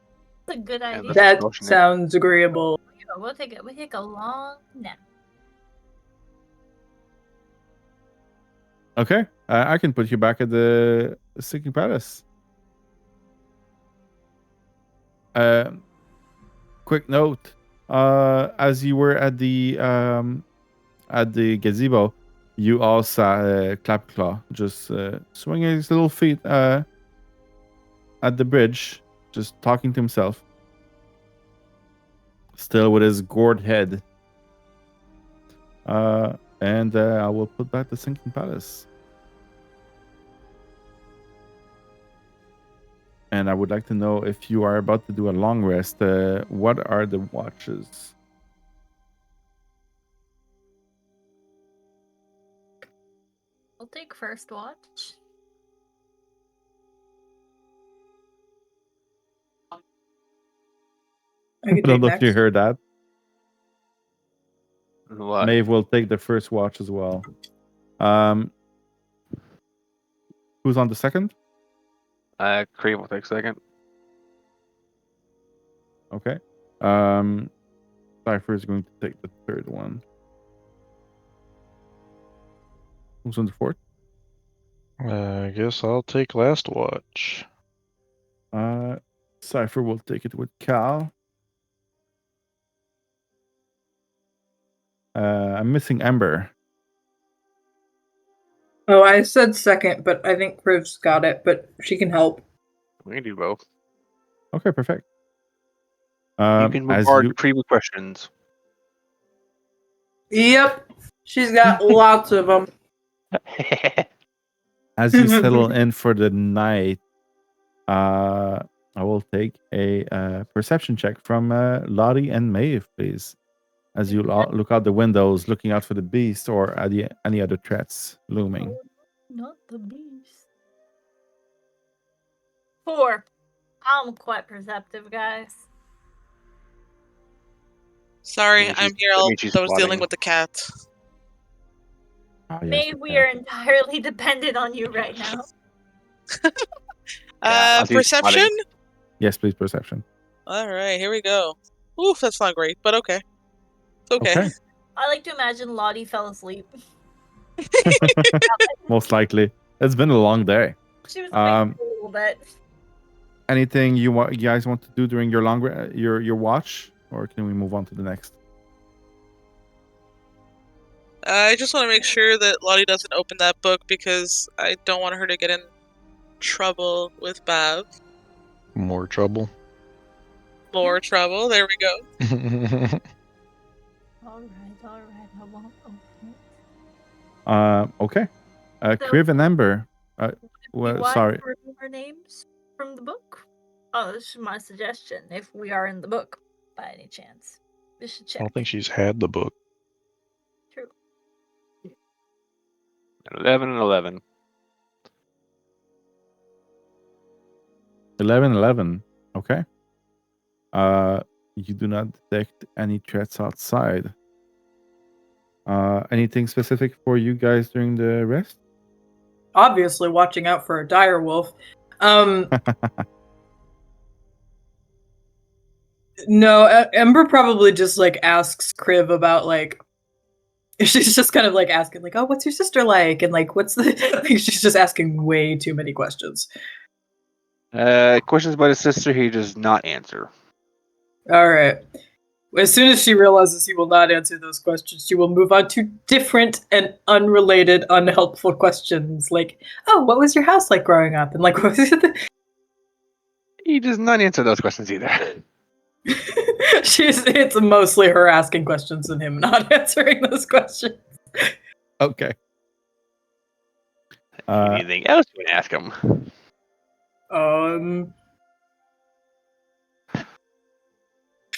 a good idea. That sounds agreeable. We'll take a long nap. Okay, I can put you back at the sinking palace. Quick note: as you were at the gazebo, you all saw Clapclaw just swinging his little feet at the bridge, just talking to himself, still with his gored head. And I will put back the sinking palace. And I would like to know, if you are about to do a long rest, what are the watches? I'll take first watch. I don't know if you heard that. What? Maeve will take the first watch as well. Who's on the second? Kriv will take second. Okay. Cypher is going to take the third one. Who's on the fourth? I guess I'll take last watch. Cypher will take it with Cal. I'm missing Ember. Oh, I said second, but I think Kriv's got it, but she can help. We can do both. Okay, perfect. You can bombard Kriv with questions. Yep. She's got lots of them. As you settle in for the night, I will take a perception check from Lotte and Maeve, please. As you look out the windows, looking out for the beast or any other threats looming. Not the beast. 4. I'm quite perceptive, guys. Sorry, That means I'm she's- here. that All means she's I was dealing plotting. with the cat. Oh, yes, Maeve, we are entirely dependent on you right now. I see Perception. spotting. Yes, please, perception. All right, here we go. Oof, that's not great, but okay. It's okay. Okay. I like to imagine Lotte fell asleep. Most likely. It's been a long day. She was awake for a little bit. Anything you guys want to do during your your watch, or can we move on to the next? I just want to make sure that Lotte doesn't open that book because I don't want her to get in trouble with Bav. More trouble. More trouble. There we go. All right, I won't open it. Okay. So- Kriv and Ember. Well, wise sorry. to remove our names from the book? Oh, this is my suggestion. If we are in the book, by any chance, we should I check. don't think she's had the book. True. 11 and 11. 11. Okay. You do not detect any threats outside. Anything specific for you guys during the rest? Obviously, watching out for a dire wolf. No, Ember probably just like asks Kriv about like. She's just kind of like asking like, "Oh, what's your sister like?" And like, "What's the?" Like, she's just asking way too many questions. Questions about his sister, he does not answer. All right. As soon as she realizes he will not answer those questions, she will move on to different and unrelated, unhelpful questions like, "Oh, what was your house like growing up?" And like, what was it? He does not answer those questions either. It's mostly her asking questions and him not answering those questions. Okay. Anything else you can ask him?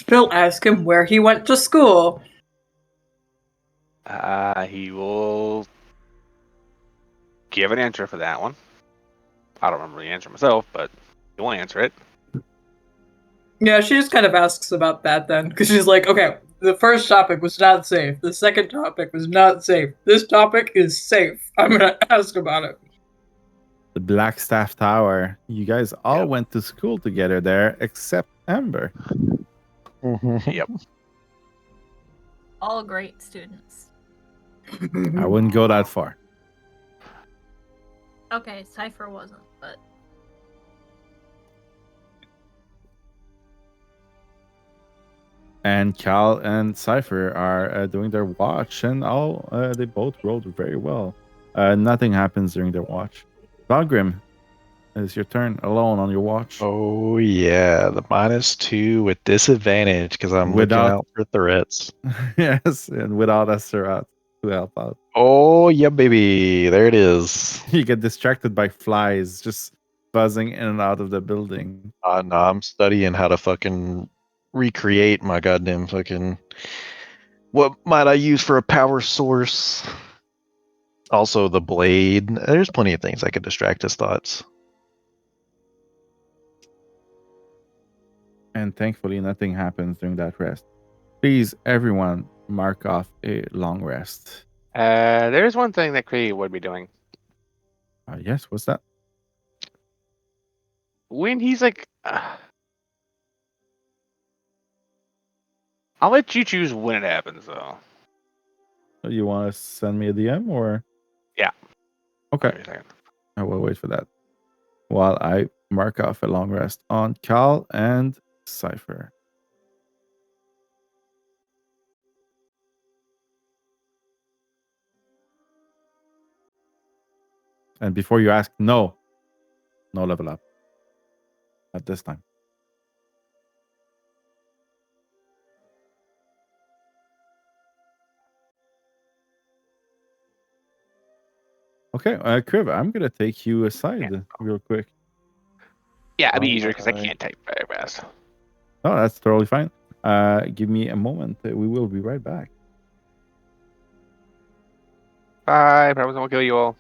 She'll ask him where he went to school. He will give an answer for that one. I don't remember the answer myself, but he won't answer it. Yeah, she just kind of asks about that then, because she's like, okay, the first topic was not safe. The second topic was not safe. This topic is safe. I'm gonna ask about it. The Blackstaff Tower. You guys all Yep. went to school together there, except Ember. Yep. All great students. I wouldn't go that far. Okay, Cypher wasn't, but And Cal and Cypher are doing their watch, and they both rolled very well. Nothing happens during their watch. Valgrim, it's your turn alone on your watch. Oh yeah, the -2 with disadvantage because I'm looking Without- out for threats. Yes, and without Astaroth to help out. Oh yeah, baby, there it is. You get distracted by flies just buzzing in and out of the building. No, I'm studying how to fucking recreate my goddamn fucking. What might I use for a power source? Also, the blade. There's plenty of things I could distract his thoughts. And thankfully, nothing happens during that rest. Please, everyone, mark off a long rest. There's one thing that Kriv would be doing. Yes, what's that? When he's like... I'll let you choose when it happens, though. You want to send me a DM or? Yeah. Okay. Wait a second. I will wait for that. While I mark off a long rest on Cal and Cypher. And before you ask, no level up at this time. Okay, Kriv, I'm gonna take you aside real quick. Yeah, it'd be Oh easier because I my. can't type very fast. Oh, that's totally fine. Give me a moment. We will be right back. Bye. But I was gonna kill you all.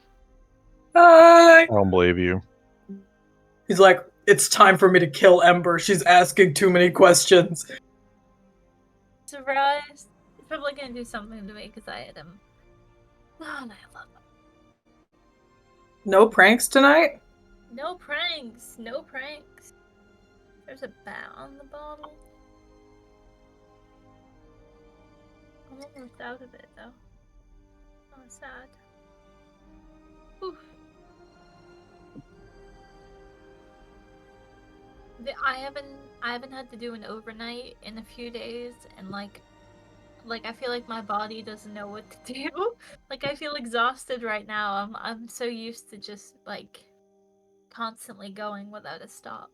Hi. I don't believe you. He's like, it's time for me to kill Ember. She's asking too many questions. Surprise! He's probably gonna do something to me because I hit him. Oh, and I love him. No pranks tonight? No pranks. No pranks. There's a bat on the bottle. I'm almost out of it though. Oh, sad. Oof. I haven't had to do an overnight in a few days, and like I feel like my body doesn't know what to do. Like I feel exhausted right now. I'm so used to just like constantly going without a stop.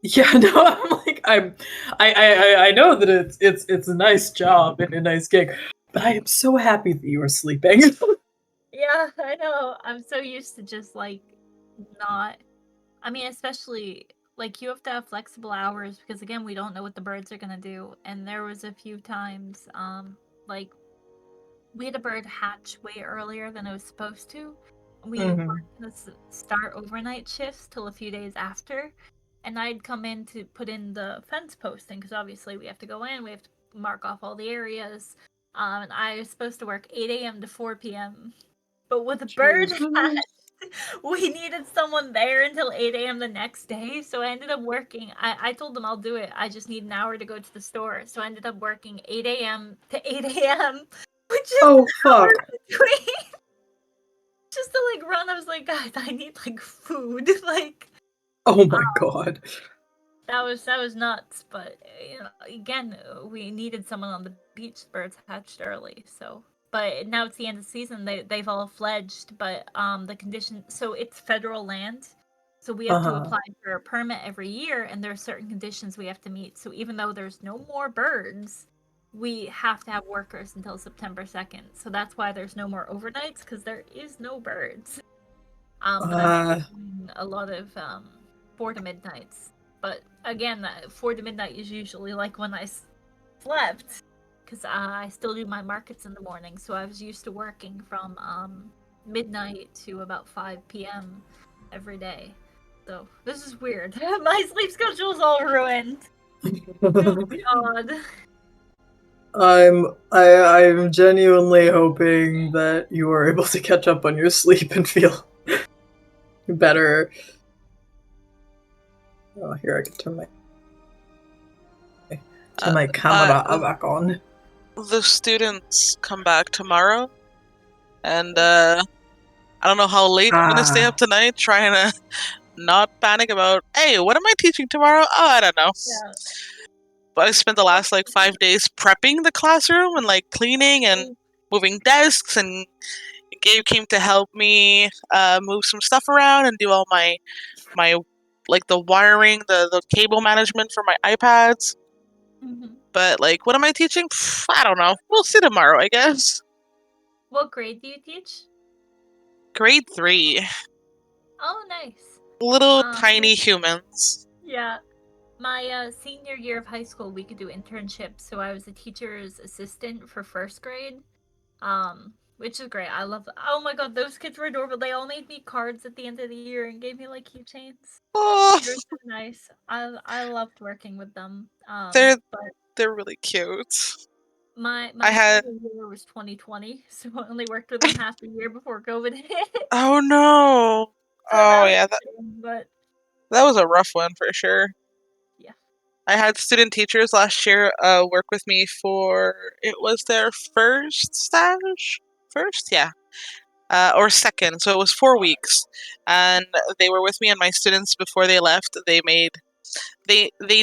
Yeah, no, I'm like, I know that it's a nice job and a nice gig, but I am so happy that you are sleeping. Yeah, I know. I'm so used to just like not. I mean, especially like you have to have flexible hours because again, we don't know what the birds are gonna do. And there was a few times, like we had a bird hatch way earlier than it was supposed to. We Mhm. weren't gonna start overnight shifts till a few days after, and I'd come in to put in the fence posting because obviously we have to go in, we have to mark off all the areas. And I was supposed to work 8 a.m. to 4 p.m. But with a bird hatch, we needed someone there until 8 a.m. the next day, so I ended up working. I told them I'll do it. I just need an hour to go to the store. So I ended up working 8 a.m. to 8 a.m., which is Oh an hour fuck. between. Just to like run, I was like, guys, I need like food. Like Oh my god. that was nuts. But you know, again, we needed someone on the beach. Birds hatched early, so. But now it's the end of the season. They've all fledged, but the condition. So it's federal land, so we have to Uh-huh. apply for a permit every year, and there are certain conditions we have to meet. So even though there's no more birds, we have to have workers until September 2nd. So that's why there's no more overnights because there is no birds. But I'm doing a lot of 4 to midnights. But again, 4 to midnight is usually like when I slept. Because I still do my markets in the morning, so I was used to working from midnight to about 5 p.m. every day. So this is weird. My sleep schedule is all ruined. Oh God. I'm genuinely hoping that you are able to catch up on your sleep and feel better. Oh, here I can turn my camera back on. The students come back tomorrow, and I don't know how late I'm gonna stay up tonight trying to not panic about, hey, what am I teaching tomorrow? Oh, I don't know. Yeah. But I spent the last like 5 days prepping the classroom and like cleaning and moving desks, and Gabe came to help me move some stuff around and do all my like the wiring, the cable management for my iPads. Mm-hmm. But like, what am I teaching? I don't know. We'll see tomorrow, I guess. What grade do you teach? Grade 3. Oh, nice. Little tiny humans. Yeah. My senior year of high school, we could do internships, so I was a teacher's assistant for first grade, which is great. I love. Oh my god, those kids were adorable. They all made me cards at the end of the year and gave me like keychains. Oh, They were so nice. I loved working with them. they're But really cute. my I had. senior year was 2020, so I only worked with them half a year before COVID hit. Oh no. So Oh that yeah, was fun, but that was a rough one for sure. yeah. I had student teachers last year work with me for, it was their first stage? First? Yeah. Or second. So it was 4 weeks. And they were with me and my students before they left. They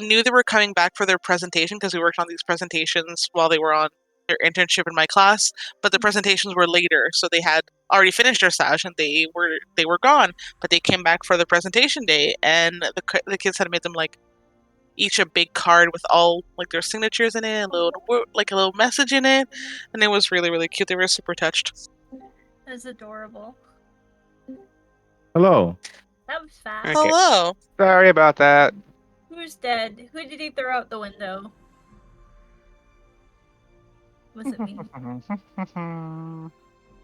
knew they were coming back for their presentation because we worked on these presentations while they were on their internship in my class, but the presentations were later, so they had already finished their stage and they were gone, but they came back for the presentation day, and the kids had made them like each a big card with all like their signatures in it, a little message in it, and it was really, really cute. They were super touched. It was adorable. Hello. That was Who's fat? Okay. Hello. Sorry about that. Who's dead? Who did he throw out the window? Was it me?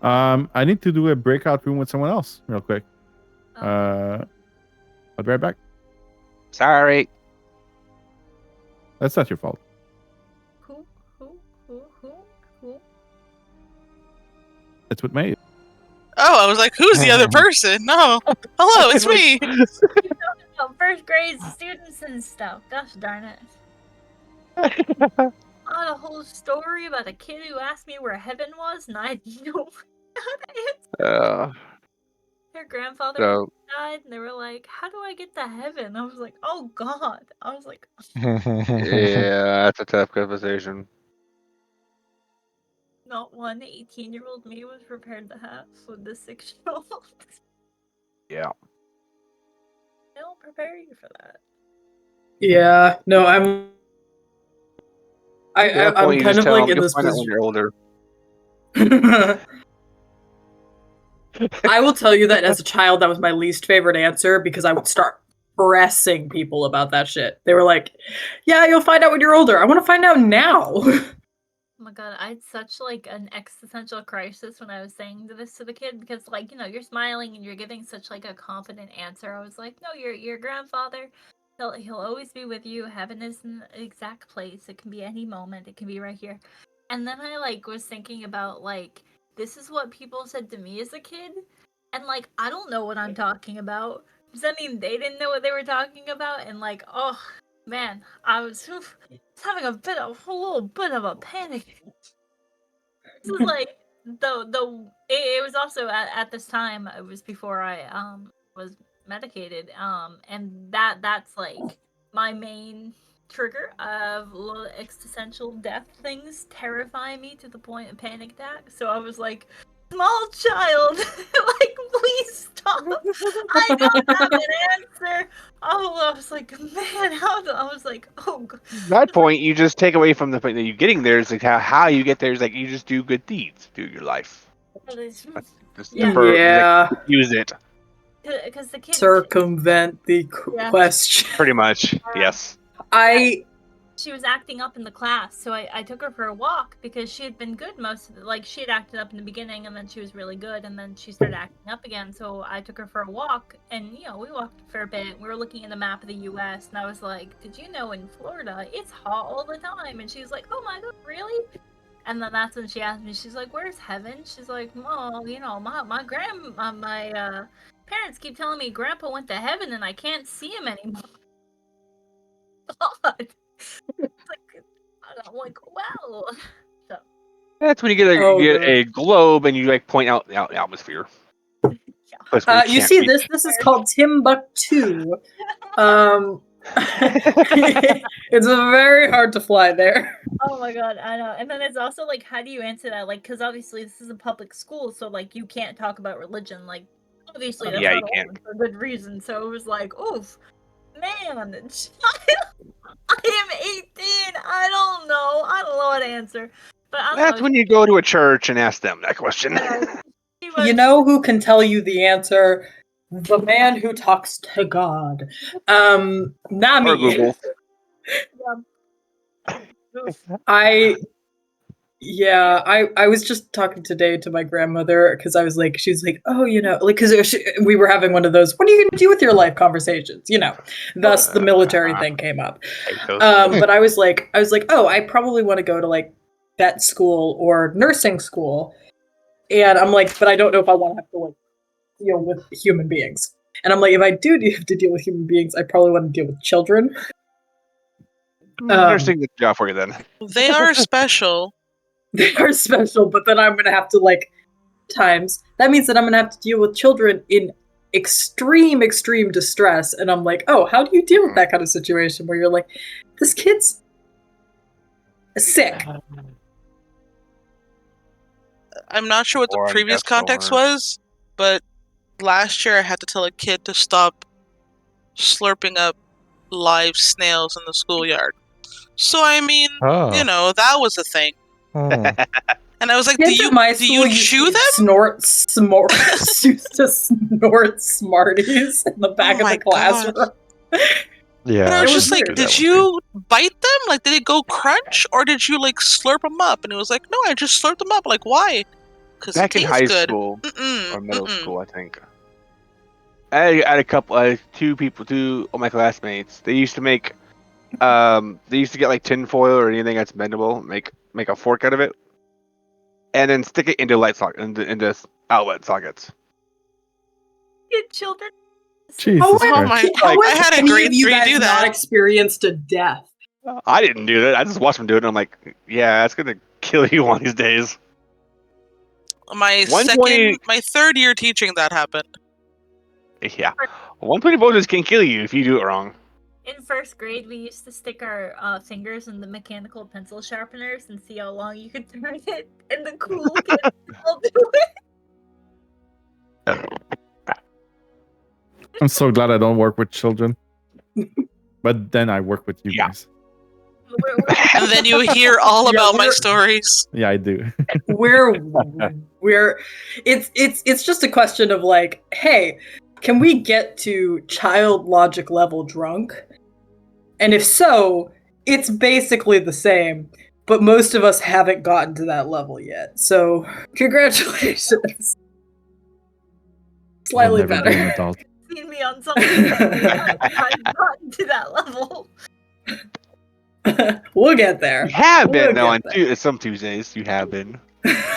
I need to do a breakout room with someone else real quick. Oh, I'll be right back. Sorry. That's not your fault. who? It's with Maeve. Oh, I was like, who's the other person? No. Hello, it's me. Oh, first grade students and stuff. Gosh darn it. I had a whole story about a kid who asked me where heaven was, and I didn't know how to answer. Their grandfather So died, and they were like, "How do I get to heaven?" I was like, "Oh God!" I was like, yeah, that's a tough conversation. "Not one 18-year-old me was prepared to have with the 6-year-old." Yeah. They don't prepare you for that. Yeah, no, I'm You kind just of tell like them in you'll this find out when position. you're older. I will tell you that as a child, that was my least favorite answer because I would start pressing people about that shit. They were like, "Yeah, you'll find out when you're older." I want to find out now. Oh my God, I had such like an existential crisis when I was saying this to the kid because, like, you're smiling and you're giving such like a confident answer. I was like, "No, your grandfather. He'll always be with you. Heaven isn't an exact place. It can be any moment. It can be right here." And then I like was thinking about like this is what people said to me as a kid, and like I don't know what I'm talking about. Does that mean they didn't know what they were talking about? And like, oh man, I was having a little bit of a panic. This is like it was also at this time. It was before I was medicated. And that's like my main trigger of little existential death things terrify me to the point of panic attack. So I was like, small child, like please stop. I don't have an answer. Oh, I was like, man, I was like, oh God. At that point, you just take away from the point that you're getting there. It's like how you get there is like you just do good deeds through your life. Just Yeah. Yeah, use it. Because the kid circumvent the Yeah. question. Pretty much. Yes. she was acting up in the class, so I took her for a walk because she had been good most of the, like she had acted up in the beginning and then she was really good and then she started acting up again. So I took her for a walk and we walked for a bit. We were looking at the map of the US and I was like, "Did you know in Florida it's hot all the time?" And she was like, "Oh my God, really?" And then that's when she asked me, she's like, "Where's heaven?" She's like, "Well, my parents keep telling me Grandpa went to heaven and I can't see him anymore." God. I'm like, wow. So, That's when you get Oh, get God. a globe and you like point out the atmosphere. Place where You can't see reach. this is called Timbuktu. It's very hard to fly there. oh my God, I know. And then it's also like, how do you answer that? Like, because obviously this is a public school, so like you can't talk about religion. Like, obviously that's Yeah, not you allowed can't. for good reason. So it was like, oof, man, I am 18. I don't know what to answer. But I don't That's know. when you go to a church and ask them that question. She was, You know who can tell you the answer? The man who talks to God. Not Or me. Google. I was just talking today to my grandmother because I was like, she's like, oh, like, because we were having one of those, what are you going to do with your life conversations? Thus the military thing came up. But I was like, oh, I probably want to go to like vet school or nursing school. And I'm like, but I don't know if I want to have to like deal with human beings. And I'm like, if I do have to deal with human beings, I probably want to deal with children. Nursing the job for you then. They are special. They are special, but then I'm gonna have to like times. That means that I'm gonna have to deal with children in extreme distress. And I'm like, oh, how do you deal with that kind of situation where you're like, this kid's sick? I'm not sure what the Or on previous death's context door. was, but last year I had to tell a kid to stop slurping up live snails in the schoolyard. So I mean, Oh. that was a thing. Hmm. And I was like, Kids at my do school you chew them? Used to snort Smarties in the back Oh of my the classroom. Yeah, And I was It just was like, weird. did you bite them? Like, did it go crunch, or did you like slurp them up? And it was like, no, I just slurped them up. Like, why? Because it Back in tastes high good. school Mm-mm, or middle mm-mm. school, I think. I had a couple, two of my classmates. They used to make, they used to get like tinfoil or anything that's bendable, make a fork out of it, and then stick it into into outlet sockets. Good children. Jesus How Christ. Oh my! How I has had a any grade of you 3 guys do not that. experienced a death? I didn't do that. I just watched them do it, and I'm like, yeah, that's gonna kill you one of these days. My 120 third year teaching that happened. Yeah, 120 voltage can kill you if you do it wrong. In first grade, we used to stick our fingers in the mechanical pencil sharpeners and see how long you could turn it, and the cool kids all do it. I'm so glad I don't work with children. But then I work with you Yeah. guys. And then you hear all Yeah, about my we're- stories. Yeah, I do. It's just a question of like, hey, can we get to child logic level drunk? And if so, it's basically the same, but most of us haven't gotten to that level yet. So, congratulations. I'll Slightly never be an better. adult. Seen me on something. I've gotten to that level. We'll get there. You have been We'll though get on some Tuesdays. You have been.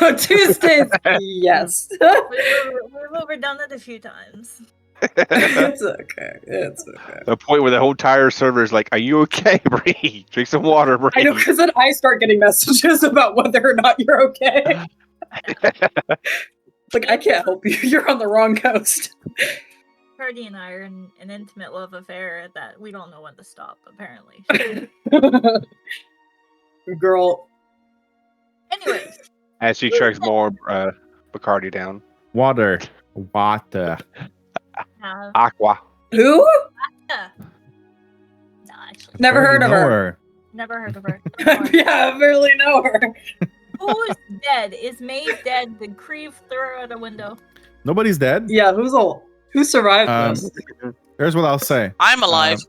On Tuesdays, yes. We've done it a few times. It's okay. It's okay. The point where the whole entire server is like, "Are you okay, Brie? Drink some water, Brie." I know, because then I start getting messages about whether or not you're okay. Like, I can't help you. You're on the wrong coast. Cardi and I are in an intimate love affair that we don't know when to stop, apparently. Girl. Anyways, As she chugs more Bacardi down. Water. Aqua. Who? yeah. No, actually, Never heard of Barely know her. never heard of her. Yeah, I barely know her. Who's dead? Is Maeve dead? Did Kriv throw her out a window? Nobody's dead. Yeah, who survived this? Here's what I'll say. I'm alive.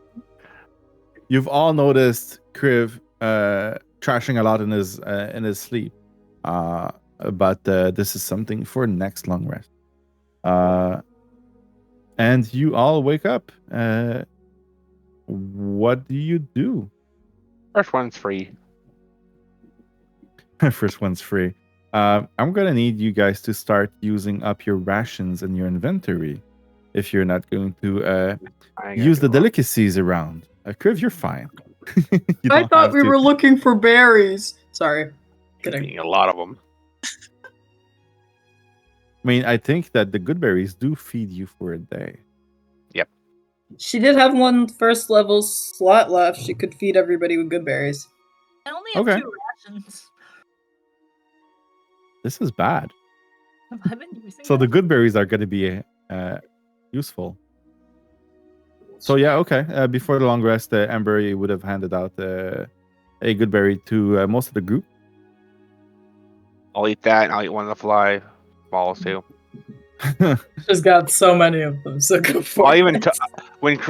You've all noticed Kriv trashing a lot in his sleep. But this is something for next long rest. And you all wake up. What do you do? First one's free. First one's free. I'm gonna need you guys to start using up your rations in your inventory if you're not going to use the delicacies around. Kriv, you're fine. You I don't thought have we to. were looking for berries. Sorry. Kidding. Eating a lot of them. I mean, I think that the good berries do feed you for a day. She did have one first level slot left. She could feed everybody with good berries. I only have Okay. 2 rations. This is bad. Have I been using So the them? good berries are going to be useful. So yeah, okay. Before the long rest, Ember would have handed out a good berry to most of the group. I'll eat that, and I'll eat one of the fly balls too. She's got so many of them, so go for I'll it. even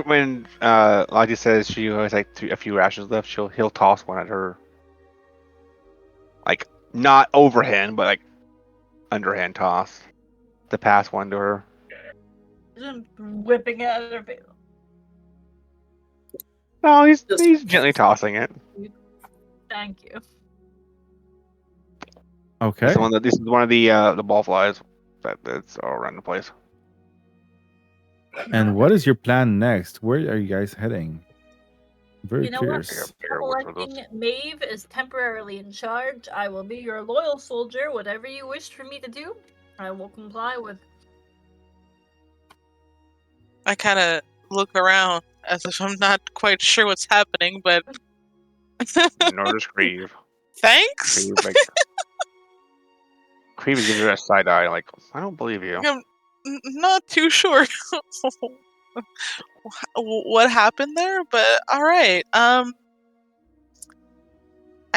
when Lotte says she has like a few rations left, he'll toss one at her. Like not overhand, but like underhand toss to pass one to her. Just whipping it out of her face. No, he's Just- gently tossing it. Thank you. Okay. This is one of the ball flies that's all around the place. And what is your plan next? Where are you guys heading? Very You know what? curious. Selecting Maeve is temporarily in charge. I will be your loyal soldier. Whatever you wish for me to do, I will comply with. I kind of look around as if I'm not quite sure what's happening, but Nor does Kriv. thanks. Kriv is giving her a side eye, like, I don't believe you. I'm not too sure what happened there, but all right. I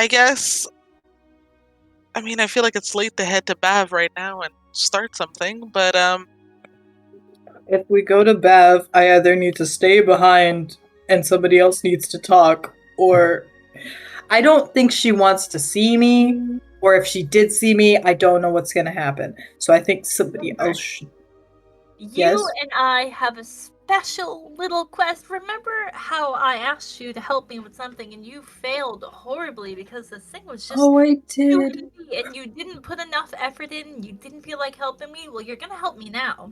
guess I mean, I feel like it's late to head to Bav right now and start something, but If we go to Bav, I either need to stay behind and somebody else needs to talk, or I don't think she wants to see me, or if she did see me, I don't know what's going to happen. So I think somebody else should. You Yes? and I have a special little quest. Remember how I asked you to help me with something and you failed horribly because this thing was just Oh, I too did. easy and you didn't put enough effort in, you didn't feel like helping me? Well, you're gonna help me now.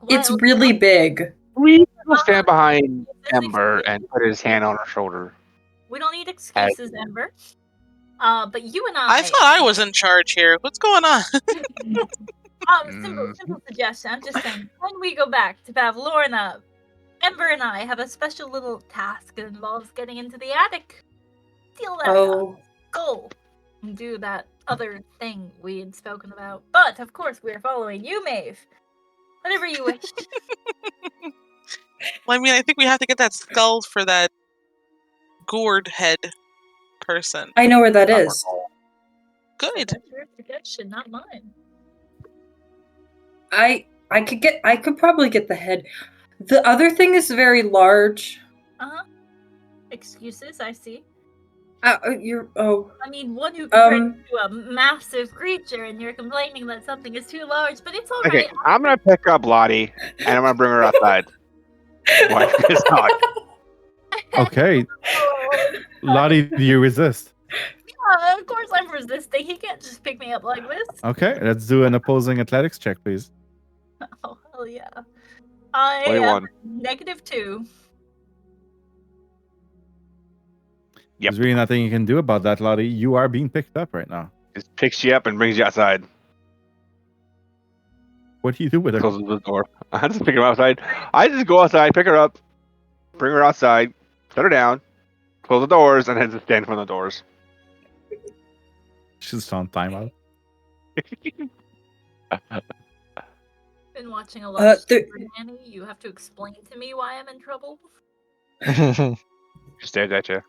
It's Wild really Beyond- big. We will stand behind This is Ember excuses. and put his hand on her shoulder. We don't need excuses, Ember. But you and I thought I was in charge here. What's going on? simple suggestion. I'm just saying, when we go back to Bavlorna, Ember and I have a special little task that involves getting into the attic. Steal that Oh. goal and do that other thing we had spoken about. But of course, we are following you, Maeve. Whatever you wish. Well, I mean, I think we have to get that skull for that gourd head person. I know where that is. Good. That's your suggestion, not mine. I could probably get the head. The other thing is very large. Excuses, I see. I mean, one who can turn Um, into a massive creature, and you're complaining that something is too large, but it's alright. Okay, I'm gonna pick up Lotte and I'm gonna bring her outside. Why you guys talk? Okay, Lottie, do you resist? Yeah, of course I'm resisting. He can't just pick me up like this. Okay, let's do an opposing athletics check, please. Oh, hell yeah. I 21. am -2. Yep. There's really nothing you can do about that, Lottie. You are being picked up right now. Just picks you up and brings you outside. What do you do with her? Closes the door. I just pick her outside. I just go outside, pick her up, bring her outside, set her down, close the doors, and then just stand in front of the doors. She's on timeout. Been watching a lot of there- Super Nanny. You have to explain to me why I'm in trouble. She stares at you.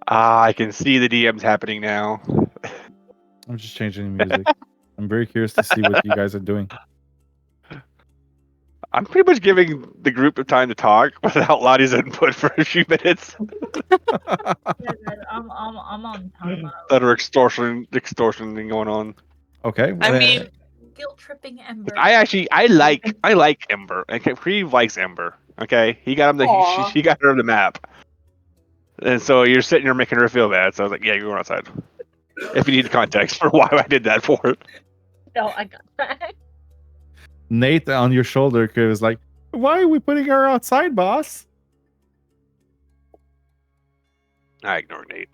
I can see the DMs happening now. I'm just changing the music. I'm very curious to see what you guys are doing. I'm pretty much giving the group of time to talk without Lottie's input for a few minutes. Yeah, I'm on timeout. That are extortion thing going on. Okay. I mean, Guilt tripping Ember. I like Ember. Okay, Kriv likes Ember. Okay, he got him Aw. he got her the map, and so you're sitting here making her feel bad. So I was like, yeah, you're going outside. If you need context for why I did that for it. No, I got that. Nate on your shoulder is like, why are we putting her outside, boss? I ignore Nate.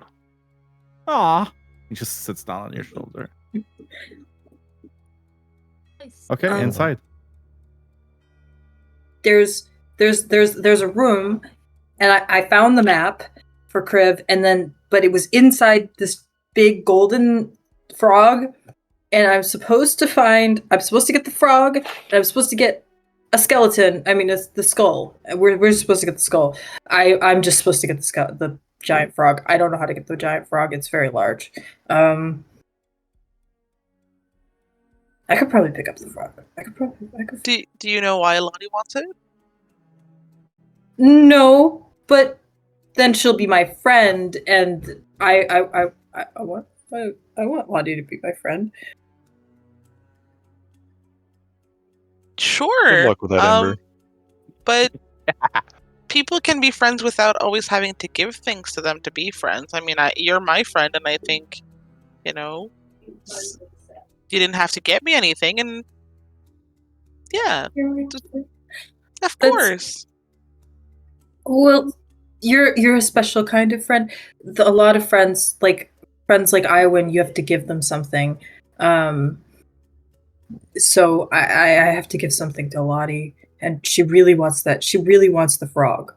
Aw. He just sits down on your shoulder. Nice. Okay, inside. there's a room, and I found the map for Kriv, but it was inside this big golden frog, and I'm supposed to get the frog, and I'm supposed to get a skeleton. I mean, it's the skull. We're supposed to get the skull. I'm just supposed to get the giant frog. I don't know how to get the giant frog. It's very large. I could probably pick up the frog. I could. do you know why Lotte wants it? No, but then she'll be my friend, and I want Lottie to be my friend. Sure. Good luck with that, Ember. But people can be friends without always having to give things to them to be friends. I mean, you're my friend, and I think, you didn't have to get me anything, and yeah, of course. Well, you're a special kind of friend. A lot of friends like Iowyn, you have to give them something. So I have to give something to Lotte, and she really wants that. She really wants the frog.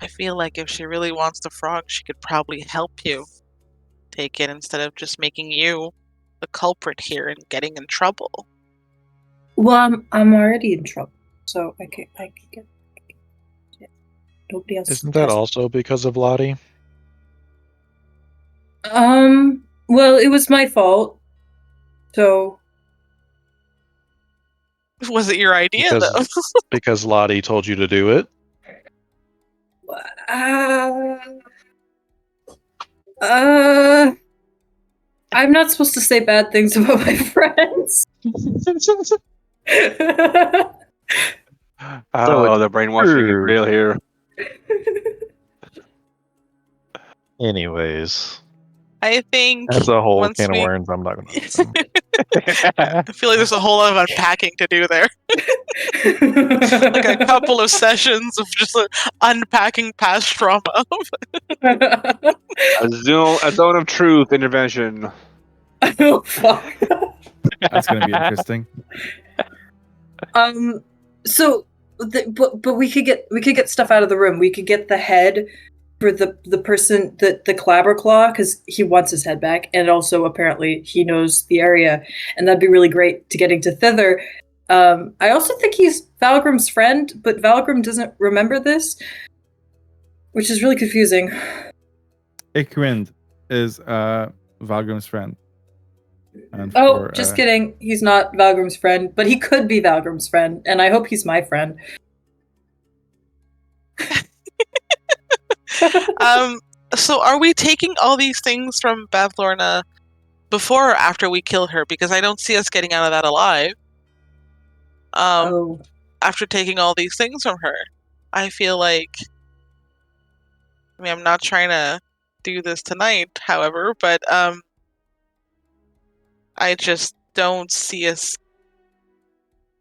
I feel like if she really wants the frog, she could probably help you take it instead of just making you the culprit here and getting in trouble. Well, I'm already in trouble, so I can get. Yeah. Nobody else. Isn't that also because of Lotte? Well, it was my fault. So. Was it your idea, though? Because Lotte told you to do it? I'm not supposed to say bad things about my friends. Oh, the brainwashing is real here. Anyways, I think that's a whole once can we... of worms. I'm not going to. I feel like there's a whole lot of unpacking to do there. Like a couple of sessions of just unpacking past trauma. A zone of truth intervention. Oh fuck. That's gonna be interesting. So, but we could get stuff out of the room. We could get the head for the person, the Clabberclaw, because he wants his head back, and also apparently he knows the area, and that'd be really great to getting to thither. I also think he's Valgrim's friend, but Valgrim doesn't remember this, which is really confusing. Ikrind is Valgrim's friend. And just kidding. He's not Valgrim's friend, but he could be Valgrim's friend, and I hope he's my friend. So are we taking all these things from Bavlorna before or after we kill her? Because I don't see us getting out of that alive. After taking all these things from her. I feel like... I mean, I'm not trying to do this tonight, however, but I just don't see us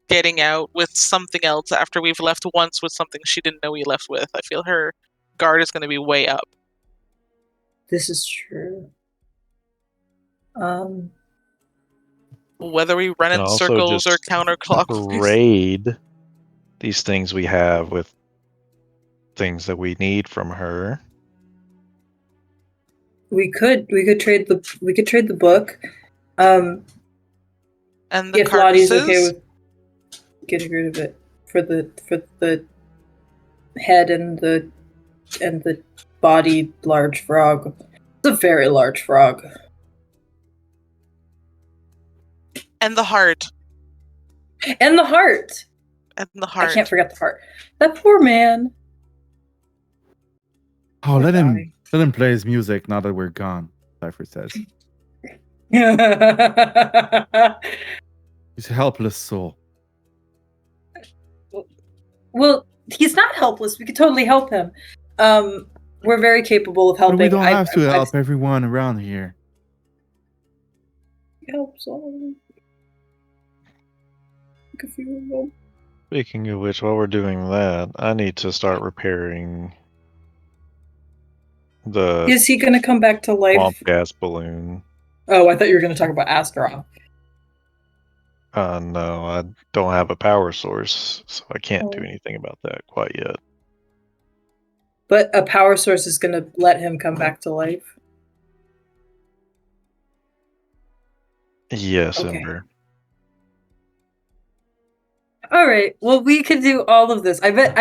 getting out with something else after we've left once with something she didn't know we left with. I feel her guard is going to be way up. This is true. Whether we run in also circles or just counterclockwise. Raid these things we have with things that we need from her. We could trade the book. And the if carcasses? Lottie's okay with getting rid of it for the head and the body large frog. It's a very large frog. And the heart. And the heart. And the heart. I can't forget the heart. That poor man. Oh, let him play his music now that we're gone, Cypher says. He's a helpless soul. Well, he's not helpless. We could totally help him. We're very capable of helping. But we don't have to help everyone around here. Help someone. Speaking of which, while we're doing that, I need to start repairing the Is he going to come back to life? swamp gas balloon. Oh, I thought you were going to talk about Astaroth. No, I don't have a power source, so I can't do anything about that quite yet. But a power source is going to let him come back to life? Yes, Okay. Ember. All right. Well, we could do all of this. I bet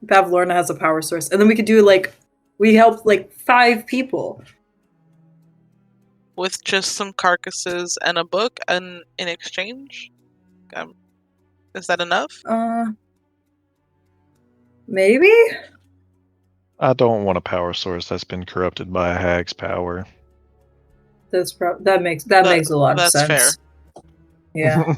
Bavlorna has a power source, and then we could do we help 5 people with just some carcasses and a book, and in exchange, is that enough? Maybe. I don't want a power source that's been corrupted by a hag's power. That makes a lot of sense. That's fair. Yeah.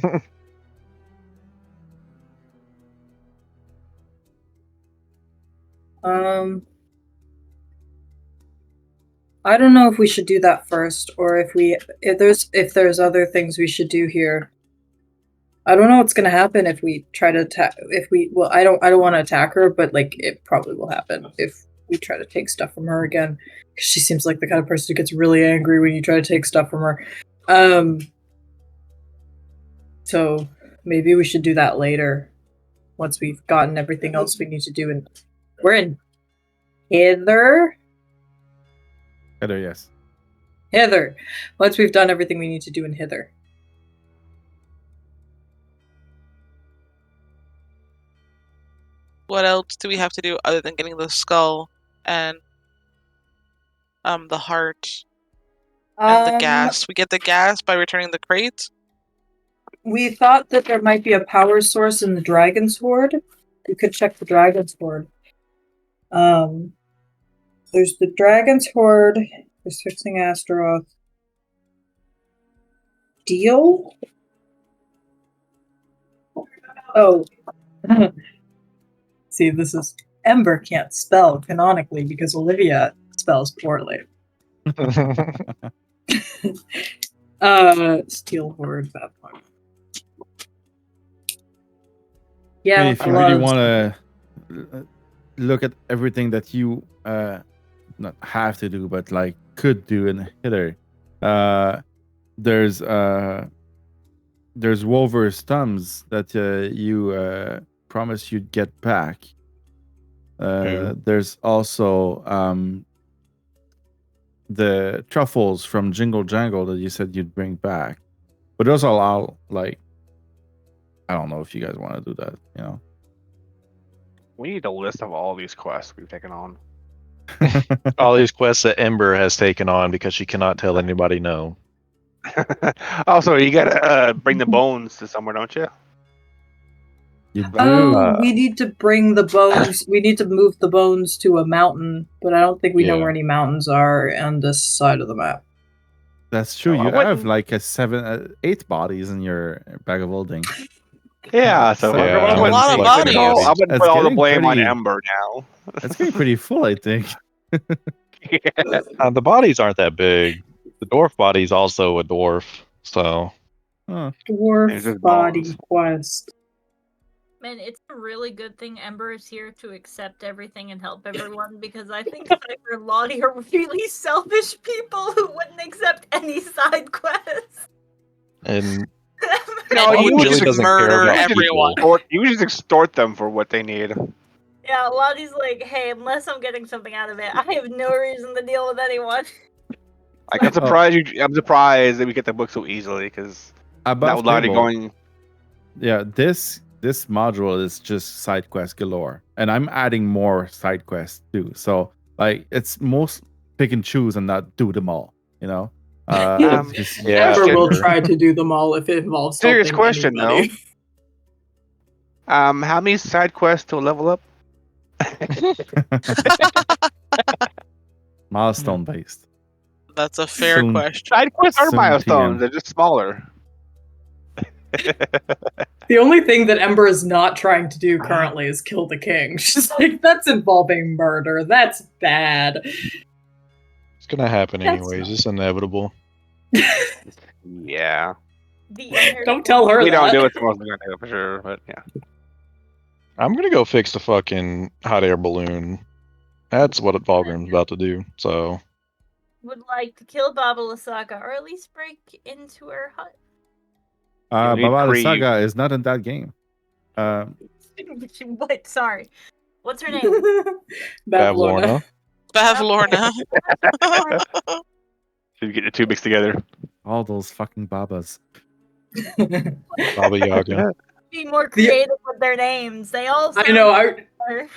I don't know if we should do that first, or if there's other things we should do here. I don't know what's gonna happen if we try to attack. I don't want to attack her, but it probably will happen if we try to take stuff from her again. Because she seems like the kind of person who gets really angry when you try to take stuff from her. So maybe we should do that later, once we've gotten everything else we need to do. And we're in Hither. Heather, yes. Hither. Once we've done everything we need to do in Hither. What else do we have to do other than getting the skull and the heart and the gas? We get the gas by returning the crate. We thought that there might be a power source in the Dragon's Hoard. We could check the Dragon's Hoard. There's the Dragon's Hoard. There's fixing Astaroth. Deal? Oh. See, this is... Ember can't spell canonically because Olivia spells poorly. Steel Hoard, bad luck. Yeah, if you really want to look at everything that you not have to do, but like could do in Hither, there's Wolver's thumbs that you promised you'd get back. There's also the truffles from Jingle Jangle that you said you'd bring back, but those are all like, I don't know if you guys want to do that, you know. We need a list of all these quests we've taken on. All these quests that Ember has taken on because she cannot tell anybody no. Also, you gotta bring the bones to somewhere, don't you? You do. Oh, we need to bring the bones. We need to move the bones to a mountain, but I don't think we know Yeah. where any mountains are on this side of the map. That's true. Oh, I You have wouldn't- like a 8 bodies in your bag of holding. Yeah, so Yeah, I a wouldn't lot of put bodies. all- I wouldn't That's put all the getting blame on pretty- Ember now. That's getting pretty full, I think. The bodies aren't that big. The dwarf body's also a dwarf, so Huh. There's Dwarf just body bones. quest. Man, it's a really good thing Ember is here to accept everything and help everyone because I think Cypher and Lotte are really selfish people who wouldn't accept any side quests. and No, And you would really just doesn't care murder about everyone. people. Or you just extort them for what they need. Yeah, Lottie's like, hey, unless I'm getting something out of it, I have no reason to deal with anyone. Like, I'm surprised I'm surprised that we get the book so easily because Above that would Lottie table, going. yeah, this module is just side quest galore, and I'm adding more side quests too. So like, it's most pick and choose and not do them all. You know. Um, just- yeah, Ember will Ember. try to do them all if it involves Serious helping question anybody. though. How many side quests to level up? milestone based. That's a fair Soon. question. Side quests are Soon milestones. PM. They're just smaller. The only thing that Ember is not trying to do currently is kill the king. She's like, that's involving murder. That's bad. It's gonna happen That's anyways. It's inevitable. Yeah. Don't tell her We don't that. do it the most gonna do for sure, but yeah. I'm gonna go fix the fucking hot air balloon. That's what Valgrim's about to do. So Would like to kill Baba Lasaka or at least break into her hut. Yeah, we need Baba the Kriv. Saga is not in that game. What? Sorry. What's her name? Bavlorna. Bavlorna. So you get the two mixed together. All those fucking Babas. Baba Yaga. Be more creative with their names. They all. I know. similar.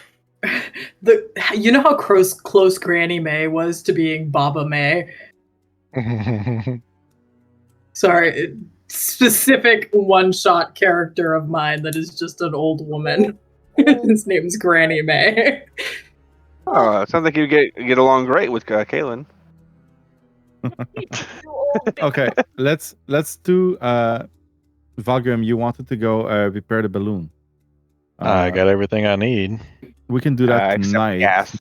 You know how close Granny May was to being Baba May? Sorry, specific one-shot character of mine that is just an old woman. His name's Granny May. Oh, it sounds like you get along great with Kaylin. Too old. Okay, let's do Valgrim, you wanted to go repair the balloon. I got everything I need. We can do that Except tonight. gas.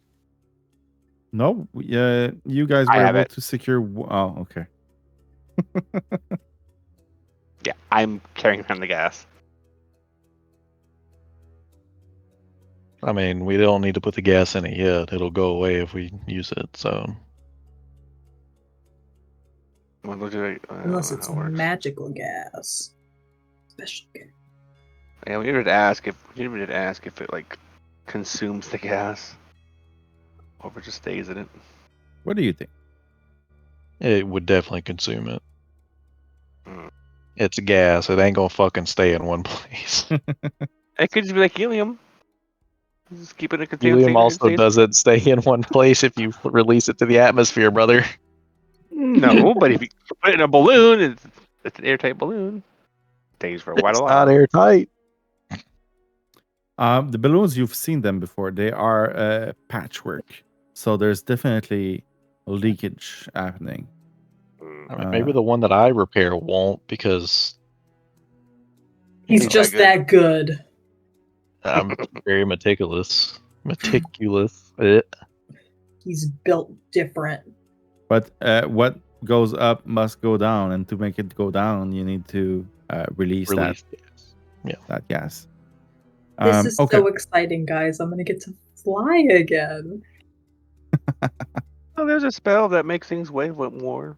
No, you guys I were have able it. to secure. Oh, okay. Yeah, I'm carrying around the gas. I mean, we don't need to put the gas in it yet. It'll go away if we use it. So Well, we'll do it, Unless how it's it works. magical gas. Special gas. Yeah, we needed to ask if it like consumes the gas, or if it just stays in it. What do you think? It would definitely consume it. Hmm. It's gas. It ain't gonna fucking stay in one place. It could just be like helium. Just keep it in a contained Helium state. also doesn't stay in one place if you release it to the atmosphere, brother. No, but if you put it in a balloon, it's an airtight balloon. Stays for quite It's a not while. airtight. The balloons, you've seen them before. They are patchwork. So there's definitely leakage happening. I mean, maybe the one that I repair won't because He's Ain't just that good. I'm very meticulous. He's built different. But what goes up must go down. And to make it go down, you need to release Release gas. Yeah. that gas. This is okay. so exciting, guys. I'm gonna get to fly again. Oh, there's a spell that makes things weigh more.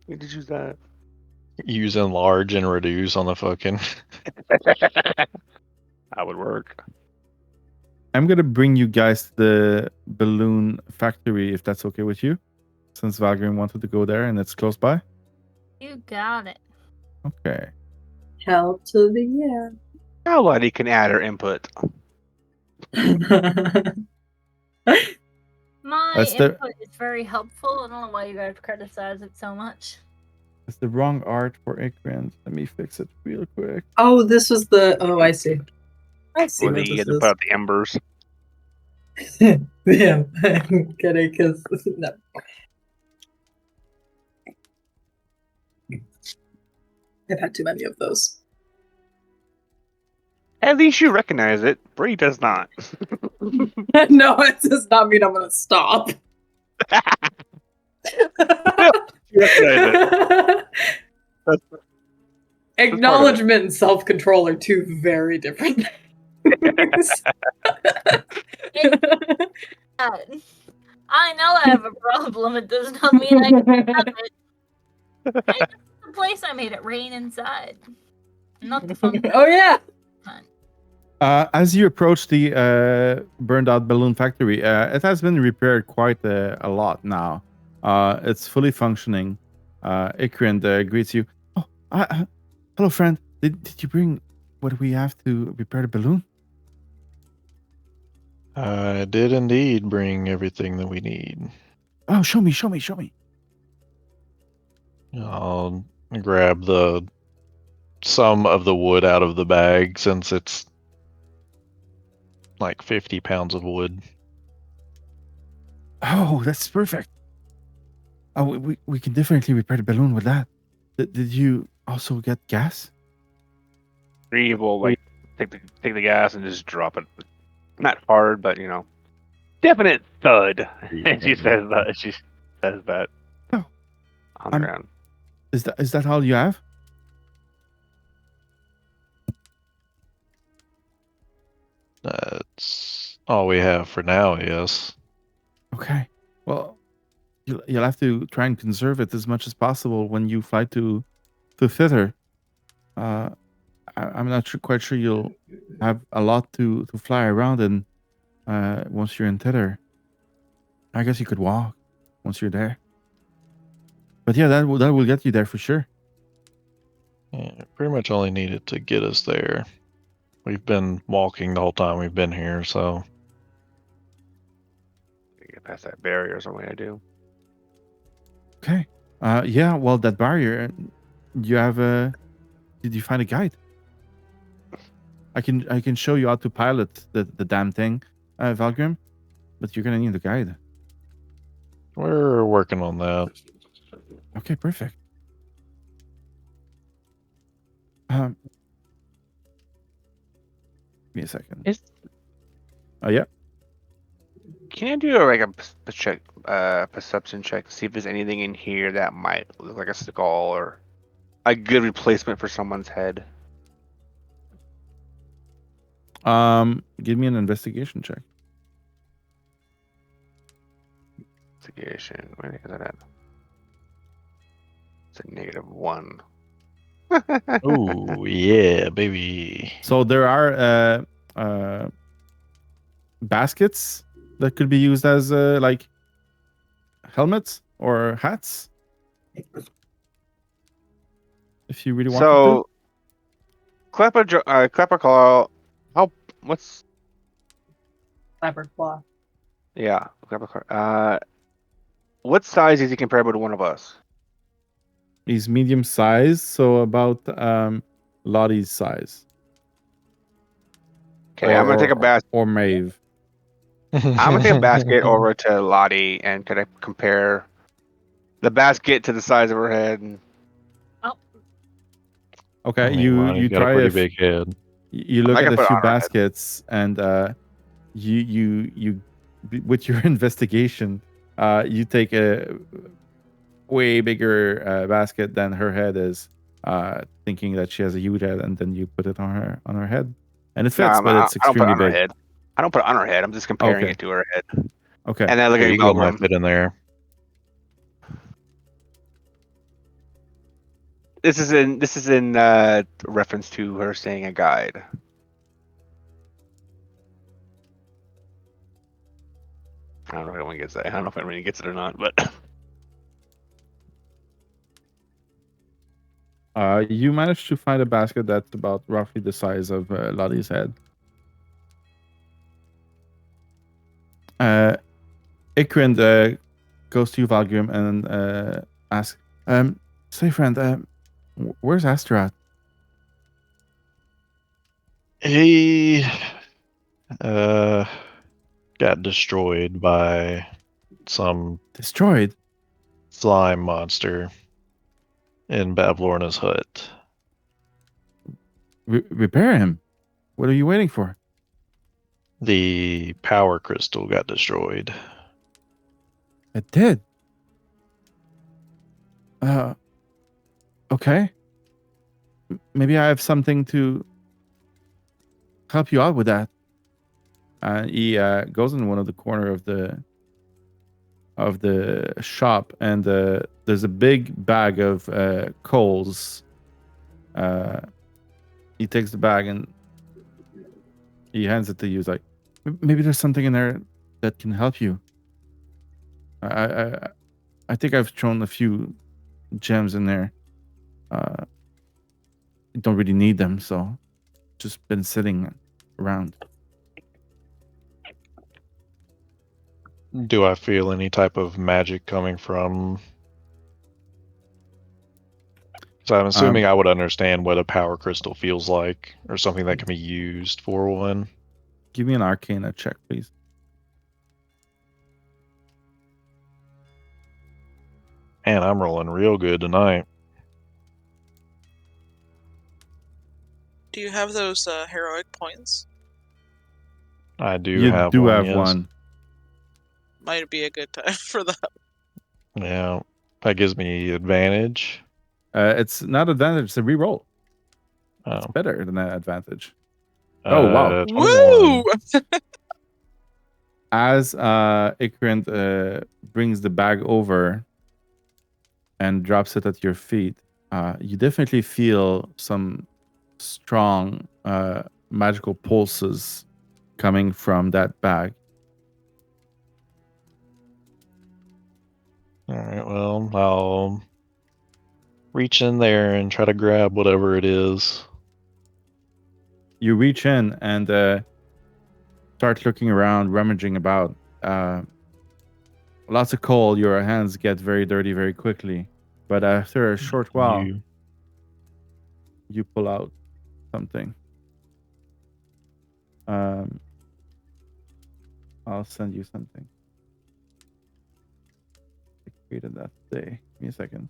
We did use that. Use enlarge and reduce on the fucking. That would work. I'm going to bring you guys to the balloon factory, if that's okay with you. Since Valgrim wanted to go there and it's close by. You got it. Okay. Hell to the yeah. How Lotte can add her input. My That's the- input is very helpful. I don't know why you guys criticize it so much. It's the wrong art for Ikrand. Let me fix it real quick. Oh, this was the. Oh, I see. I see Where what they this had to is. put out the embers. Yeah, I'm kidding, because no. I've had too many of those. At least you recognize it. Brie does not. No, it does not mean I'm gonna stop. Acknowledgement and self-control are two very different things. I know I have a problem. It does not mean I can have it. Hey, that's the place I made it rain inside. Not the fun. Oh yeah. As you approach the burned out balloon factory, it has been repaired quite a lot now. It's fully functioning. Ikrand greets you. Oh, hello, friend. Did you bring what we have to repair the balloon? I did indeed bring everything that we need. Oh, show me. I'll grab some of the wood out of the bag since it's like 50 pounds of wood. Oh, that's perfect. Oh, we can definitely repair the balloon with that. Did you also get gas? Brie will like take the gas and just drop it. Not hard, but definite thud. She says that. She says that. Oh. On the ground. Is that all you have? That's all we have for now, yes. Okay. Well, you'll have to try and conserve it as much as possible when you fly to Thither. I'm not quite sure you'll have a lot to fly around in once you're in Thither. I guess you could walk once you're there. But yeah, that will get you there for sure. Yeah, pretty much only needed to get us there. We've been walking the whole time we've been here, so. Get past that barrier is what I do. Okay. Yeah. Well, that barrier. You have a. Did you find a guide? I can show you how to pilot the damn thing, Valgrim, but you're gonna need a guide. We're working on that. Okay, perfect. Give me a second. Oh yeah. Can I do a perception check to see if there's anything in here that might look like a skull or a good replacement for someone's head? Give me an investigation check. Investigation. Where is that at? It's a -1. Oh yeah, baby. So there are baskets that could be used as like helmets or hats If you really want to. So, Clapper Claw. What's Clapper claw. yeah? Clapper Claw. What size is he comparable to one of us? He's medium size, so about Lottie's size. Okay, I'm gonna take a basket. Or Maeve. I'm gonna take a basket over to Lottie and kind of compare the basket to the size of her head. And Okay, I mean, you Lonnie's got try a pretty big head. you look I at can a put it few on her head. baskets and you with your investigation, you take a way bigger basket than her head is, thinking that she has a huge head, and then you put it on her head, and it fits, but it's I don't put extremely it on her big. head. I don't put it on her head. I'm just comparing Okay. it to her head. Okay. And then I look There at you go, might Valgrim. fit in there. This is in reference to her saying a guide. I don't know if anyone gets that. I don't know if anyone gets it or not, but You managed to find a basket that's about roughly the size of Lottie's head. Ikrind goes to you, Valgrim, and asks, say friend, where's Astaroth? He got destroyed by some Destroyed? slime monster in Bavlorna's hut. Repair him. What are you waiting for? The power crystal got destroyed. It did. Okay. Maybe I have something to help you out with that. He goes in one of the corner of the shop, and there's a big bag of coals. He takes the bag and he hands it to you. He's like, maybe there's something in there that can help you. I think I've thrown a few gems in there. Don't really need them, so just been sitting around. Do I feel any type of magic coming from? So I'm assuming I would understand what a power crystal feels like, or something that can be used for one. Give me an Arcana check, please. Man, I'm rolling real good tonight. Do you have those heroic points? I do You have do one. have Yes. one. Might be a good time for that. Yeah, that gives me advantage. It's not advantage, it's a reroll. It's Oh, better than that advantage. Oh, wow. 21. Woo! As Ikrind brings the bag over and drops it at your feet, you definitely feel some strong magical pulses coming from that bag. All right, well, I'll reach in there and try to grab whatever it is. You reach in and start looking around, rummaging about. Lots of coal. Your hands get very dirty very quickly. But after a short while, you pull out something. I'll send you something. I created that today. Give me a second.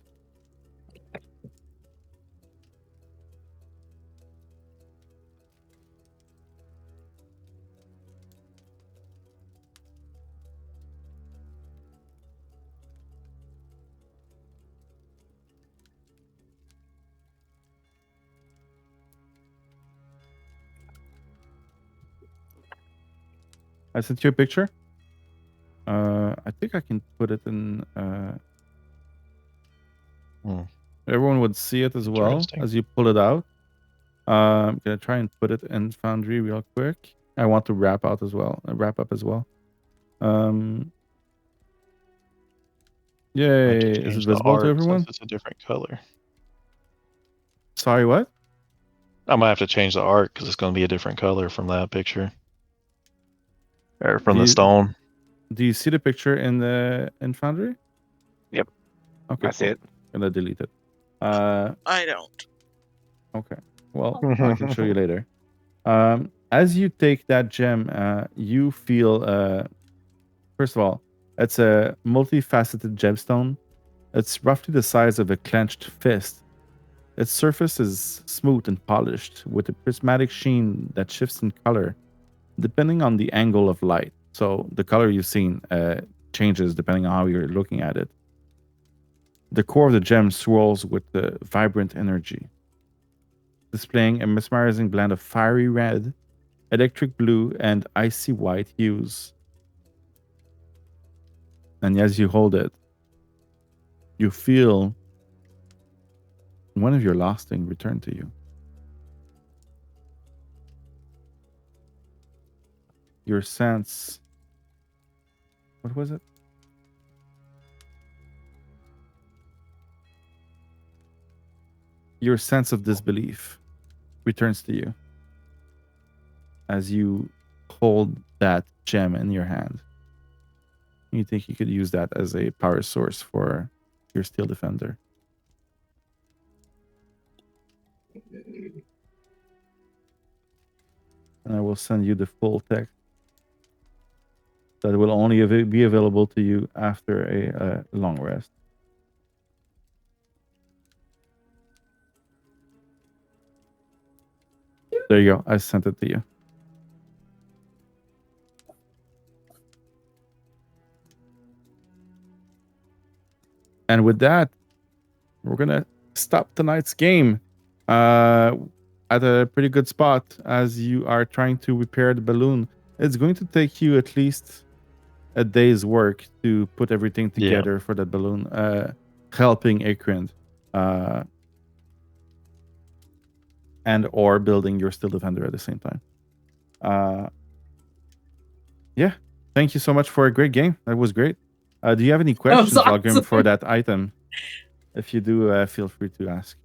I sent you a picture. I think I can put it in. Everyone would see it as well as you pull it out. I'm gonna try and put it in Foundry real quick. I want to wrap up as well. I have to Yay! Is it change the visible to art everyone? since it's a different color. Sorry, what? I'm gonna have to change the art because it's gonna be a different color from that picture. Or from Do the you- stone. Do you see the picture in Foundry? Yep. Okay. I see it. Gonna delete it. I don't. Okay. Well, I can show you later. As you take that gem, you feel. First of all, it's a multifaceted gemstone. It's roughly the size of a clenched fist. Its surface is smooth and polished, with a prismatic sheen that shifts in color depending on the angle of light. So the color you've seen changes depending on how you're looking at it. The core of the gem swirls with the vibrant energy, displaying a mesmerizing blend of fiery red, electric blue, and icy white hues. And as you hold it, you feel one of your lasting return to you. Your sense. What was it? Your sense of disbelief returns to you as you hold that gem in your hand. You think you could use that as a power source for your Steel Defender. And I will send you the full text that will only be available to you after a long rest. There you go. I sent it to you. And with that, we're going to stop tonight's game at a pretty good spot as you are trying to repair the balloon. It's going to take you at least a day's work to put everything together for that balloon, helping Akrind, and or building your Steel Defender at the same time. Yeah, thank you so much for a great game. That was great. Do you have any questions, Valgrim, for that item? If you do, feel free to ask.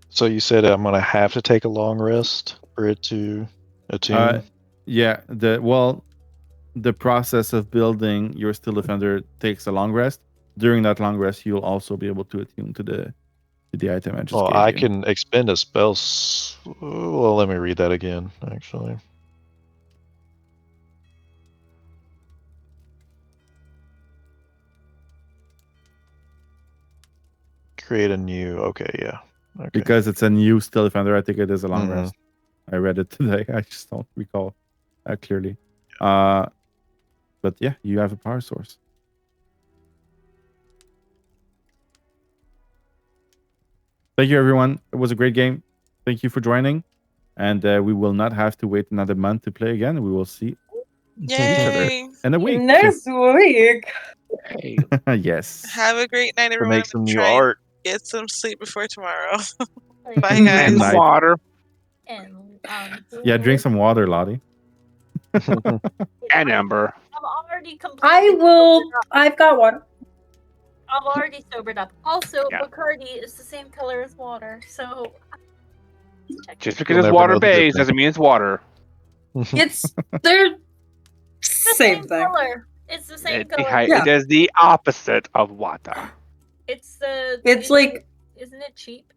So you said I'm gonna have to take a long rest for it to attune? Yeah, the process of building your Steel Defender takes a long rest. During that long rest, you'll also be able to attune to the item I just gave I you. can expend a spell. Well, let me read that again, actually. Create a new. Okay, yeah. Okay. Because it's a new Steel Defender, I think it is a long rest. I read it today. I just don't recall clearly. But yeah, you have a power source. Thank you, everyone. It was a great game. Thank you for joining. And we will not have to wait another month to play again. We will see each other Yay! in a week. Next week. Hey, Yes. Have a great night, To everyone. make some new Try and art. get some sleep before tomorrow. Like, Bye, and guys. Night. water And, Yeah, drink some water, Lotte. and Ember. I'm already completely. I will. sobered up. I've got one. I'm already sobered up. Also, Yeah. Bacardi is the same color as water, so. Just because You'll it's never water know the based difference. doesn't mean it's water. It's they're It's the same thing. color. It's the same color. Yeah. It is the opposite of water. It's the. It's like Isn't it cheap?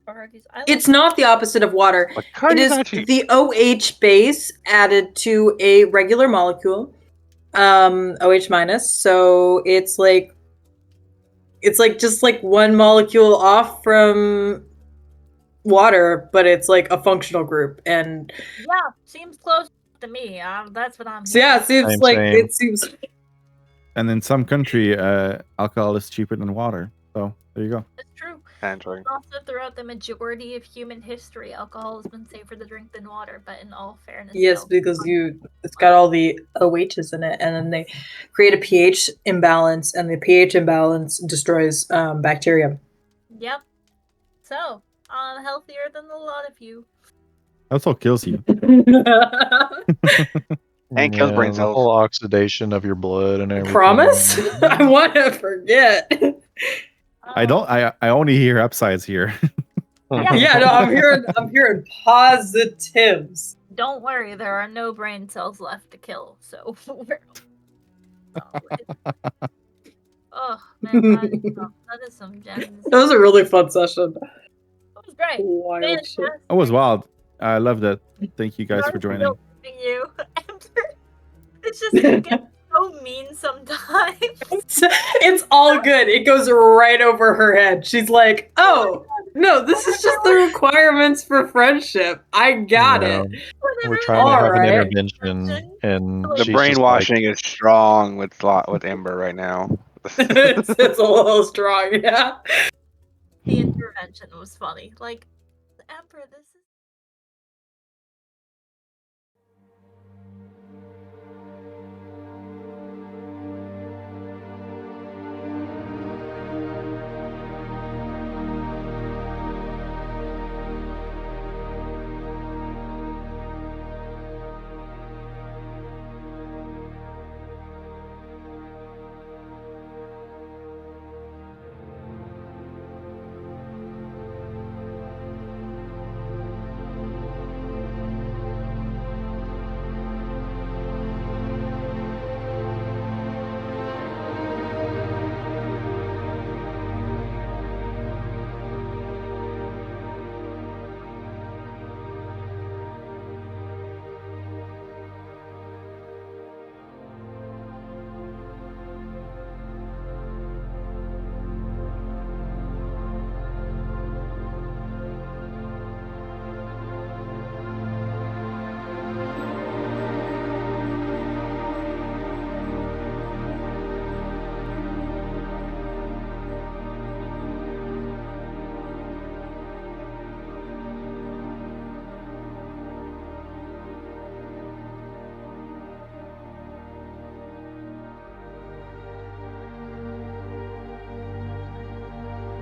Bacardi's. I it's like not the opposite of water. But It Cardi's is not cheap. the OH base added to a regular molecule, OH minus. So it's like just like one molecule off from water, but it's like a functional group. And Yeah, seems close to me. That's what I'm. so yeah, it seems like Same. it seems. And in some country, alcohol is cheaper than water. So there you go. It's true. Android. Also, throughout the majority of human history, alcohol has been safer to drink than water. But in all fairness, Yes, no. because it's got all the OHs in it, and then they create a pH imbalance, and the pH imbalance destroys bacteria. Yep. So I'm healthier than a lot of you. Also kills you. And kills brain the cells. whole oxidation of your blood and everything. Promise? I want to forget. I don't. I only hear upsides here. Yeah, no, I'm hearing positives. Don't worry, there are no brain cells left to kill, so we're oh man, that is some gems. That was a really fun session. It was great. Wild shit. It was wild. I loved it. Thank you guys for joining. You. Ember. It's just it gets so mean sometimes. It's all good. It goes right over her head. She's like, "Oh no, this is just the requirements for friendship. I got it." We're trying to have an Alright. intervention, and The she's just brainwashing is strong with Ember right now. it's a little strong, yeah. The intervention was funny. Like, Ember, this